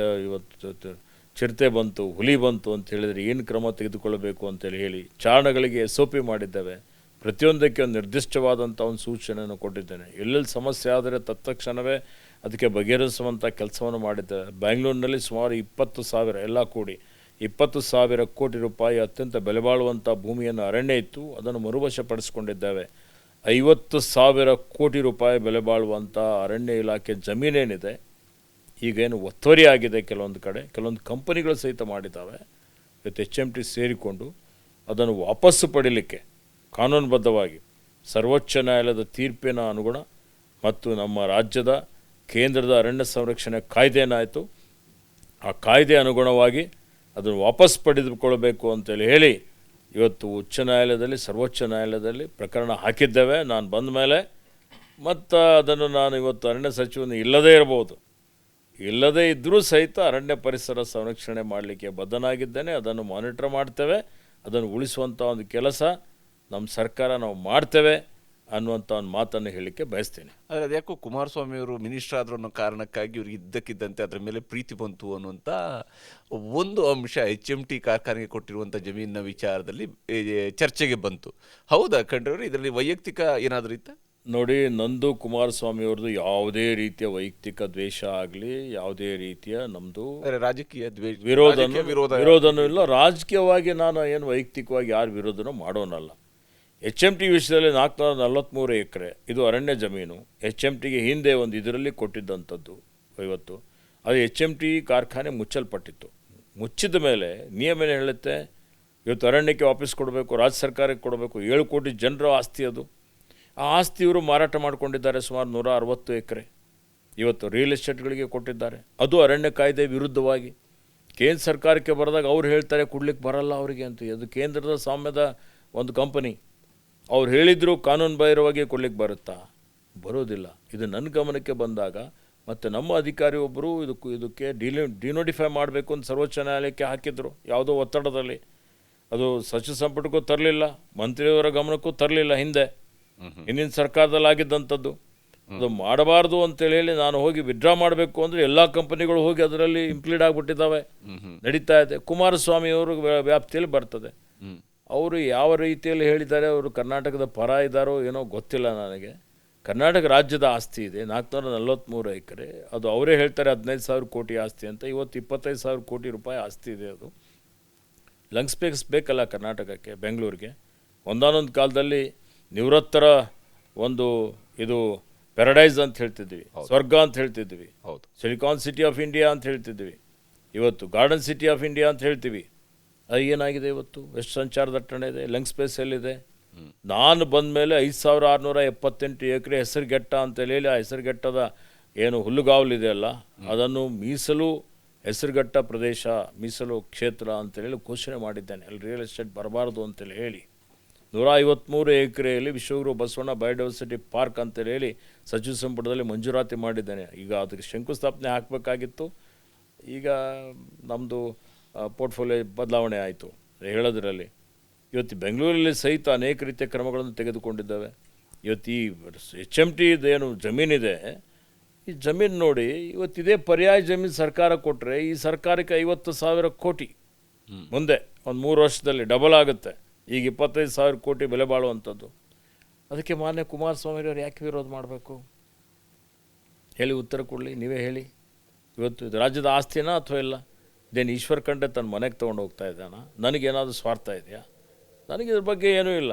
ಇವತ್ತು ಚಿರತೆ ಬಂತು, ಹುಲಿ ಬಂತು ಅಂತ ಹೇಳಿದರೆ ಏನು ಕ್ರಮ ತೆಗೆದುಕೊಳ್ಳಬೇಕು ಅಂತೇಳಿ ಹೇಳಿ ಚಾರಣಗಳಿಗೆ SOP ಮಾಡಿದ್ದೇವೆ. ಪ್ರತಿಯೊಂದಕ್ಕೆ ಒಂದು ನಿರ್ದಿಷ್ಟವಾದಂಥ ಒಂದು ಸೂಚನೆಯನ್ನು ಕೊಟ್ಟಿದ್ದೇನೆ. ಎಲ್ಲೆಲ್ಲಿ ಸಮಸ್ಯೆ ಆದರೆ ತತ್ಕ್ಷಣವೇ ಅದಕ್ಕೆ ಬಗೆಹರಿಸುವಂಥ ಕೆಲಸವನ್ನು ಮಾಡಿದ್ದೇವೆ. ಬೆಂಗಳೂರಿನಲ್ಲಿ ಸುಮಾರು 20,000 ಎಲ್ಲ ಕೂಡಿ 20,000 ಕೋಟಿ ರೂಪಾಯಿ ಅತ್ಯಂತ ಬೆಲೆ ಬಾಳುವಂಥ ಭೂಮಿಯನ್ನು ಅರಣ್ಯ ಇತ್ತು, ಅದನ್ನು ಮರುವಶಪಡಿಸಿಕೊಂಡಿದ್ದೇವೆ. 50,000 ಕೋಟಿ ರೂಪಾಯಿ ಬೆಲೆ ಬಾಳುವಂಥ ಅರಣ್ಯ ಇಲಾಖೆ ಜಮೀನೇನಿದೆ ಈಗೇನು ಒತ್ತುವರಿ ಆಗಿದೆ, ಕೆಲವೊಂದು ಕಡೆ ಕೆಲವೊಂದು ಕಂಪನಿಗಳು ಸಹಿತ ಮಾಡಿದ್ದಾವೆ. ಇವತ್ತು HMT ಸೇರಿಕೊಂಡು ಅದನ್ನು ವಾಪಸ್ಸು ಪಡೀಲಿಕ್ಕೆ ಕಾನೂನುಬದ್ಧವಾಗಿ ಸರ್ವೋಚ್ಚ ನ್ಯಾಯಾಲಯದ ತೀರ್ಪಿನ ಅನುಗುಣ ಮತ್ತು ನಮ್ಮ ರಾಜ್ಯದ ಕೇಂದ್ರದ ಅರಣ್ಯ ಸಂರಕ್ಷಣೆ ಕಾಯ್ದೆ ಏನಾಯಿತು ಆ ಕಾಯ್ದೆ ಅನುಗುಣವಾಗಿ ಅದನ್ನು ವಾಪಸ್ ಪಡೆದುಕೊಳ್ಳಬೇಕು ಅಂತೇಳಿ ಹೇಳಿ ಇವತ್ತು ಉಚ್ಚ ನ್ಯಾಯಾಲಯದಲ್ಲಿ ಸರ್ವೋಚ್ಚ ನ್ಯಾಯಾಲಯದಲ್ಲಿ ಪ್ರಕರಣ ಹಾಕಿದ್ದೇವೆ. ನಾನು ಬಂದ ಮೇಲೆ ಮತ್ತು ಅದನ್ನು ನಾನು ಇವತ್ತು ಅರಣ್ಯ ಸಚಿವನು ಇಲ್ಲದೇ ಇರಬಹುದು, ಇಲ್ಲದೇ ಇದ್ದರೂ ಸಹಿತ ಅರಣ್ಯ ಪರಿಸರ ಸಂರಕ್ಷಣೆ ಮಾಡಲಿಕ್ಕೆ ಬದ್ಧನಾಗಿದ್ದೇನೆ. ಅದನ್ನು ಮಾನಿಟರ್ ಮಾಡ್ತೇವೆ, ಅದನ್ನು ಉಳಿಸುವಂಥ ಒಂದು ಕೆಲಸ ನಮ್ಮ ಸರ್ಕಾರ ನಾವು ಮಾಡ್ತೇವೆ ಅನ್ನುವಂಥ ಒಂದು ಮಾತನ್ನು ಹೇಳಲಿಕ್ಕೆ ಬಯಸ್ತೀನಿ. ಆದರೆ ಅದ್ಯಾಕೋ ಕುಮಾರಸ್ವಾಮಿ ಅವರು ಮಿನಿಸ್ಟರ್ ಆದರೂ ಅನ್ನೋ ಕಾರಣಕ್ಕಾಗಿ ಇವ್ರಿಗೆ ಇದ್ದಕ್ಕಿದ್ದಂತೆ ಅದರ ಮೇಲೆ ಪ್ರೀತಿ ಬಂತು ಅನ್ನುವಂಥ ಒಂದು ಅಂಶ HMT ಕಾರ್ಖಾನೆಗೆ ಕೊಟ್ಟಿರುವಂಥ ಜಮೀನಿನ ವಿಚಾರದಲ್ಲಿ ಚರ್ಚೆಗೆ ಬಂತು. ಹೌದಾ ಖಂಡ್ರವರು, ಇದರಲ್ಲಿ ವೈಯಕ್ತಿಕ ಏನಾದರೂ ಇತ್ತಾ? ನೋಡಿ, ನಂದು ಕುಮಾರಸ್ವಾಮಿ ಅವ್ರದ್ದು ಯಾವುದೇ ರೀತಿಯ ವೈಯಕ್ತಿಕ ದ್ವೇಷ ಆಗಲಿ, ಯಾವುದೇ ರೀತಿಯ ನಮ್ಮದು ರಾಜಕೀಯ ವಿರೋಧನೂ ಇಲ್ಲ. ರಾಜಕೀಯವಾಗಿ ನಾನು ಏನು ವೈಯಕ್ತಿಕವಾಗಿ ಯಾರು ವಿರೋಧನೂ ಮಾಡೋನಲ್ಲ. HMT ವಿಷಯದಲ್ಲಿ 443 ಎಕರೆ ಇದು ಅರಣ್ಯ ಜಮೀನು. HMTಗೆ ಹಿಂದೆ ಒಂದು ಇದರಲ್ಲಿ ಕೊಟ್ಟಿದ್ದಂಥದ್ದು ಇವತ್ತು ಅದು HMT ಕಾರ್ಖಾನೆ ಮುಚ್ಚಲ್ಪಟ್ಟಿತ್ತು. ಮುಚ್ಚಿದ ಮೇಲೆ ನಿಯಮ ಏನು ಹೇಳುತ್ತೆ, ಇವತ್ತು ಅರಣ್ಯಕ್ಕೆ ವಾಪಸ್ ಕೊಡಬೇಕು, ರಾಜ್ಯ ಸರ್ಕಾರಕ್ಕೆ ಕೊಡಬೇಕು. 7 ಕೋಟಿ ಜನರ ಆಸ್ತಿ ಅದು. ಆ ಆಸ್ತಿ ಇವರು ಮಾರಾಟ ಮಾಡಿಕೊಂಡಿದ್ದಾರೆ, ಸುಮಾರು 160 ಎಕರೆ ಇವತ್ತು ರಿಯಲ್ ಎಸ್ಟೇಟ್ಗಳಿಗೆ ಕೊಟ್ಟಿದ್ದಾರೆ. ಅದು ಅರಣ್ಯ ಕಾಯ್ದೆ ವಿರುದ್ಧವಾಗಿ. ಕೇಂದ್ರ ಸರ್ಕಾರಕ್ಕೆ ಬರೆದಾಗ ಅವ್ರು ಹೇಳ್ತಾರೆ ಕೊಡ್ಲಿಕ್ಕೆ ಬರಲ್ಲ ಅವರಿಗೆ ಅಂತ. ಅದು ಕೇಂದ್ರದ ಸ್ವಾಮ್ಯದ ಒಂದು ಕಂಪನಿ. ಅವ್ರು ಹೇಳಿದ್ರು ಕಾನೂನು ಬಾಹಿರವಾಗಿ ಕೊಡ್ಲಿಕ್ಕೆ ಬರುತ್ತಾ? ಬರೋದಿಲ್ಲ. ಇದು ನನ್ನ ಗಮನಕ್ಕೆ ಬಂದಾಗ ಮತ್ತು ನಮ್ಮ ಅಧಿಕಾರಿ ಒಬ್ಬರು ಇದಕ್ಕೆ ಡಿನೋಟಿಫೈ ಮಾಡಬೇಕು ಅಂತ ಸರ್ವೋಚ್ಚ ನ್ಯಾಯಾಲಯಕ್ಕೆ ಹಾಕಿದ್ರು, ಯಾವುದೋ ಒತ್ತಡದಲ್ಲಿ. ಅದು ಸಚಿವ ಸಂಪುಟಕ್ಕೂ ತರಲಿಲ್ಲ, ಮಂತ್ರಿಯವರ ಗಮನಕ್ಕೂ ತರಲಿಲ್ಲ. ಹಿಂದಿನ ಸರ್ಕಾರದಲ್ಲಿ ಆಗಿದ್ದಂಥದ್ದು. ಅದು ಮಾಡಬಾರ್ದು ಅಂತೇಳಿ ಹೇಳಿ ನಾನು ಹೋಗಿ ವಿಡ್ರಾ ಮಾಡಬೇಕು ಅಂದರೆ ಎಲ್ಲ ಕಂಪನಿಗಳು ಹೋಗಿ ಅದರಲ್ಲಿ ಇಂಪ್ಲೀಡ್ ಆಗಿಬಿಟ್ಟಿದ್ದಾವೆ, ನಡೀತಾ ಇದೆ. ಕುಮಾರಸ್ವಾಮಿಯವರು ವ್ಯಾಪ್ತಿಯಲ್ಲಿ ಬರ್ತದೆ. ಅವರು ಯಾವ ರೀತಿಯಲ್ಲಿ ಹೇಳಿದ್ದಾರೆ, ಅವರು ಕರ್ನಾಟಕದ ಪರ ಇದ್ದಾರೋ ಏನೋ ಗೊತ್ತಿಲ್ಲ ನನಗೆ. ಕರ್ನಾಟಕ ರಾಜ್ಯದ ಆಸ್ತಿ ಇದೆ 443 ಎಕರೆ. ಅದು ಅವರೇ ಹೇಳ್ತಾರೆ 15,000 ಕೋಟಿ ಆಸ್ತಿ ಅಂತ. ಇವತ್ತು 25,000 ಕೋಟಿ ರೂಪಾಯಿ ಆಸ್ತಿ ಇದೆ. ಅದು ಲಂಗ್ಸ್ ಬೇಕಲ್ಲ ಕರ್ನಾಟಕಕ್ಕೆ, ಬೆಂಗಳೂರಿಗೆ. ಒಂದಾನೊಂದು ಕಾಲದಲ್ಲಿ ನಿವೃತ್ತರ ಒಂದು ಇದು ಪ್ಯಾರಡೈಸ್ ಅಂತ ಹೇಳ್ತಿದ್ವಿ, ಸ್ವರ್ಗ ಅಂತ ಹೇಳ್ತಿದ್ವಿ. ಹೌದು, ಸಿಲಿಕಾನ್ ಸಿಟಿ ಆಫ್ ಇಂಡಿಯಾ ಅಂತ ಹೇಳ್ತಿದ್ವಿ. ಇವತ್ತು ಗಾರ್ಡನ್ ಸಿಟಿ ಆಫ್ ಇಂಡಿಯಾ ಅಂತ ಹೇಳ್ತೀವಿ. ಅದು ಏನಾಗಿದೆ ಇವತ್ತು? ಎಷ್ಟು ಸಂಚಾರ ದಟ್ಟಣೆ ಇದೆ, ಲಂಗ್ ಸ್ಪೇಸ್ ಎಲ್ಲಿದೆ? ನಾನು ಬಂದ ಮೇಲೆ 5,678 ಎಕರೆ ಹೆಸರುಘಟ್ಟ ಅಂತೇಳಿ ಆ ಹೆಸರುಘಟ್ಟದ ಏನು ಹುಲ್ಲುಗಾವಲಿದೆ ಅಲ್ಲ, ಅದನ್ನು ಮೀಸಲು ಹೆಸರುಘಟ್ಟ ಪ್ರದೇಶ, ಮೀಸಲು ಕ್ಷೇತ್ರ ಅಂತೇಳಿ ಘೋಷಣೆ ಮಾಡಿದ್ದೇನೆ. ಅಲ್ಲಿ ರಿಯಲ್ ಎಸ್ಟೇಟ್ ಬರಬಾರ್ದು ಅಂತೇಳಿ ಹೇಳಿ 153 ಎಕರೆಯಲ್ಲಿ ವಿಶ್ವಗುರು ಬಸವಣ್ಣ ಬಯೋಡೈವರ್ಸಿಟಿ ಪಾರ್ಕ್ ಅಂತೇಳಿ ಹೇಳಿ ಸಚಿವ ಸಂಪುಟದಲ್ಲಿ ಮಂಜೂರಾತಿ ಮಾಡಿದ್ದೇನೆ. ಈಗ ಅದಕ್ಕೆ ಶಂಕುಸ್ಥಾಪನೆ ಹಾಕಬೇಕಾಗಿತ್ತು. ಈಗ ನಮ್ಮದು ಪೋರ್ಟ್ಫೋಲಿಯೋ ಬದಲಾವಣೆ ಆಯಿತು ಹೇಳೋದ್ರಲ್ಲಿ. ಇವತ್ತು ಬೆಂಗಳೂರಲ್ಲಿ ಸಹಿತ ಅನೇಕ ರೀತಿಯ ಕ್ರಮಗಳನ್ನು ತೆಗೆದುಕೊಂಡಿದ್ದಾವೆ. ಇವತ್ತು ಈ HMT ಏನು ಜಮೀನಿದೆ, ಈ ಜಮೀನು ನೋಡಿ, ಇವತ್ತಿದೇ ಪರ್ಯಾಯ ಜಮೀನು ಸರ್ಕಾರ ಕೊಟ್ಟರೆ ಈ ಸರ್ಕಾರಕ್ಕೆ 50,000 ಕೋಟಿ ಮುಂದೆ ಒಂದು 3 ವರ್ಷದಲ್ಲಿ ಡಬಲ್ ಆಗುತ್ತೆ. ಈಗ 25,000 ಕೋಟಿ ಬೆಲೆ ಬಾಳುವಂಥದ್ದು. ಅದಕ್ಕೆ ಮಾನ್ಯ ಕುಮಾರಸ್ವಾಮಿಯವರು ಯಾಕೆ ವಿರೋಧ ಮಾಡಬೇಕು ಹೇಳಿ? ಉತ್ತರ ಕೊಡಲಿ, ನೀವೇ ಹೇಳಿ. ಇವತ್ತು ಇದು ರಾಜ್ಯದ ಆಸ್ತಿನಾ ಅಥವಾ ಇಲ್ಲ? ಇದೇನು ಈಶ್ವರ್ ಖಂಡ್ರೆ ತನ್ನ ಮನೆಗೆ ತೊಗೊಂಡು ಹೋಗ್ತಾ ಇದ್ದಾನ? ನನಗೇನಾದರೂ ಸ್ವಾರ್ಥ ಇದೆಯಾ? ನನಗೆ ಇದ್ರ ಬಗ್ಗೆ ಏನೂ ಇಲ್ಲ.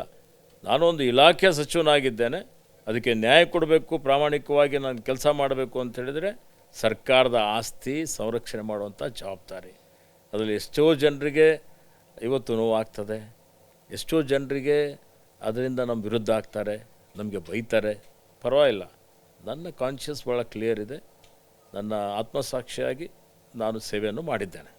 ನಾನೊಂದು ಇಲಾಖೆಯ ಸಚಿವನಾಗಿದ್ದೇನೆ. ಅದಕ್ಕೆ ನ್ಯಾಯ ಕೊಡಬೇಕು, ಪ್ರಾಮಾಣಿಕವಾಗಿ ನಾನು ಕೆಲಸ ಮಾಡಬೇಕು ಅಂತ ಹೇಳಿದರೆ ಸರ್ಕಾರದ ಆಸ್ತಿ ಸಂರಕ್ಷಣೆ ಮಾಡುವಂಥ ಜವಾಬ್ದಾರಿ. ಅದರಲ್ಲಿ ಎಷ್ಟೋ ಜನರಿಗೆ ಇವತ್ತು ನೋವಾಗ್ತದೆ, ಎಷ್ಟೋ ಜನರಿಗೆ ಅದರಿಂದ ನಮ್ಮ ವಿರುದ್ಧ ಆಗ್ತಾರೆ, ನಮಗೆ ಬೈತಾರೆ. ಪರವಾಗಿಲ್ಲ, ನನ್ನ ಕಾನ್ಷಿಯಸ್ ಭಾಳ ಕ್ಲಿಯರ್ ಇದೆ. ನನ್ನ ಆತ್ಮಸಾಕ್ಷಿಯಾಗಿ ನಾನು ಸೇವೆಯನ್ನು ಮಾಡಿದ್ದೇನೆ.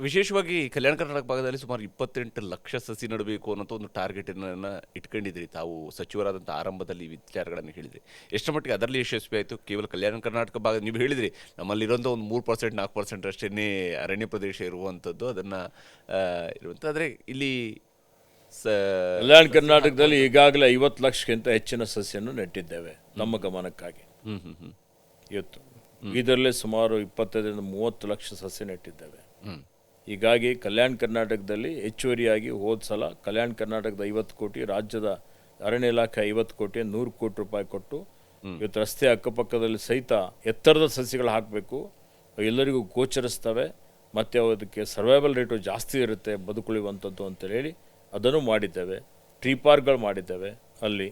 ವಿಶೇಷವಾಗಿ ಕಲ್ಯಾಣ ಕರ್ನಾಟಕ ಭಾಗದಲ್ಲಿ ಸುಮಾರು 28 ಲಕ್ಷ ಸಸಿ ನೆಡಬೇಕು ಅನ್ನೋ ಒಂದು ಟಾರ್ಗೆಟನ್ನು ಇಟ್ಕೊಂಡಿದ್ರಿ ತಾವು ಸಚಿವರಾದಂಥ ಆರಂಭದಲ್ಲಿ ವಿಚಾರಗಳನ್ನು ಹೇಳಿದ್ರಿ. ಎಷ್ಟರ ಮಟ್ಟಿಗೆ ಅದರಲ್ಲಿ ಯಶಸ್ವಿ ಆಯಿತು? ಕೇವಲ ಕಲ್ಯಾಣ ಕರ್ನಾಟಕ ಭಾಗ ನೀವು ಹೇಳಿದ್ರಿ ನಮ್ಮಲ್ಲಿರೋಂಥ ಒಂದು 3% 4% ಅಷ್ಟೇ ಅರಣ್ಯ ಪ್ರದೇಶ ಇರುವಂಥದ್ದು, ಅದನ್ನು ಇರುವಂಥ. ಆದರೆ ಇಲ್ಲಿ ಕಲ್ಯಾಣ ಕರ್ನಾಟಕದಲ್ಲಿ ಈಗಾಗಲೇ 50 ಲಕ್ಷಕ್ಕಿಂತ ಹೆಚ್ಚಿನ ಸಸಿಯನ್ನು ನೆಟ್ಟಿದ್ದೇವೆ ನಮ್ಮ ಗಮನಕ್ಕಾಗಿ. ಇವತ್ತು ಇದರಲ್ಲೇ ಸುಮಾರು 25-30 ಲಕ್ಷ ಸಸಿ ನೆಟ್ಟಿದ್ದೇವೆ. ಹೀಗಾಗಿ ಕಲ್ಯಾಣ ಕರ್ನಾಟಕದಲ್ಲಿ ಹೆಚ್ಚುವರಿಯಾಗಿ ಹೋದ ಸಲ ಕಲ್ಯಾಣ ಕರ್ನಾಟಕದ 50 ಕೋಟಿ, ರಾಜ್ಯದ ಅರಣ್ಯ ಇಲಾಖೆ 50 ಕೋಟಿ, 100 ಕೋಟಿ ರೂಪಾಯಿ ಕೊಟ್ಟು ಇವತ್ತು ರಸ್ತೆ ಅಕ್ಕಪಕ್ಕದಲ್ಲಿ ಸಹಿತ ಎತ್ತರದ ಸಸಿಗಳು ಹಾಕಬೇಕು, ಎಲ್ಲರಿಗೂ ಗೋಚರಿಸ್ತವೆ ಮತ್ತು ಅದಕ್ಕೆ ಸರ್ವೈವಲ್ ರೇಟು ಜಾಸ್ತಿ ಇರುತ್ತೆ, ಬದುಕುಳಿಯುವಂಥದ್ದು ಅಂತೇಳಿ ಹೇಳಿ ಅದನ್ನು ಮಾಡಿದ್ದೇವೆ. ಟ್ರೀ ಪಾರ್ಕ್ಗಳು ಮಾಡಿದ್ದೇವೆ. ಅಲ್ಲಿ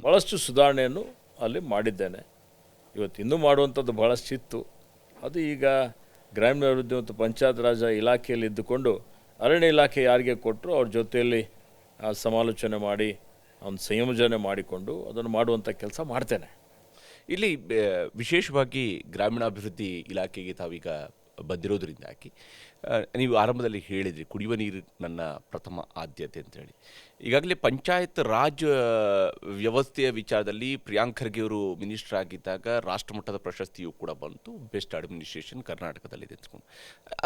ಭಾಳಷ್ಟು ಸುಧಾರಣೆಯನ್ನು ಅಲ್ಲಿ ಮಾಡಿದ್ದೇನೆ. ಇವತ್ತು ಇನ್ನೂ ಮಾಡುವಂಥದ್ದು ಭಾಳಷ್ಟು ಇತ್ತು. ಅದು ಈಗ ಗ್ರಾಮೀಣಾಭಿವೃದ್ಧಿ ಮತ್ತು ಪಂಚಾಯತ್ ರಾಜ್ ಇಲಾಖೆಯಲ್ಲಿ ಇದ್ದುಕೊಂಡು ಅರಣ್ಯ ಇಲಾಖೆ ಯಾರಿಗೆ ಕೊಟ್ಟರು ಅವ್ರ ಜೊತೆಯಲ್ಲಿ ಸಮಾಲೋಚನೆ ಮಾಡಿ ಒಂದು ಸಂಯೋಜನೆ ಮಾಡಿಕೊಂಡು ಅದನ್ನು ಮಾಡುವಂಥ ಕೆಲಸ ಮಾಡ್ತೇನೆ. ಇಲ್ಲಿ ವಿಶೇಷವಾಗಿ ಗ್ರಾಮೀಣಾಭಿವೃದ್ಧಿ ಇಲಾಖೆಗೆ ತಾವೀಗ ಬಂದಿರೋದ್ರಿಂದಾಗಿ ನೀವು ಆರಂಭದಲ್ಲಿ ಹೇಳಿದ್ರಿ ಕುಡಿಯುವ ನೀರು ನನ್ನ ಪ್ರಥಮ ಆದ್ಯತೆ ಅಂತೇಳಿ. ಈಗಾಗಲೇ ಪಂಚಾಯತ್ ರಾಜ್ ವ್ಯವಸ್ಥೆಯ ವಿಚಾರದಲ್ಲಿ ಪ್ರಿಯಾಂಕ್ ಖರ್ಗೆ ಅವರು ಮಿನಿಸ್ಟರ್ ಆಗಿದ್ದಾಗ ರಾಷ್ಟ್ರಮಟ್ಟದ ಪ್ರಶಸ್ತಿಯೂ ಕೂಡ ಬಂತು, ಬೆಸ್ಟ್ ಅಡ್ಮಿನಿಸ್ಟ್ರೇಷನ್ ಕರ್ನಾಟಕದಲ್ಲಿದೆ ಅಂದ್ಕೊಂಡು.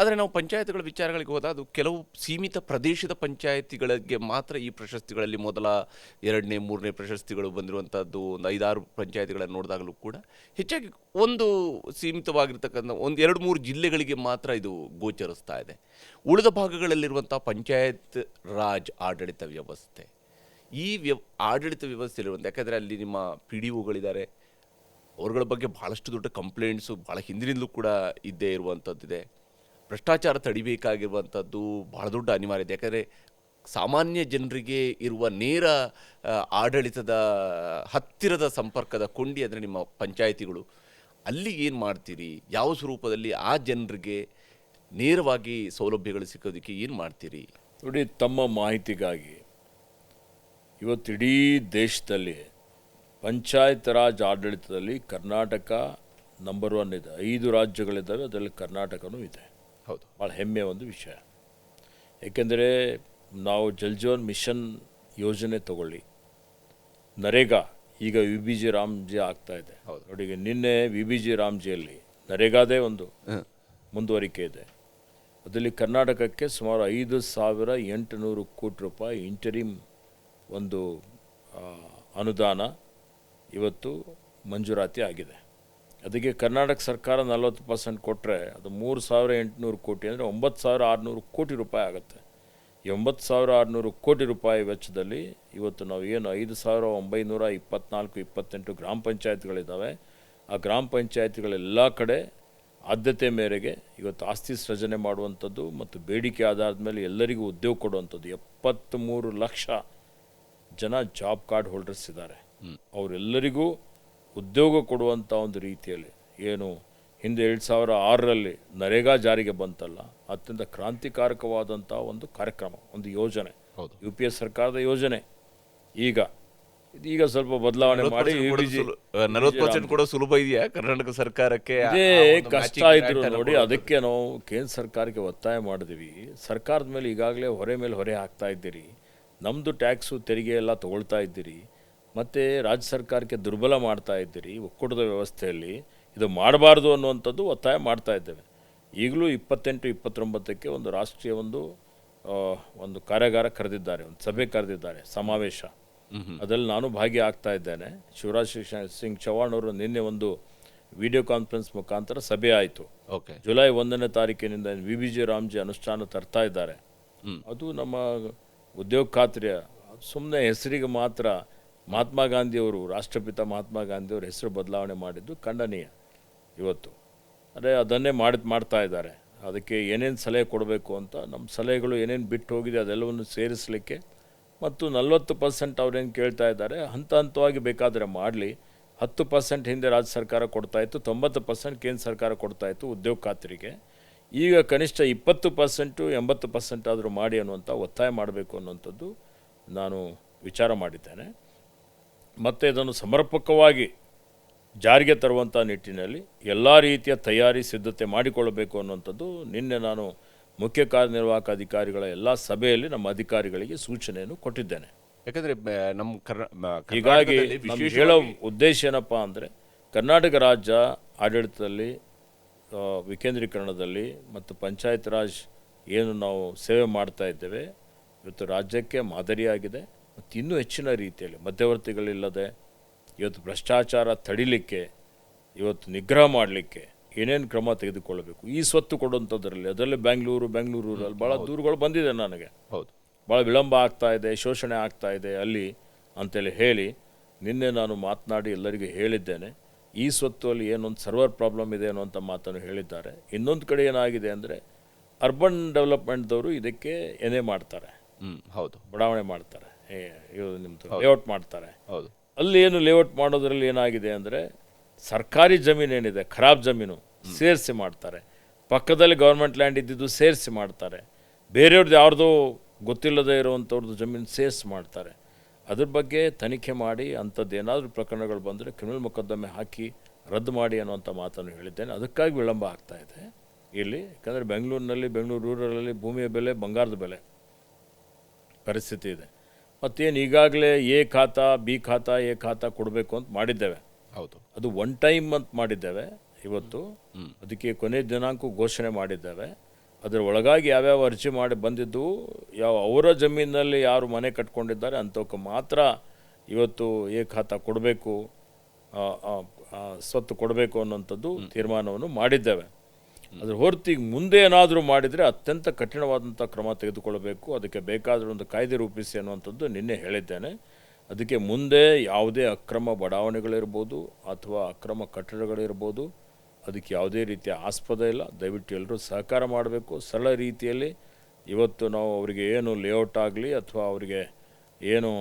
ಆದರೆ ನಾವು ಪಂಚಾಯತ್ಗಳ ವಿಚಾರಗಳಿಗೆ ಹೋದಾಗ ಅದು ಕೆಲವು ಸೀಮಿತ ಪ್ರದೇಶದ ಪಂಚಾಯತಿಗಳಿಗೆ ಮಾತ್ರ ಈ ಪ್ರಶಸ್ತಿಗಳಲ್ಲಿ ಮೊದಲ 2ನೇ 3ನೇ ಪ್ರಶಸ್ತಿಗಳು ಬಂದಿರುವಂಥದ್ದು. ಒಂದು 5-6 ಪಂಚಾಯತಿಗಳನ್ನು ನೋಡಿದಾಗಲೂ ಕೂಡ ಹೆಚ್ಚಾಗಿ ಒಂದು ಸೀಮಿತವಾಗಿರ್ತಕ್ಕಂಥ 1-2-3 ಜಿಲ್ಲೆಗಳಿಗೆ ಮಾತ್ರ ಇದು ಗೋಚರಿಸ್ತಾ ಇದೆ. ಉಳಿದ ಭಾಗಗಳಲ್ಲಿರುವಂಥ ಪಂಚಾಯತ್ ರಾಜ್ ಆಡಳಿತ ವ್ಯವಸ್ಥೆ, ಈ ಆಡಳಿತ ವ್ಯವಸ್ಥೆಯಲ್ಲಿರುವಂಥ, ಯಾಕಂದರೆ ಅಲ್ಲಿ ನಿಮ್ಮ PDOಗಳಿದ್ದಾರೆ, ಅವ್ರಗಳ ಬಗ್ಗೆ ಭಾಳಷ್ಟು ದೊಡ್ಡ ಕಂಪ್ಲೇಂಟ್ಸು ಭಾಳ ಹಿಂದಿನಿಂದಲೂ ಕೂಡ ಇದ್ದೇ ಇರುವಂಥದ್ದಿದೆ. ಭ್ರಷ್ಟಾಚಾರ ತಡಿಬೇಕಾಗಿರುವಂಥದ್ದು ಭಾಳ ದೊಡ್ಡ ಅನಿವಾರ್ಯತೆ. ಯಾಕಂದರೆ ಸಾಮಾನ್ಯ ಜನರಿಗೆ ಇರುವ ನೇರ ಆಡಳಿತದ ಹತ್ತಿರದ ಸಂಪರ್ಕದ ಕೊಂಡಿ ಅಂದರೆ ನಿಮ್ಮ ಪಂಚಾಯಿತಿಗಳು. ಅಲ್ಲಿ ಏನು ಮಾಡ್ತೀರಿ, ಯಾವ ಸ್ವರೂಪದಲ್ಲಿ ಆ ಜನರಿಗೆ ನೇರವಾಗಿ ಸೌಲಭ್ಯಗಳು ಸಿಕ್ಕೋದಕ್ಕೆ ಏನು ಮಾಡ್ತೀರಿ? ನೋಡಿ, ತಮ್ಮ ಮಾಹಿತಿಗಾಗಿ ಇವತ್ತು ಇಡೀ ದೇಶದಲ್ಲಿ ಪಂಚಾಯತ್ ರಾಜ್ ಆಡಳಿತದಲ್ಲಿ ಕರ್ನಾಟಕ ನಂಬರ್ 1 ಇದೆ. 5 ರಾಜ್ಯಗಳಿದ್ದಾವೆ, ಅದರಲ್ಲಿ ಕರ್ನಾಟಕನೂ ಇದೆ. ಹೌದು, ಭಾಳ ಹೆಮ್ಮೆಯ ಒಂದು ವಿಷಯ. ಏಕೆಂದರೆ ನಾವು ಜಲ್ ಜೀವನ್ ಮಿಷನ್ ಯೋಜನೆ ತಗೊಳ್ಳಿ, ನರೇಗಾ ಈಗ VBG ರಾಮ್ಜಿ ಆಗ್ತಾ ಇದೆ. ಹೌದು ನೋಡಿ, ಈಗ ನಿನ್ನೆ VBG ರಾಮ್ಜಿಯಲ್ಲಿ ನರೇಗಾದೇ ಒಂದು ಮುಂದುವರಿಕೆ ಇದೆ. ಅದರಲ್ಲಿ ಕರ್ನಾಟಕಕ್ಕೆ ಸುಮಾರು 5,800 ಕೋಟಿ ರೂಪಾಯಿ ಇಂಟರಿಮ್ ಒಂದು ಅನುದಾನ ಇವತ್ತು ಮಂಜೂರಾತಿ ಆಗಿದೆ. ಅದಕ್ಕೆ ಕರ್ನಾಟಕ ಸರ್ಕಾರ 40% ಕೊಟ್ಟರೆ ಅದು 3,800 ಕೋಟಿ ಅಂದರೆ 9,600 ಕೋಟಿ ರೂಪಾಯಿ ಆಗುತ್ತೆ. ಈ 9,600 ಕೋಟಿ ರೂಪಾಯಿ ವೆಚ್ಚದಲ್ಲಿ ಇವತ್ತು ನಾವು ಏನು 5,924-28 ಗ್ರಾಮ ಪಂಚಾಯತ್ಗಳಿದ್ದಾವೆ, ಆ ಗ್ರಾಮ ಪಂಚಾಯತ್ಗಳೆಲ್ಲ ಕಡೆ ಆದ್ಯತೆ ಮೇರೆಗೆ ಇವತ್ತು ಆಸ್ತಿ ಸೃಜನೆ ಮಾಡುವಂಥದ್ದು ಮತ್ತು ಬೇಡಿಕೆ ಆಧಾರದ ಮೇಲೆ ಎಲ್ಲರಿಗೂ ಉದ್ಯೋಗ ಕೊಡುವಂಥದ್ದು. 73 ಲಕ್ಷ ಜನ ಜಾಬ್ ಕಾರ್ಡ್ ಹೋಲ್ಡರ್ಸ್ ಇದ್ದಾರೆ. ಅವರೆಲ್ಲರಿಗೂ ಉದ್ಯೋಗ ಕೊಡುವಂಥ ಒಂದು ರೀತಿಯಲ್ಲಿ ಏನು ಹಿಂದೆ 2006ರಲ್ಲಿ ನರೇಗಾ ಜಾರಿಗೆ ಬಂತಲ್ಲ, ಅತ್ಯಂತ ಕ್ರಾಂತಿಕಾರಕವಾದಂಥ ಒಂದು ಕಾರ್ಯಕ್ರಮ, ಒಂದು ಯೋಜನೆ, UPA ಸರ್ಕಾರದ ಯೋಜನೆ. ಈಗ ಸ್ವಲ್ಪ ಬದಲಾವಣೆ ಮಾಡಿ 40% ಕೂಡ ಸುಲಭ ಇದೆಯಾ ಕರ್ನಾಟಕ ಸರ್ಕಾರಕ್ಕೆ? ಇದೇ ಕಷ್ಟ ಇದ್ರು ನೋಡಿ, ಅದಕ್ಕೆ ನಾವು ಕೇಂದ್ರ ಸರ್ಕಾರಕ್ಕೆ ಒತ್ತಾಯ ಮಾಡಿದ್ವಿ. ಸರ್ಕಾರದ ಮೇಲೆ ಈಗಾಗಲೇ ಹೊರೆ ಮೇಲೆ ಹೊರೆ ಹಾಕ್ತಾ ಇದ್ದೀರಿ, ನಮ್ಮದು ಟ್ಯಾಕ್ಸು ತೆರಿಗೆ ಎಲ್ಲ ತೊಗೊಳ್ತಾ ಇದ್ದೀರಿ, ಮತ್ತು ರಾಜ್ಯ ಸರ್ಕಾರಕ್ಕೆ ದುರ್ಬಲ ಮಾಡ್ತಾ ಇದ್ದೀರಿ. ಒಕ್ಕೂಟದ ವ್ಯವಸ್ಥೆಯಲ್ಲಿ ಇದು ಮಾಡಬಾರ್ದು ಅನ್ನುವಂಥದ್ದು ಒತ್ತಾಯ ಮಾಡ್ತಾ ಇದ್ದೇವೆ. ಈಗಲೂ 28-29ಕ್ಕೆ ಒಂದು ರಾಷ್ಟ್ರೀಯ ಒಂದು ಕಾರ್ಯಾಗಾರ ಕರೆದಿದ್ದಾರೆ, ಒಂದು ಸಭೆ ಕರೆದಿದ್ದಾರೆ, ಸಮಾವೇಶ. ಅದರಲ್ಲಿ ನಾನು ಭಾಗಿಯಾಗ್ತಾ ಇದ್ದೇನೆ. ಶಿವರಾಜ್ ಸಿಂಗ್ ಚೌಹಾಣ್ ಅವರು ನಿನ್ನೆ ಒಂದು ವಿಡಿಯೋ ಕಾನ್ಫರೆನ್ಸ್ ಮುಖಾಂತರ ಸಭೆ ಆಯಿತು. ಜುಲೈ 1ನೇ ತಾರೀಕಿನಿಂದ VBG ರಾಮ್ಜಿ ಅನುಷ್ಠಾನ ತರ್ತಾ ಇದ್ದಾರೆ. ಅದು ನಮ್ಮ ಉದ್ಯೋಗ ಖಾತ್ರಿಯ ಸುಮ್ಮನೆ ಹೆಸರಿಗೆ ಮಾತ್ರ ಮಹಾತ್ಮ ಗಾಂಧಿಯವರು, ರಾಷ್ಟ್ರಪಿತ ಮಹಾತ್ಮ ಗಾಂಧಿಯವರು ಹೆಸರು ಬದಲಾವಣೆ ಮಾಡಿದ್ದು ಖಂಡನೀಯ. ಇವತ್ತು ಅದನ್ನೇ ಮಾಡ್ತಾ ಇದ್ದಾರೆ. ಅದಕ್ಕೆ ಏನೇನು ಸಲಹೆ ಕೊಡಬೇಕು ಅಂತ ನಮ್ಮ ಸಲಹೆಗಳು ಏನೇನು ಬಿಟ್ಟು ಹೋಗಿದೆ ಅದೆಲ್ಲವನ್ನು ಸೇರಿಸಲಿಕ್ಕೆ, ಮತ್ತು 40% ಅವ್ರೇನು ಕೇಳ್ತಾ ಇದ್ದಾರೆ ಹಂತ ಹಂತವಾಗಿ ಬೇಕಾದರೆ ಮಾಡಲಿ. 10% ಹಿಂದೆ ರಾಜ್ಯ ಸರ್ಕಾರ ಕೊಡ್ತಾಯಿತ್ತು, 90% ಕೇಂದ್ರ ಸರ್ಕಾರ ಕೊಡ್ತಾಯಿತ್ತು ಉದ್ಯೋಗ ಖಾತ್ರಿಗೆ. ಈಗ ಕನಿಷ್ಠ 20%, 80% ಆದರೂ ಮಾಡಿ ಅನ್ನುವಂಥ ಒತ್ತಾಯ ಮಾಡಬೇಕು ಅನ್ನುವಂಥದ್ದು ನಾನು ವಿಚಾರ ಮಾಡಿದ್ದೇನೆ. ಮತ್ತು ಇದನ್ನು ಸಮರ್ಪಕವಾಗಿ ಜಾರಿಗೆ ತರುವಂಥ ನಿಟ್ಟಿನಲ್ಲಿ ಎಲ್ಲ ರೀತಿಯ ತಯಾರಿ ಸಿದ್ಧತೆ ಮಾಡಿಕೊಳ್ಳಬೇಕು ಅನ್ನುವಂಥದ್ದು ನಿನ್ನೆ ನಾನು ಮುಖ್ಯ ಕಾರ್ಯನಿರ್ವಾಹಕ ಅಧಿಕಾರಿಗಳ ಎಲ್ಲ ಸಭೆಯಲ್ಲಿ ನಮ್ಮ ಅಧಿಕಾರಿಗಳಿಗೆ ಸೂಚನೆಯನ್ನು ಕೊಟ್ಟಿದ್ದೇನೆ. ಯಾಕಂದರೆ ನಮ್ಮ ಹೀಗಾಗಿ ನಮ್ಗೆ ಹೇಳೋ ಉದ್ದೇಶ ಏನಪ್ಪ ಅಂದರೆ, ಕರ್ನಾಟಕ ರಾಜ್ಯ ಆಡಳಿತದಲ್ಲಿ ವಿಕೇಂದ್ರೀಕರಣದಲ್ಲಿ ಮತ್ತು ಪಂಚಾಯತ್ ರಾಜ್ ಏನು ನಾವು ಸೇವೆ ಮಾಡ್ತಾ ಇದ್ದೇವೆ ಇವತ್ತು ರಾಜ್ಯಕ್ಕೆ ಮಾದರಿಯಾಗಿದೆ. ಮತ್ತು ಇನ್ನೂ ಹೆಚ್ಚಿನ ರೀತಿಯಲ್ಲಿ ಮಧ್ಯವರ್ತಿಗಳಿಲ್ಲದೆ ಇವತ್ತು ಭ್ರಷ್ಟಾಚಾರ ತಡಿಲಿಕ್ಕೆ, ಇವತ್ತು ನಿಗ್ರಹ ಮಾಡಲಿಕ್ಕೆ ಏನೇನು ಕ್ರಮ ತೆಗೆದುಕೊಳ್ಳಬೇಕು. ಈ ಸ್ವತ್ತು ಕೊಡುವಂಥದ್ರಲ್ಲಿ ಅದರಲ್ಲಿ ಬೆಂಗಳೂರಲ್ಲಿ ಭಾಳ ದೂರುಗಳು ಬಂದಿದೆ ನನಗೆ. ಹೌದು, ಭಾಳ ವಿಳಂಬ ಆಗ್ತಾ ಇದೆ, ಶೋಷಣೆ ಆಗ್ತಾ ಇದೆ ಅಲ್ಲಿ ಅಂತೇಳಿ ಹೇಳಿ ನಿನ್ನೆ ನಾನು ಮಾತನಾಡಿ ಎಲ್ಲರಿಗೂ ಹೇಳಿದ್ದೇನೆ. ಈ ಸ್ವತ್ತು ಅಲ್ಲಿ ಏನೊಂದು ಸರ್ವರ್ ಪ್ರಾಬ್ಲಮ್ ಇದೆ ಅನ್ನುವಂಥ ಮಾತನ್ನು ಹೇಳಿದ್ದಾರೆ. ಇನ್ನೊಂದು ಕಡೆ ಏನಾಗಿದೆ ಅಂದರೆ ಅರ್ಬನ್ ಡೆವಲಪ್ಮೆಂಟ್ದವರು ಇದಕ್ಕೆ ಏನೇ ಮಾಡ್ತಾರೆ, ಹೌದು, ಬಡಾವಣೆ ಮಾಡ್ತಾರೆ, ನಿಮ್ಮದು ಲೇಔಟ್ ಮಾಡ್ತಾರೆ. ಹೌದು, ಅಲ್ಲಿ ಏನು ಲೇಔಟ್ ಮಾಡೋದ್ರಲ್ಲಿ ಏನಾಗಿದೆ ಅಂದರೆ ಸರ್ಕಾರಿ ಜಮೀನು ಏನಿದೆ ಖರಾಬ್ ಜಮೀನು ಸೇರಿಸಿ ಮಾಡ್ತಾರೆ, ಪಕ್ಕದಲ್ಲಿ ಗೌರ್ಮೆಂಟ್ ಲ್ಯಾಂಡ್ ಇದ್ದಿದ್ದು ಸೇರಿಸಿ ಮಾಡ್ತಾರೆ. ಬೇರೆಯವ್ರದ್ದು ಯಾರ್ದೋ ಗೊತ್ತಿಲ್ಲದೆ ಇರುವಂಥವ್ರದ್ದು ಜಮೀನು ಸೇಸ್ ಮಾಡ್ತಾರೆ. ಅದ್ರ ಬಗ್ಗೆ ತನಿಖೆ ಮಾಡಿ ಅಂಥದ್ದು ಏನಾದರೂ ಪ್ರಕರಣಗಳು ಬಂದರೆ ಕ್ರಿಮಿನಲ್ ಮೊಕದ್ದಮೆ ಹಾಕಿ ರದ್ದು ಮಾಡಿ ಅನ್ನುವಂಥ ಮಾತನ್ನು ಹೇಳಿದ್ದೇನೆ. ಅದಕ್ಕಾಗಿ ವಿಳಂಬ ಆಗ್ತಾಯಿದೆ ಇಲ್ಲಿ. ಯಾಕಂದರೆ ಬೆಂಗಳೂರಿನಲ್ಲಿ, ಬೆಂಗಳೂರು ರೂರಲಲ್ಲಿ ಭೂಮಿಯ ಬೆಲೆ ಬಂಗಾರದ ಬೆಲೆ ಪರಿಸ್ಥಿತಿ ಇದೆ. ಮತ್ತೇನು ಈಗಾಗಲೇ ಎ ಖಾತಾ, ಬಿ ಖಾತಾ, ಎ ಖಾತಾ ಕೊಡಬೇಕು ಅಂತ ಮಾಡಿದ್ದೇವೆ. ಹೌದು, ಅದು ಒನ್ ಟೈಮ್ ಅಂತ ಮಾಡಿದ್ದೇವೆ ಇವತ್ತು. ಅದಕ್ಕೆ ಕೊನೆ ದಿನಾಂಕ ಘೋಷಣೆ ಮಾಡಿದ್ದೇವೆ. ಅದರ ಒಳಗಾಗಿ ಯಾವ್ಯಾವ ಅರ್ಜಿ ಮಾಡಿ ಬಂದಿದ್ದು, ಅವರ ಜಮೀನಿನಲ್ಲಿ ಯಾರು ಮನೆ ಕಟ್ಕೊಂಡಿದ್ದಾರೆ ಅಂಥವಕ್ಕೆ ಮಾತ್ರ ಇವತ್ತು ಎ ಖಾತಾ ಕೊಡಬೇಕು, ಸ್ವತ್ತು ಕೊಡಬೇಕು ಅನ್ನೋಂಥದ್ದು ತೀರ್ಮಾನವನ್ನು ಮಾಡಿದ್ದೇವೆ. ಅದ್ರ ಹೊರತು ಈಗ ಮುಂದೆ ಏನಾದರೂ ಮಾಡಿದರೆ ಅತ್ಯಂತ ಕಠಿಣವಾದಂಥ ಕ್ರಮ ತೆಗೆದುಕೊಳ್ಳಬೇಕು. ಅದಕ್ಕೆ ಬೇಕಾದರೂ ಒಂದು ಕಾಯ್ದೆ ರೂಪಿಸಿ ಅನ್ನುವಂಥದ್ದು ನಿನ್ನೆ ಹೇಳಿದ್ದೇನೆ. ಅದಕ್ಕೆ ಮುಂದೆ ಯಾವುದೇ ಅಕ್ರಮ ಬಡಾವಣೆಗಳಿರ್ಬೋದು ಅಥವಾ ಅಕ್ರಮ ಕಟ್ಟಡಗಳಿರ್ಬೋದು, ಅದಕ್ಕೆ ಯಾವುದೇ ರೀತಿಯ ಆಸ್ಪದ ಇಲ್ಲ. ದಯವಿಟ್ಟು ಎಲ್ಲರೂ ಸಹಕಾರ ಮಾಡಬೇಕು. ಸರಳ ರೀತಿಯಲ್ಲಿ ಇವತ್ತು ನಾವು ಅವರಿಗೆ ಏನು ಲೇಔಟ್ ಆಗಲಿ ಅಥವಾ ಅವರಿಗೆ ಏನು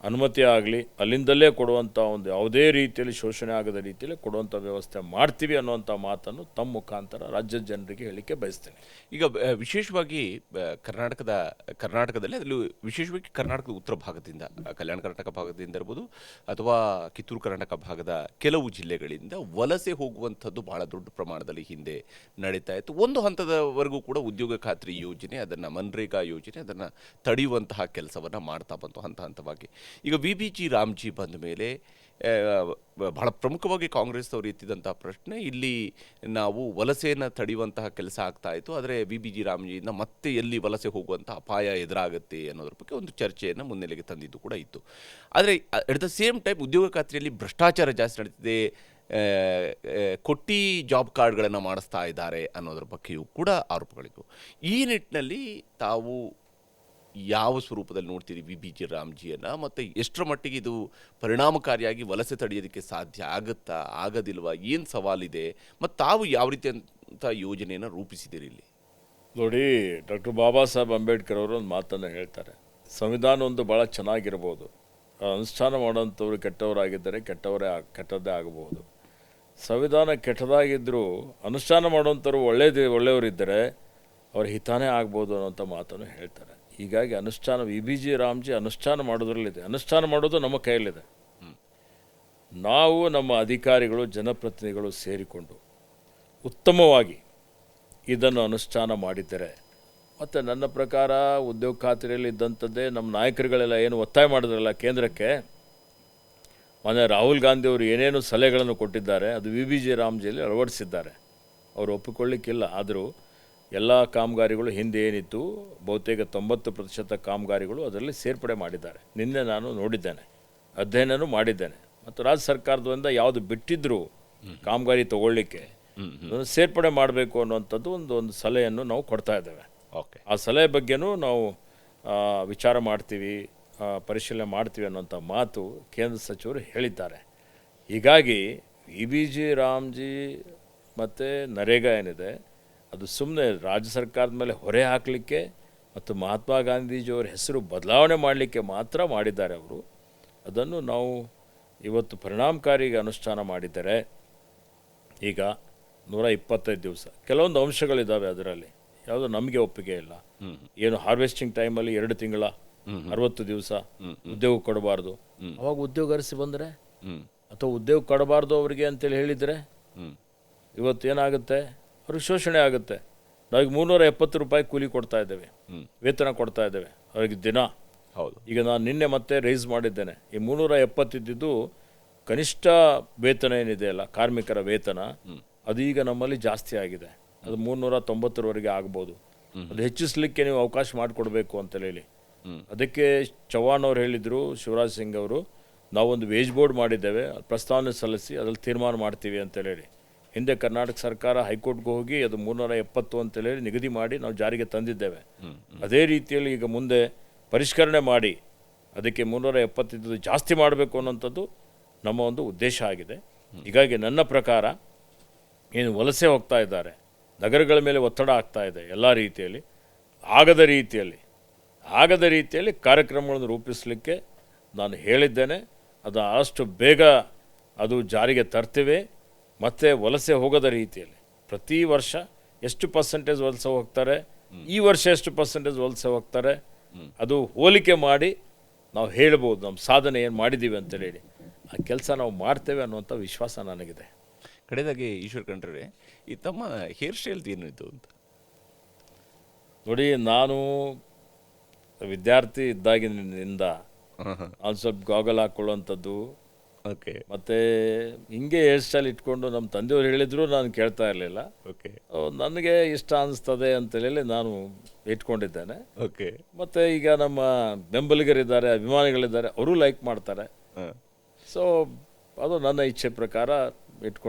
ಅನುಮತಿ ಆಗಲಿ ಅಲ್ಲಿಂದಲೇ ಕೊಡುವಂಥ ಒಂದು ಯಾವುದೇ ರೀತಿಯಲ್ಲಿ ಶೋಷಣೆ ಆಗದ ರೀತಿಯಲ್ಲಿ ಕೊಡುವಂಥ ವ್ಯವಸ್ಥೆ ಮಾಡ್ತೀವಿ ಅನ್ನುವಂಥ ಮಾತನ್ನು ತಮ್ಮ ಮುಖಾಂತರ ರಾಜ್ಯದ ಜನರಿಗೆ ಹೇಳಲಿಕ್ಕೆ ಬಯಸ್ತೇನೆ. ಈಗ ವಿಶೇಷವಾಗಿ ಕರ್ನಾಟಕದಲ್ಲಿ, ಅದರಲ್ಲೂ ವಿಶೇಷವಾಗಿ ಕರ್ನಾಟಕದ ಉತ್ತರ ಭಾಗದಿಂದ, ಕಲ್ಯಾಣ ಕರ್ನಾಟಕ ಭಾಗದಿಂದ ಇರ್ಬೋದು ಅಥವಾ ಕಿತ್ತೂರು ಕರ್ನಾಟಕ ಭಾಗದ ಕೆಲವು ಜಿಲ್ಲೆಗಳಿಂದ ವಲಸೆ ಹೋಗುವಂಥದ್ದು ಬಹಳ ದೊಡ್ಡ ಪ್ರಮಾಣದಲ್ಲಿ ಹಿಂದೆ ನಡೀತಾ ಇತ್ತು. ಒಂದು ಹಂತದವರೆಗೂ ಕೂಡ ಉದ್ಯೋಗ ಖಾತ್ರಿ ಯೋಜನೆ, ಅದನ್ನು ಮನ್ರೇಗಾ ಯೋಜನೆ, ಅದನ್ನು ತಡೆಯುವಂತಹ ಕೆಲಸವನ್ನು ಮಾಡ್ತಾ ಬಂತು ಹಂತ ಹಂತವಾಗಿ. ಈಗ VBG ರಾಮ್ಜಿ ಬಂದ ಮೇಲೆ ಬಹಳ ಪ್ರಮುಖವಾಗಿ ಕಾಂಗ್ರೆಸ್ನವರು ಎತ್ತಿದಂತಹ ಪ್ರಶ್ನೆ, ಇಲ್ಲಿ ನಾವು ವಲಸೆಯನ್ನು ತಡೆಯುವಂತಹ ಕೆಲಸ ಆಗ್ತಾ ಇತ್ತು, ಆದರೆ VBG ರಾಮ್ಜಿಯಿಂದ ಮತ್ತೆ ಎಲ್ಲಿ ವಲಸೆ ಹೋಗುವಂಥ ಅಪಾಯ ಎದುರಾಗುತ್ತೆ ಅನ್ನೋದ್ರ ಬಗ್ಗೆ ಒಂದು ಚರ್ಚೆಯನ್ನು ಮುನ್ನೆಲೆಗೆ ತಂದಿದ್ದು ಕೂಡ ಇತ್ತು. ಆದರೆ ಅಟ್ ದ ಸೇಮ್ ಟೈಮ್ ಉದ್ಯೋಗ ಖಾತ್ರಿಯಲ್ಲಿ ಭ್ರಷ್ಟಾಚಾರ ಜಾಸ್ತಿ ನಡೀತಿದೆ, ಕೊಟ್ಟಿ ಜಾಬ್ ಕಾರ್ಡ್ಗಳನ್ನು ಮಾಡಿಸ್ತಾ ಇದ್ದಾರೆ ಅನ್ನೋದ್ರ ಬಗ್ಗೆಯೂ ಕೂಡ ಆರೋಪಗಳಿತ್ತು. ಈ ನಿಟ್ಟಿನಲ್ಲಿ ತಾವು ಯಾವ ಸ್ವರೂಪದಲ್ಲಿ ನೋಡ್ತೀರಿ VBG ರಾಮ್ಜಿಯನ್ನು, ಮತ್ತು ಎಷ್ಟರ ಮಟ್ಟಿಗೆ ಇದು ಪರಿಣಾಮಕಾರಿಯಾಗಿ ವಲಸೆ ತಡೆಯೋದಕ್ಕೆ ಸಾಧ್ಯ ಆಗುತ್ತಾ, ಆಗೋದಿಲ್ವಾ, ಏನು ಸವಾಲಿದೆ, ಮತ್ತು ತಾವು ಯಾವ ರೀತಿಯಂಥ ಯೋಜನೆಯನ್ನು ರೂಪಿಸಿದ್ದೀರಿ ಇಲ್ಲಿ? ನೋಡಿ, ಡಾಕ್ಟರ್ ಬಾಬಾ ಸಾಹೇಬ್ ಅಂಬೇಡ್ಕರ್ ಅವರು ಒಂದು ಮಾತನ್ನು ಹೇಳ್ತಾರೆ, ಸಂವಿಧಾನ ಒಂದು ಭಾಳ ಚೆನ್ನಾಗಿರ್ಬೋದು, ಅನುಷ್ಠಾನ ಮಾಡೋಂಥವ್ರು ಕೆಟ್ಟವರಾಗಿದ್ದರೆ ಕೆಟ್ಟದ್ದೇ ಆಗಬಹುದು. ಸಂವಿಧಾನ ಕೆಟ್ಟದಾಗಿದ್ದರೂ ಅನುಷ್ಠಾನ ಮಾಡೋಂಥವ್ರು ಒಳ್ಳೆಯವರಿದ್ದರೆ ಅವ್ರ ಹಿತಾನೇ ಆಗ್ಬೋದು ಅನ್ನೋಂಥ ಮಾತನ್ನು ಹೇಳ್ತಾರೆ. ಹೀಗಾಗಿ VBG ರಾಮ್ಜಿ ಅನುಷ್ಠಾನ ಮಾಡೋದ್ರಲ್ಲಿದೆ. ಅನುಷ್ಠಾನ ಮಾಡೋದು ನಮ್ಮ ಕೈಯಲ್ಲಿದೆ. ನಾವು ನಮ್ಮ ಅಧಿಕಾರಿಗಳು, ಜನಪ್ರತಿನಿಧಿಗಳು ಸೇರಿಕೊಂಡು ಉತ್ತಮವಾಗಿ ಇದನ್ನು ಅನುಷ್ಠಾನ ಮಾಡಿದ್ದರೆ, ಮತ್ತು ನನ್ನ ಪ್ರಕಾರ ಉದ್ಯೋಗ ಖಾತ್ರಿಯಲ್ಲಿ ಇದ್ದಂಥದ್ದೇ ನಮ್ಮ ನಾಯಕರುಗಳೆಲ್ಲ ಏನು ಒತ್ತಾಯ ಮಾಡಿದ್ರಲ್ಲ ಕೇಂದ್ರಕ್ಕೆ, ಮೊನ್ನೆ ರಾಹುಲ್ ಗಾಂಧಿಯವರು ಏನೇನು ಸಲಹೆಗಳನ್ನು ಕೊಟ್ಟಿದ್ದಾರೆ ಅದು VBG ರಾಮ್ಜಿಯಲ್ಲಿ ಅಳವಡಿಸಿದ್ದಾರೆ. ಅವರು ಒಪ್ಪಿಕೊಳ್ಳಿಕ್ಕಿಲ್ಲ, ಆದರೂ ಎಲ್ಲ ಕಾಮಗಾರಿಗಳು ಹಿಂದೆ ಏನಿತ್ತು ಬಹುತೇಕ 90% ಕಾಮಗಾರಿಗಳು ಅದರಲ್ಲಿ ಸೇರ್ಪಡೆ ಮಾಡಿದ್ದಾರೆ. ನಿನ್ನೆ ನಾನು ನೋಡಿದ್ದೇನೆ, ಅಧ್ಯಯನನೂ ಮಾಡಿದ್ದೇನೆ. ಮತ್ತು ರಾಜ್ಯ ಸರ್ಕಾರದಿಂದ ಯಾವುದು ಬಿಟ್ಟಿದ್ದರೂ ಕಾಮಗಾರಿ ತಗೊಳ್ಳಿಕ್ಕೆ ಸೇರ್ಪಡೆ ಮಾಡಬೇಕು ಅನ್ನುವಂಥದ್ದು ಒಂದು ಸಲಹೆಯನ್ನು ನಾವು ಕೊಡ್ತಾ ಇದ್ದೇವೆ. ಓಕೆ, ಆ ಸಲಹೆ ಬಗ್ಗೆನೂ ನಾವು ವಿಚಾರ ಮಾಡ್ತೀವಿ, ಪರಿಶೀಲನೆ ಮಾಡ್ತೀವಿ ಅನ್ನೋಂಥ ಮಾತು ಕೇಂದ್ರ ಸಚಿವರು ಹೇಳಿದ್ದಾರೆ. ಹೀಗಾಗಿ VBG ರಾಮ್ಜಿ ಮತ್ತು ನರೇಗಾ ಏನಿದೆ ಅದು ಸುಮ್ಮನೆ ರಾಜ್ಯ ಸರ್ಕಾರದ ಮೇಲೆ ಹೊರೆ ಹಾಕಲಿಕ್ಕೆ ಮತ್ತು ಮಹಾತ್ಮ ಗಾಂಧೀಜಿಯವರ ಹೆಸರು ಬದಲಾವಣೆ ಮಾಡಲಿಕ್ಕೆ ಮಾತ್ರ ಮಾಡಿದ್ದಾರೆ ಅವರು. ಅದನ್ನು ನಾವು ಇವತ್ತು ಪರಿಣಾಮಕಾರಿಗೆ ಅನುಷ್ಠಾನ ಮಾಡಿದ್ದಾರೆ. ಈಗ 125 ದಿವಸ ಕೆಲವೊಂದು ಅಂಶಗಳಿದ್ದಾವೆ ಅದರಲ್ಲಿ, ಯಾವುದೋ ನಮಗೆ ಒಪ್ಪಿಗೆ ಇಲ್ಲ. ಏನು ಹಾರ್ವೆಸ್ಟಿಂಗ್ ಟೈಮಲ್ಲಿ 2 ತಿಂಗಳ 60 ದಿವಸ ಉದ್ಯೋಗ ಕೊಡಬಾರ್ದು, ಅವಾಗ ಉದ್ಯೋಗ ಅರಸಿ ಬಂದರೆ ಅಥವಾ ಉದ್ಯೋಗ ಕೊಡಬಾರ್ದು ಅವರಿಗೆ ಅಂತೇಳಿ ಹೇಳಿದರೆ ಇವತ್ತೇನಾಗುತ್ತೆ, ಅವ್ರಿಗೆ ಶೋಷಣೆ ಆಗುತ್ತೆ. ನಾವೀಗ 370 ರೂಪಾಯಿ ಕೂಲಿ ಕೊಡ್ತಾ ಇದ್ದೇವೆ, ವೇತನ ಕೊಡ್ತಾ ಇದ್ದೇವೆ ಅವ್ರಿಗೆ ದಿನ. ಹೌದು, ಈಗ ನಾನು ನಿನ್ನೆ ಮತ್ತೆ ರೈಸ್ ಮಾಡಿದ್ದೇನೆ. ಈ 370 ಇದ್ದಿದ್ದು ಕನಿಷ್ಠ ವೇತನ ಏನಿದೆ ಅಲ್ಲ, ಕಾರ್ಮಿಕರ ವೇತನ, ಅದು ಈಗ ನಮ್ಮಲ್ಲಿ ಜಾಸ್ತಿ ಆಗಿದೆ. ಅದು 390ರವರೆಗೆ ಆಗ್ಬೋದು. ಅದು ಹೆಚ್ಚಿಸಲಿಕ್ಕೆ ನೀವು ಅವಕಾಶ ಮಾಡಿಕೊಡ್ಬೇಕು ಅಂತ ಹೇಳಿ ಅದಕ್ಕೆ ಚವ್ಹಾಣ್ ಅವರು ಹೇಳಿದರು, ಶಿವರಾಜ್ ಸಿಂಗ್ ಅವರು, ನಾವೊಂದು ವೇಜ್ ಬೋರ್ಡ್ ಮಾಡಿದ್ದೇವೆ, ಪ್ರಸ್ತಾವನೆ ಸಲ್ಲಿಸಿ ಅದ್ರಲ್ಲಿ ತೀರ್ಮಾನ ಮಾಡ್ತೀವಿ ಅಂತೇಳಿ. ಹಿಂದೆ ಕರ್ನಾಟಕ ಸರ್ಕಾರ ಹೈಕೋರ್ಟ್ಗೆ ಹೋಗಿ ಅದು 370 ಅಂತೇಳಿ ನಿಗದಿ ಮಾಡಿ ನಾವು ಜಾರಿಗೆ ತಂದಿದ್ದೇವೆ. ಅದೇ ರೀತಿಯಲ್ಲಿ ಈಗ ಮುಂದೆ ಪರಿಷ್ಕರಣೆ ಮಾಡಿ ಅದಕ್ಕೆ 370 ಜಾಸ್ತಿ ಮಾಡಬೇಕು ಅನ್ನೋಂಥದ್ದು ನಮ್ಮ ಒಂದು ಉದ್ದೇಶ ಆಗಿದೆ. ಹೀಗಾಗಿ ನನ್ನ ಪ್ರಕಾರ ಏನು ವಲಸೆ ಹೋಗ್ತಾ ಇದ್ದಾರೆ, ನಗರಗಳ ಮೇಲೆ ಒತ್ತಡ ಆಗ್ತಾ ಇದೆ, ಎಲ್ಲ ರೀತಿಯಲ್ಲಿ ಆಗದ ರೀತಿಯಲ್ಲಿ ಕಾರ್ಯಕ್ರಮಗಳನ್ನು ರೂಪಿಸಲಿಕ್ಕೆ ನಾನು ಹೇಳಿದ್ದೇನೆ. ಅದು ಅಷ್ಟು ಬೇಗ ಅದು ಜಾರಿಗೆ ತರ್ತೇವೆ. ಮತ್ತು ವಲಸೆ ಹೋಗೋದ ರೀತಿಯಲ್ಲಿ ಪ್ರತಿ ವರ್ಷ ಎಷ್ಟು ಪರ್ಸೆಂಟೇಜ್ ವಲಸೆ ಹೋಗ್ತಾರೆ ಈ ವರ್ಷ ಎಷ್ಟು ಪರ್ಸೆಂಟೇಜ್ ವಲಸೆ ಹೋಗ್ತಾರೆ ಅದು ಹೋಲಿಕೆ ಮಾಡಿ ನಾವು ಹೇಳ್ಬೋದು ನಮ್ಮ ಸಾಧನೆ ಏನು ಮಾಡಿದ್ದೀವಿ ಅಂತೇಳಿ. ಆ ಕೆಲಸ ನಾವು ಮಾಡ್ತೇವೆ ಅನ್ನುವಂಥ ವಿಶ್ವಾಸ ನನಗಿದೆ. ಕಡೆದಾಗಿ ಈಶ್ವರ್ ಖಂಡ್ರೆ, ಈ ತಮ್ಮ ಹೇರ್ ಸ್ಟೈಲ್ ಏನು ಇದು ಅಂತ? ನೋಡಿ, ನಾನು ವಿದ್ಯಾರ್ಥಿ ಇದ್ದಾಗಿನಿಂದ ಒಂದು ಸ್ವಲ್ಪ ಗಾಗಲ್ ಹಾಕ್ಕೊಳ್ಳುವಂಥದ್ದು, ಓಕೆ ಮತ್ತು ಹಿಂಗೆ ಹೇರ್ ಸ್ಟೈಲ್ ಇಟ್ಕೊಂಡು ನಮ್ಮ ತಂದೆಯವ್ರು ಹೇಳಿದ್ರು ನಾನು ಕೇಳ್ತಾ ಇರಲಿಲ್ಲ. ಓಕೆ ನನಗೆ ಇಷ್ಟ ಅನಿಸ್ತದೆ ಅಂತೇಳಿ ನಾನು ಇಟ್ಕೊಂಡಿದ್ದೇನೆ. ಓಕೆ ಮತ್ತು ಈಗ ನಮ್ಮ ಬೆಂಬಲಿಗರಿದ್ದಾರೆ, ಅಭಿಮಾನಿಗಳಿದ್ದಾರೆ, ಅವರು ಲೈಕ್ ಮಾಡ್ತಾರೆ. ಸೊ ಅದು ನನ್ನ ಇಚ್ಛೆ ಪ್ರಕಾರ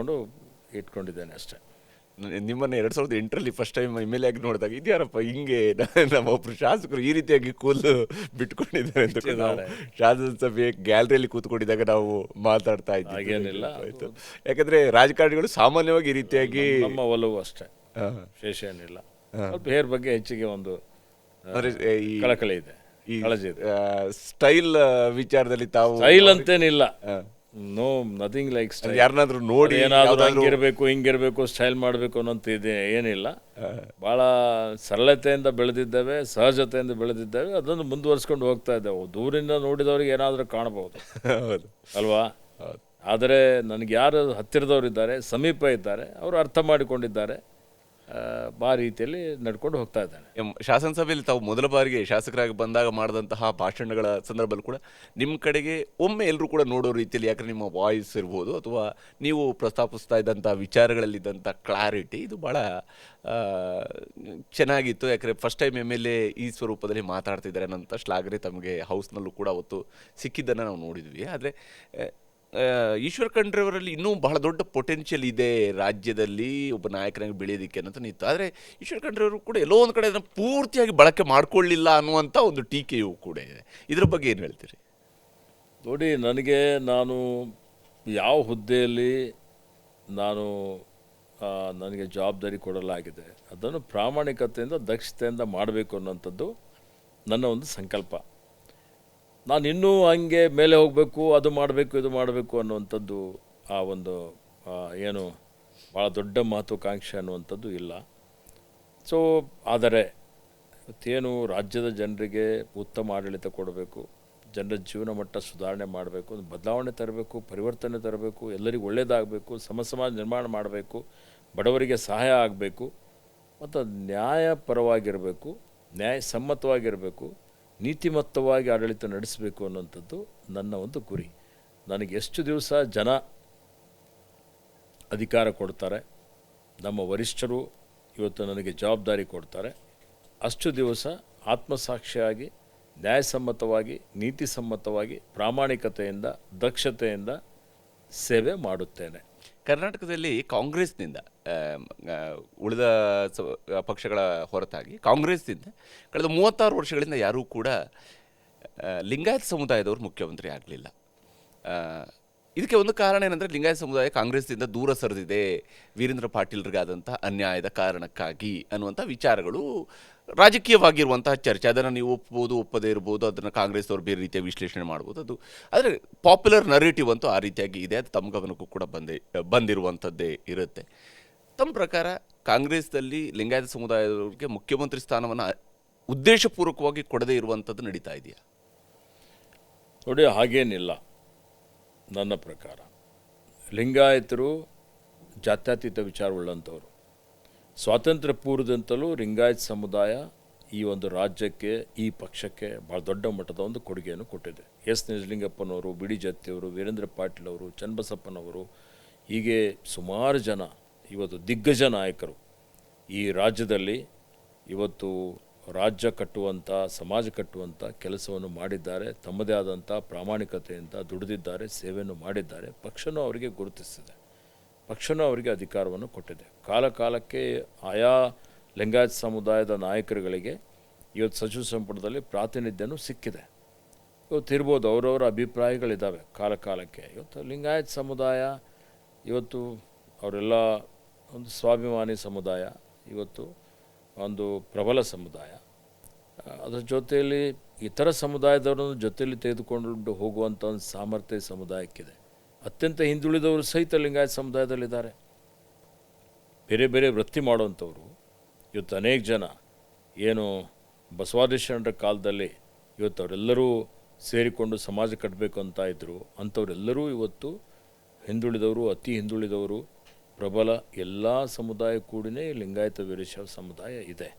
ಇಟ್ಕೊಂಡಿದ್ದೇನೆ ಅಷ್ಟೇ. ನಿಮ್ಮನ್ನು 2008ರಲ್ಲಿ ಫಸ್ಟ್ ಟೈಮ್ MLA ಆಗಿ ನೋಡಿದಾಗ ಇದ್ಯಾರಪ್ಪ ಹಿಂಗೆ ನಮ್ಮ ಒಬ್ಬರು ಶಾಸಕರು ಈ ರೀತಿಯಾಗಿ ಕೂದಲು ಬಿಟ್ಕೊಂಡಿದ್ದಾರೆ ಅಂತ ನಾವು ಶಾಸನಸಭೆ ಗ್ಯಾಲರಿಯಲ್ಲಿ ಕೂತ್ಕೊಂಡಿದ್ದಾಗ ನಾವು ಮಾತಾಡ್ತಾ ಇದ್ದೀವಿ. ಹಾಗೇನಿಲ್ಲ, ಆಯಿತು. ಯಾಕಂದರೆ ರಾಜಕಾರಣಿಗಳು ಸಾಮಾನ್ಯವಾಗಿ ಈ ರೀತಿಯಾಗಿ ನಮ್ಮ ಒಲವು ಅಷ್ಟೇ, ವಿಶೇಷ ಏನಿಲ್ಲ. ಸ್ವಲ್ಪ ಹೇರ್ ಬಗ್ಗೆ ಹೆಚ್ಚಿಗೆ ಒಂದು ಈ ಕಳಕಳಿ ಇದೆ, ಕಾಳಜಿ ಇದೆ. ಸ್ಟೈಲ್ ವಿಚಾರದಲ್ಲಿ ತಾವು ಸ್ಟೈಲ್ ಅಂತೇನಿಲ್ಲ, ನೋ ನಥಿಂಗ್ ಲೈಕ್ ಸ್ಟೈಲ್. ಯಾರನ್ನಾದ್ರೂ ನೋಡಿ ಏನಾದರೂ ಹಂಗಿರಬೇಕು ಹಿಂಗಿರಬೇಕು ಸ್ಟೈಲ್ ಮಾಡಬೇಕು ಅನ್ನೋಂಥ ಇದೆ ಏನಿಲ್ಲ. ಭಾಳ ಸರಳತೆಯಿಂದ ಬೆಳೆದಿದ್ದೇವೆ, ಸಹಜತೆಯಿಂದ ಬೆಳೆದಿದ್ದೇವೆ, ಅದನ್ನು ಮುಂದುವರಿಸ್ಕೊಂಡು ಹೋಗ್ತಾ ಇದ್ದೇವೆ. ದೂರಿಂದ ನೋಡಿದವ್ರಿಗೆ ಏನಾದರೂ ಕಾಣಬಹುದು ಅಲ್ವಾ? ಆದರೆ ನನಗೆ ಯಾರು ಹತ್ತಿರದವರಿದ್ದಾರೆ, ಸಮೀಪ ಇದ್ದಾರೆ, ಅವರು ಅರ್ಥ ಮಾಡಿಕೊಂಡಿದ್ದಾರೆ, ಆ ರೀತಿಯಲ್ಲಿ ನಡ್ಕೊಂಡು ಹೋಗ್ತಾ ಇದ್ದಾನೆ. ಶಾಸನಸಭೆಯಲ್ಲಿ ತಾವು ಮೊದಲ ಬಾರಿಗೆ ಶಾಸಕರಾಗಿ ಬಂದಾಗ ಮಾಡಿದಂತಹ ಭಾಷಣಗಳ ಸಂದರ್ಭದಲ್ಲಿ ಕೂಡ ನಿಮ್ಮ ಕಡೆಗೆ ಒಮ್ಮೆ ಎಲ್ಲರೂ ಕೂಡ ನೋಡೋ ರೀತಿಯಲ್ಲಿ, ಯಾಕಂದರೆ ನಿಮ್ಮ ವಾಯ್ಸ್ ಇರ್ಬೋದು ಅಥವಾ ನೀವು ಪ್ರಸ್ತಾಪಿಸ್ತಾ ಇದ್ದಂಥ ವಿಚಾರಗಳಲ್ಲಿದ್ದಂಥ ಕ್ಲಾರಿಟಿ ಇದು ಭಾಳ ಚೆನ್ನಾಗಿತ್ತು. ಯಾಕಂದರೆ ಫಸ್ಟ್ ಟೈಮ್ MLA ಈ ಸ್ವರೂಪದಲ್ಲಿ ಮಾತಾಡ್ತಿದ್ದಾರೆ ಅನ್ನೋಂಥ ಶ್ಲಾಘನೆ ತಮಗೆ ಹೌಸ್ನಲ್ಲೂ ಕೂಡ ಅವತ್ತು ಸಿಕ್ಕಿದ್ದನ್ನು ನಾವು ನೋಡಿದ್ವಿ. ಆದರೆ ಈಶ್ವರ್ ಖಂಡ್ರೆ ಅವರಲ್ಲಿ ಇನ್ನೂ ಬಹಳ ದೊಡ್ಡ ಪೊಟೆನ್ಷಿಯಲ್ ಇದೆ ರಾಜ್ಯದಲ್ಲಿ ಒಬ್ಬ ನಾಯಕನಾಗಿ ಬೆಳೆಯೋದಕ್ಕೆ ಅನ್ನೋದು ನಿಂತು. ಆದರೆ ಈಶ್ವರ್ ಖಂಡ್ರೆ ಅವರು ಕೂಡ ಎಲ್ಲೋ ಒಂದು ಕಡೆ ಅದನ್ನು ಪೂರ್ತಿಯಾಗಿ ಬಳಕೆ ಮಾಡಿಕೊಳ್ಳಿಲ್ಲ ಅನ್ನುವಂಥ ಒಂದು ಟೀಕೆಯೂ ಕೂಡ ಇದೆ. ಇದರ ಬಗ್ಗೆ ಏನು ಹೇಳ್ತೀರಿ? ನೋಡಿ, ನಾನು ಯಾವ ಹುದ್ದೆಯಲ್ಲಿ ನನಗೆ ಜವಾಬ್ದಾರಿ ಕೊಡಲಾಗಿದೆ ಅದನ್ನು ಪ್ರಾಮಾಣಿಕತೆಯಿಂದ ದಕ್ಷತೆಯಿಂದ ಮಾಡಬೇಕು ಅನ್ನೋಂಥದ್ದು ನನ್ನ ಒಂದು ಸಂಕಲ್ಪ. ನಾನು ಇನ್ನೂ ಹಂಗೆ ಮೇಲೆ ಹೋಗಬೇಕು, ಅದು ಮಾಡಬೇಕು ಇದು ಮಾಡಬೇಕು ಅನ್ನುವಂಥದ್ದು ಆ ಒಂದು ಏನು ಭಾಳ ದೊಡ್ಡ ಮಹತ್ವಾಕಾಂಕ್ಷೆ ಅನ್ನುವಂಥದ್ದು ಇಲ್ಲ. ಸೊ ಆದರೆ ಇವತ್ತೇನು ರಾಜ್ಯದ ಜನರಿಗೆ ಉತ್ತಮ ಆಡಳಿತ ಕೊಡಬೇಕು, ಜನರ ಜೀವನ ಮಟ್ಟ ಸುಧಾರಣೆ ಮಾಡಬೇಕು, ಒಂದು ಬದಲಾವಣೆ ತರಬೇಕು, ಪರಿವರ್ತನೆ ತರಬೇಕು, ಎಲ್ಲರಿಗೂ ಒಳ್ಳೆಯದಾಗಬೇಕು, ಸಮಾಜ ನಿರ್ಮಾಣ ಮಾಡಬೇಕು, ಬಡವರಿಗೆ ಸಹಾಯ ಆಗಬೇಕು, ಮತ್ತು ನ್ಯಾಯಪರವಾಗಿರಬೇಕು, ನ್ಯಾಯಸಮ್ಮತವಾಗಿರಬೇಕು, ನೀತಿಮತ್ತವಾಗಿ ಆಡಳಿತ ನಡೆಸಬೇಕು ಅನ್ನೋಂಥದ್ದು ನನ್ನ ಒಂದು ಗುರಿ. ನನಗೆ ಎಷ್ಟು ದಿವಸ ಜನ ಅಧಿಕಾರ ಕೊಡ್ತಾರೆ, ನಮ್ಮ ವರಿಷ್ಠರು ಇವತ್ತು ನನಗೆ ಜವಾಬ್ದಾರಿ ಕೊಡ್ತಾರೆ, ಅಷ್ಟು ದಿವಸ ಆತ್ಮಸಾಕ್ಷಿಯಾಗಿ, ನ್ಯಾಯಸಮ್ಮತವಾಗಿ, ನೀತಿಸಮ್ಮತವಾಗಿ, ಪ್ರಾಮಾಣಿಕತೆಯಿಂದ, ದಕ್ಷತೆಯಿಂದ ಸೇವೆ ಮಾಡುತ್ತೇನೆ. ಕರ್ನಾಟಕದಲ್ಲಿ ಕಾಂಗ್ರೆಸ್ನಿಂದ ಉಳಿದ ಪಕ್ಷಗಳ ಹೊರತಾಗಿ ಕಾಂಗ್ರೆಸ್ನಿಂದ ಕಳೆದ 36 ವರ್ಷಗಳಿಂದ ಯಾರೂ ಕೂಡ ಲಿಂಗಾಯತ ಸಮುದಾಯದವರು ಮುಖ್ಯಮಂತ್ರಿ ಆಗಲಿಲ್ಲ. ಇದಕ್ಕೆ ಒಂದು ಕಾರಣ ಏನಂದರೆ ಲಿಂಗಾಯತ ಸಮುದಾಯ ಕಾಂಗ್ರೆಸ್ನಿಂದ ದೂರ ಸರಿದಿದೆ ವೀರೇಂದ್ರ ಪಾಟೀಲ್ರಿಗಾದಂಥ ಅನ್ಯಾಯದ ಕಾರಣಕ್ಕಾಗಿ ಅನ್ನುವಂಥ ವಿಚಾರಗಳು ರಾಜಕೀಯವಾಗಿರುವಂತಹ ಚರ್ಚೆ. ಅದನ್ನು ನೀವು ಒಪ್ಬೋದು, ಒಪ್ಪದೇ ಇರ್ಬೋದು, ಅದನ್ನು ಕಾಂಗ್ರೆಸ್ನವ್ರು ಬೇರೆ ರೀತಿಯ ವಿಶ್ಲೇಷಣೆ ಮಾಡ್ಬೋದು. ಅದು ಆದರೆ ಪಾಪ್ಯುಲರ್ ನರೇಟಿವ್ ಅಂತೂ ಆ ರೀತಿಯಾಗಿ ಇದೆ. ಅದು ತಮ್ಮ ಗಮನಕ್ಕೂ ಕೂಡ ಬಂದಿರುವಂಥದ್ದೇ ಇರುತ್ತೆ. ತಮ್ಮ ಪ್ರಕಾರ ಕಾಂಗ್ರೆಸ್ನಲ್ಲಿ ಲಿಂಗಾಯತ ಸಮುದಾಯದವ್ರಿಗೆ ಮುಖ್ಯಮಂತ್ರಿ ಸ್ಥಾನವನ್ನು ಉದ್ದೇಶಪೂರ್ವಕವಾಗಿ ಕೊಡದೇ ಇರುವಂಥದ್ದು ನಡೀತಾ ಇದೆಯಾ? ನೋಡಿ, ಹಾಗೇನಿಲ್ಲ. ನನ್ನ ಪ್ರಕಾರ ಲಿಂಗಾಯತರು ಜಾತ್ಯತೀತ ವಿಚಾರವುಳ್ಳಂಥವ್ರು. ಸ್ವಾತಂತ್ರ್ಯ ಪೂರ್ವದಂತಲೂ ಲಿಂಗಾಯತ ಸಮುದಾಯ ಈ ಒಂದು ರಾಜ್ಯಕ್ಕೆ, ಈ ಪಕ್ಷಕ್ಕೆ ಭಾಳ ದೊಡ್ಡ ಮಟ್ಟದ ಒಂದು ಕೊಡುಗೆಯನ್ನು ಕೊಟ್ಟಿದೆ. ಎಸ್ ನಿಜಲಿಂಗಪ್ಪನವರು, ಬಿ ಡಿ ಜತ್ತಿಯವರು, ವೀರೇಂದ್ರ ಪಾಟೀಲ್ ಅವರು, ಚನ್ನಬಸಪ್ಪನವರು, ಹೀಗೆ ಸುಮಾರು ಜನ ಇವತ್ತು ದಿಗ್ಗಜ ನಾಯಕರು ಈ ರಾಜ್ಯದಲ್ಲಿ ಇವತ್ತು ರಾಜ್ಯ ಕಟ್ಟುವಂಥ, ಸಮಾಜ ಕಟ್ಟುವಂಥ ಕೆಲಸವನ್ನು ಮಾಡಿದ್ದಾರೆ. ತಮ್ಮದೇ ಆದಂಥ ಪ್ರಾಮಾಣಿಕತೆಯಿಂದ ದುಡಿದಿದ್ದಾರೆ, ಸೇವೆಯನ್ನು ಮಾಡಿದ್ದಾರೆ. ಪಕ್ಷನೂ ಅವರಿಗೆ ಗುರುತಿಸಿದೆ, ಪಕ್ಷನೂ ಅವರಿಗೆ ಅಧಿಕಾರವನ್ನು ಕೊಟ್ಟಿದೆ. ಕಾಲಕ್ಕೆ ಆಯಾ ಲಿಂಗಾಯತ ಸಮುದಾಯದ ನಾಯಕರುಗಳಿಗೆ ಇವತ್ತು ಸಚಿವ ಸಂಪುಟದಲ್ಲಿ ಪ್ರಾತಿನಿಧ್ಯನೂ ಸಿಕ್ಕಿದೆ. ಇವತ್ತು ಇರ್ಬೋದು, ಅವರವರ ಅಭಿಪ್ರಾಯಗಳಿದ್ದಾವೆ ಕಾಲಕ್ಕೆ. ಇವತ್ತು ಲಿಂಗಾಯತ ಸಮುದಾಯ ಇವತ್ತು ಅವರೆಲ್ಲ ಒಂದು ಸ್ವಾಭಿಮಾನಿ ಸಮುದಾಯ, ಇವತ್ತು ಒಂದು ಪ್ರಬಲ ಸಮುದಾಯ. ಅದರ ಜೊತೆಯಲ್ಲಿ ಇತರ ಸಮುದಾಯದವರನ್ನು ಜೊತೆಯಲ್ಲಿ ತೆಗೆದುಕೊಂಡು ಹೋಗುವಂಥ ಒಂದು ಸಾಮರ್ಥ್ಯ ಸಮುದಾಯಕ್ಕಿದೆ. ಅತ್ಯಂತ ಹಿಂದುಳಿದವರು ಸಹಿತ ಲಿಂಗಾಯತ ಸಮುದಾಯದಲ್ಲಿದ್ದಾರೆ. ಬೇರೆ ಬೇರೆ ವೃತ್ತಿ ಮಾಡುವಂಥವ್ರು ಇವತ್ತು ಅನೇಕ ಜನ ಏನು ಬಸವಾದಿಶರಣರ ಕಾಲದಲ್ಲಿ ಇವತ್ತು ಅವರೆಲ್ಲರೂ ಸೇರಿಕೊಂಡು ಸಮಾಜ ಕಟ್ಟಬೇಕು ಅಂತ ಇದ್ದರು, ಅಂಥವರೆಲ್ಲರೂ ಇವತ್ತು ಹಿಂದುಳಿದವರು, ಅತಿ ಹಿಂದುಳಿದವರು, ಪ್ರಬಲ ಎಲ್ಲ ಸಮುದಾಯ ಕೂಡಿನೇ ಲಿಂಗಾಯತ ವೀರಶೈವ ಸಮುದಾಯ ಇದೆ.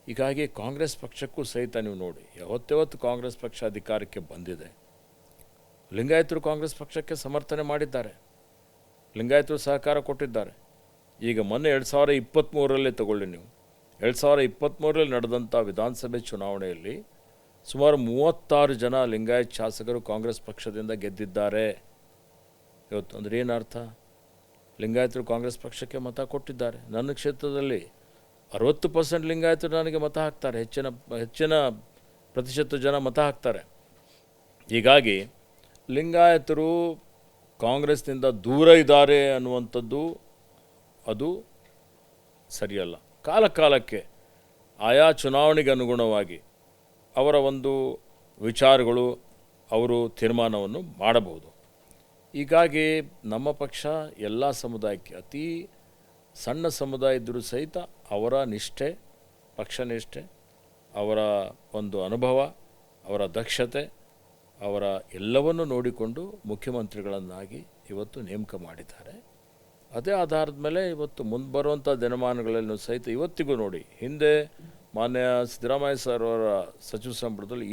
ಹೀಗಾಗಿ ಕಾಂಗ್ರೆಸ್ ಪಕ್ಷಕ್ಕೂ ಸಹಿತ ನೀವು ನೋಡಿ, ಯಾವತ್ತಾವತ್ತು ಕಾಂಗ್ರೆಸ್ ಪಕ್ಷ ಅಧಿಕಾರಕ್ಕೆ ಬಂದಿದೆ, ಲಿಂಗಾಯತರು ಕಾಂಗ್ರೆಸ್ ಪಕ್ಷಕ್ಕೆ ಸಮರ್ಥನೆ ಮಾಡಿದ್ದಾರೆ, ಲಿಂಗಾಯತರು ಸಹಕಾರ ಕೊಟ್ಟಿದ್ದಾರೆ. ಈಗ ಮೊನ್ನೆ 2023 ತಗೊಳ್ಳಿ ನೀವು, 2023 ನಡೆದಂಥ ವಿಧಾನಸಭೆ ಚುನಾವಣೆಯಲ್ಲಿ ಸುಮಾರು 36 ಜನ ಲಿಂಗಾಯತ್ ಶಾಸಕರು ಕಾಂಗ್ರೆಸ್ ಪಕ್ಷದಿಂದ ಗೆದ್ದಿದ್ದಾರೆ. ಇವತ್ತು ಅಂದರೆ ಏನರ್ಥ? ಲಿಂಗಾಯತರು ಕಾಂಗ್ರೆಸ್ ಪಕ್ಷಕ್ಕೆ ಮತ ಕೊಟ್ಟಿದ್ದಾರೆ. ನನ್ನ ಕ್ಷೇತ್ರದಲ್ಲಿ 60% ಲಿಂಗಾಯತರು ನನಗೆ ಮತ ಹಾಕ್ತಾರೆ, ಹೆಚ್ಚಿನ ಪ್ರತಿಶತ ಜನ ಮತ ಹಾಕ್ತಾರೆ. ಹೀಗಾಗಿ ಲಿಂಗಾಯತರು ಕಾಂಗ್ರೆಸ್ನಿಂದ ದೂರ ಇದ್ದಾರೆ ಅನ್ನುವಂಥದ್ದು ಅದು ಸರಿಯಲ್ಲ. ಕಾಲಕ್ಕೆ ಆಯಾ ಚುನಾವಣೆಗೆ ಅನುಗುಣವಾಗಿ ಅವರ ಒಂದು ವಿಚಾರಗಳು, ಅವರು ತೀರ್ಮಾನವನ್ನು ಮಾಡಬಹುದು. ಹೀಗಾಗಿ ನಮ್ಮ ಪಕ್ಷ ಎಲ್ಲ ಸಮುದಾಯಕ್ಕೆ, ಅತಿ ಸಣ್ಣ ಸಮುದಾಯ ಇದ್ದರೂ ಸಹಿತ ಅವರ ನಿಷ್ಠೆ, ಪಕ್ಷ ನಿಷ್ಠೆ, ಅವರ ಒಂದು ಅನುಭವ, ಅವರ ದಕ್ಷತೆ, ಅವರ ಎಲ್ಲವನ್ನು ನೋಡಿಕೊಂಡು ಮುಖ್ಯಮಂತ್ರಿಗಳನ್ನಾಗಿ ಇವತ್ತು ನೇಮಕ ಮಾಡಿದ್ದಾರೆ. ಅದೇ ಆಧಾರದ ಮೇಲೆ ಇವತ್ತು ಮುಂದೆ ಬರುವಂಥ ದಿನಮಾನಗಳಲ್ಲೂ ಸಹಿತ ಇವತ್ತಿಗೂ ನೋಡಿ, ಹಿಂದೆ ಮಾನ್ಯ ಸಿದ್ದರಾಮಯ್ಯ ಸರ್ ಅವರ ಸಚಿವ ಸಂಪುಟದಲ್ಲಿ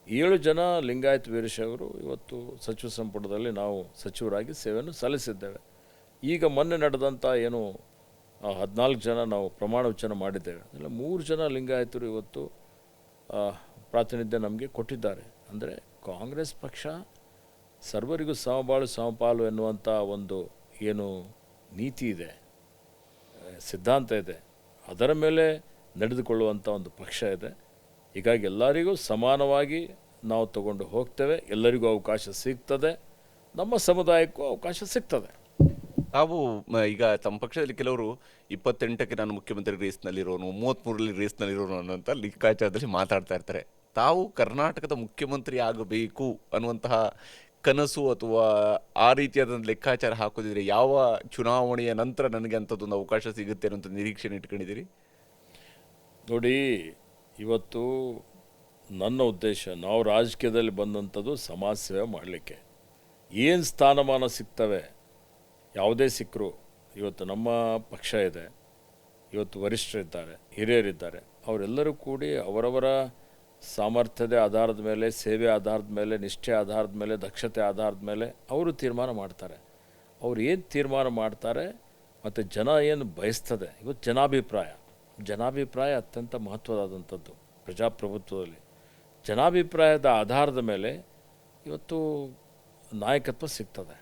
7 ಜನ ಲಿಂಗಾಯತ್ ವೀರಶೈವರು ಇವತ್ತು ಸಚಿವ ಸಂಪುಟದಲ್ಲಿ ನಾವು ಸಚಿವರಾಗಿ ಸೇವೆಯನ್ನು ಸಲ್ಲಿಸಿದ್ದೇವೆ. ಈಗ ಮೊನ್ನೆ ನಡೆದಂಥ ಏನು 14 ಜನ ನಾವು ಪ್ರಮಾಣ ವಚನ ಮಾಡಿದ್ದೇವೆ, ಅದರಲ್ಲಿ 3 ಜನ ಲಿಂಗಾಯತರು ಇವತ್ತು ಪ್ರಾತಿನಿಧ್ಯ ನಮಗೆ ಕೊಟ್ಟಿದ್ದಾರೆ. ಅಂದರೆ ಕಾಂಗ್ರೆಸ್ ಪಕ್ಷ ಸರ್ವರಿಗೂ ಸಮಬಾಳು ಸಮಪಾಲು ಎನ್ನುವಂಥ ಒಂದು ಏನು ನೀತಿ ಇದೆ, ಸಿದ್ಧಾಂತ ಇದೆ, ಅದರ ಮೇಲೆ ನಡೆದುಕೊಳ್ಳುವಂಥ ಒಂದು ಪಕ್ಷ ಇದೆ. ಹೀಗಾಗಿ ಎಲ್ಲರಿಗೂ ಸಮಾನವಾಗಿ ನಾವು ತಗೊಂಡು ಹೋಗ್ತೇವೆ, ಎಲ್ಲರಿಗೂ ಅವಕಾಶ ಸಿಗ್ತದೆ, ನಮ್ಮ ಸಮುದಾಯಕ್ಕೂ ಅವಕಾಶ ಸಿಗ್ತದೆ. ತಾವು ಈಗ ತಮ್ಮ ಪಕ್ಷದಲ್ಲಿ ಕೆಲವರು 28ಕ್ಕೆ ನಾನು ಮುಖ್ಯಮಂತ್ರಿ ರೇಸ್ನಲ್ಲಿರೋನು, 33ರಲ್ಲಿ ರೇಸ್ನಲ್ಲಿರೋನು ಅನ್ನೋಂಥ ಲೆಕ್ಕಾಚಾರದಲ್ಲಿ ಮಾತಾಡ್ತಾ ಇರ್ತಾರೆ. ತಾವು ಕರ್ನಾಟಕದ ಮುಖ್ಯಮಂತ್ರಿ ಆಗಬೇಕು ಅನ್ನುವಂತಹ ಕನಸು ಅಥವಾ ಆ ರೀತಿಯಾದ ಲೆಕ್ಕಾಚಾರ ಹಾಕೋದಿದ್ರೆ ಯಾವ ಚುನಾವಣೆಯ ನಂತರ ನನಗೆ ಅಂಥದ್ದೊಂದು ಅವಕಾಶ ಸಿಗುತ್ತೆ ಅನ್ನೋಂಥ ನಿರೀಕ್ಷೆನ ಇಟ್ಕೊಂಡಿದ್ದೀರಿ? ನೋಡಿ, ಇವತ್ತು ನನ್ನ ಉದ್ದೇಶ, ನಾವು ರಾಜಕೀಯದಲ್ಲಿ ಬಂದಂಥದ್ದು ಸಮಾಜ ಸೇವೆ ಮಾಡಲಿಕ್ಕೆ. ಏನು ಸ್ಥಾನಮಾನ ಸಿಗ್ತವೆ, ಯಾವುದೇ ಸಿಕ್ಕರು, ಇವತ್ತು ನಮ್ಮ ಪಕ್ಷ ಇದೆ, ಇವತ್ತು ವರಿಷ್ಠರಿದ್ದಾರೆ, ಹಿರಿಯರಿದ್ದಾರೆ, ಅವರೆಲ್ಲರೂ ಕೂಡಿ ಅವರವರ ಸಾಮರ್ಥ್ಯದ ಆಧಾರದ ಮೇಲೆ, ಸೇವೆ ಆಧಾರದ ಮೇಲೆ, ನಿಷ್ಠೆ ಆಧಾರದ ಮೇಲೆ, ದಕ್ಷತೆ ಆಧಾರದ ಮೇಲೆ ಅವರು ತೀರ್ಮಾನ ಮಾಡ್ತಾರೆ. ಅವ್ರು ಏನು ತೀರ್ಮಾನ ಮಾಡ್ತಾರೆ ಮತ್ತು ಜನ ಏನು ಬಯಸ್ತದೆ, ಇವತ್ತು ಜನಾಭಿಪ್ರಾಯ ಅತ್ಯಂತ ಮಹತ್ವದಾದಂಥದ್ದು ಪ್ರಜಾಪ್ರಭುತ್ವದಲ್ಲಿ. ಜನಾಭಿಪ್ರಾಯದ ಆಧಾರದ ಮೇಲೆ ಇವತ್ತು ನಾಯಕತ್ವ ಸಿಗ್ತದೆ.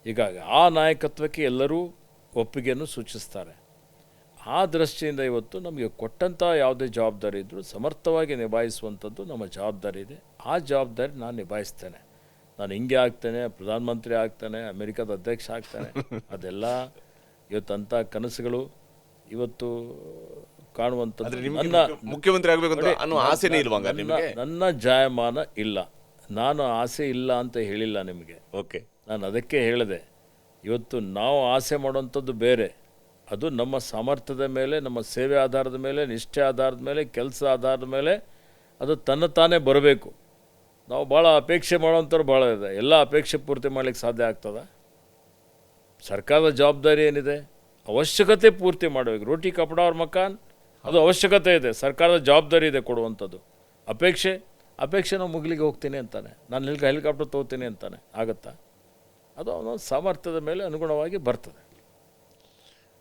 ಹೀಗಾಗಿ ಆ ನಾಯಕತ್ವಕ್ಕೆ ಎಲ್ಲರೂ ಒಪ್ಪಿಗೆಯನ್ನು ಸೂಚಿಸ್ತಾರೆ. ಆ ದೃಷ್ಟಿಯಿಂದ ಇವತ್ತು ನಮಗೆ ಕೊಟ್ಟಂಥ ಯಾವುದೇ ಜವಾಬ್ದಾರಿ ಇದ್ದರೂ ಸಮರ್ಥವಾಗಿ ನಿಭಾಯಿಸುವಂಥದ್ದು ನಮ್ಮ ಜವಾಬ್ದಾರಿ ಇದೆ. ಆ ಜವಾಬ್ದಾರಿ ನಾನು ನಿಭಾಯಿಸ್ತೇನೆ. ನಾನು ಹಿಂಗೆ ಆಗ್ತೇನೆ, ಪ್ರಧಾನಮಂತ್ರಿ ಆಗ್ತೇನೆ, ಅಮೆರಿಕದ ಅಧ್ಯಕ್ಷ ಆಗ್ತೇನೆ, ಅದೆಲ್ಲ ಇವತ್ತಂಥ ಕನಸುಗಳು ಇವತ್ತು ಕಾಣುವಂಥದ್ದು ಮುಖ್ಯಮಂತ್ರಿ ಆಗಬೇಕು ಅನ್ನೋ ಆಸೆನೇ ಇಲ್ವಂಗ ನಿಮಗೆ? ನನ್ನ ಜಾಯಮಾನ ಇಲ್ಲ, ನಾನು ಆಸೆ ಇಲ್ಲ ಅಂತ ಹೇಳಿಲ್ಲ ನಿಮಗೆ. ಓಕೆ, ನಾನು ಅದಕ್ಕೆ ಹೇಳಿದೆ, ಇವತ್ತು ನಾವು ಆಸೆ ಮಾಡುವಂಥದ್ದು ಬೇರೆ, ಅದು ನಮ್ಮ ಸಾಮರ್ಥ್ಯದ ಮೇಲೆ, ನಮ್ಮ ಸೇವೆ ಆಧಾರದ ಮೇಲೆ, ನಿಷ್ಠೆ ಆಧಾರದ ಮೇಲೆ, ಕೆಲಸ ಆಧಾರದ ಮೇಲೆ ಅದು ತಾನೇ ಬರಬೇಕು. ನಾವು ಭಾಳ ಅಪೇಕ್ಷೆ ಮಾಡುವಂಥವ್ರು ಭಾಳ ಇದೆ. ಎಲ್ಲ ಅಪೇಕ್ಷೆ ಪೂರ್ತಿ ಮಾಡಲಿಕ್ಕೆ ಸಾಧ್ಯ ಆಗ್ತದೆ? ಸರ್ಕಾರದ ಜವಾಬ್ದಾರಿ ಏನಿದೆ, ಅವಶ್ಯಕತೆ ಪೂರ್ತಿ ಮಾಡಬೇಕು. ರೋಟಿ ಕಪಡ ಅವ್ರ ಮಕಾನ್, ಅದು ಅವಶ್ಯಕತೆ ಇದೆ, ಸರ್ಕಾರದ ಜವಾಬ್ದಾರಿ ಇದೆ ಕೊಡುವಂಥದ್ದು. ಅಪೇಕ್ಷೆ ನಾವು ಮುಗಿಲಿಗೆ ಹೋಗ್ತೀನಿ ಅಂತಾನೆ, ನಾನು ಹೆಲಿಕಾಪ್ಟರ್ ತೊಗೋತೀನಿ ಅಂತಾನೆ, ಆಗುತ್ತಾ? ಅದು ಅವನ ಸಾಮರ್ಥ್ಯದ ಮೇಲೆ ಅನುಗುಣವಾಗಿ ಬರ್ತದೆ.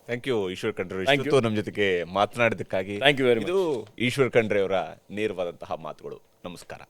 ಥ್ಯಾಂಕ್ ಯು ಈಶ್ವರ್ ಖಂಡ್ರೆ, ಇಷ್ಟೊತ್ತು ನಮ್ಮ ಜೊತೆಗೆ ಮಾತನಾಡಿದ್ದಕ್ಕಾಗಿ. Thank you very much. ಇದು ಈಶ್ವರ್ ಖಂಡ್ರೆ ಅವರ ನೇರವಾದಂತಹ ಮಾತುಗಳು. ನಮಸ್ಕಾರ.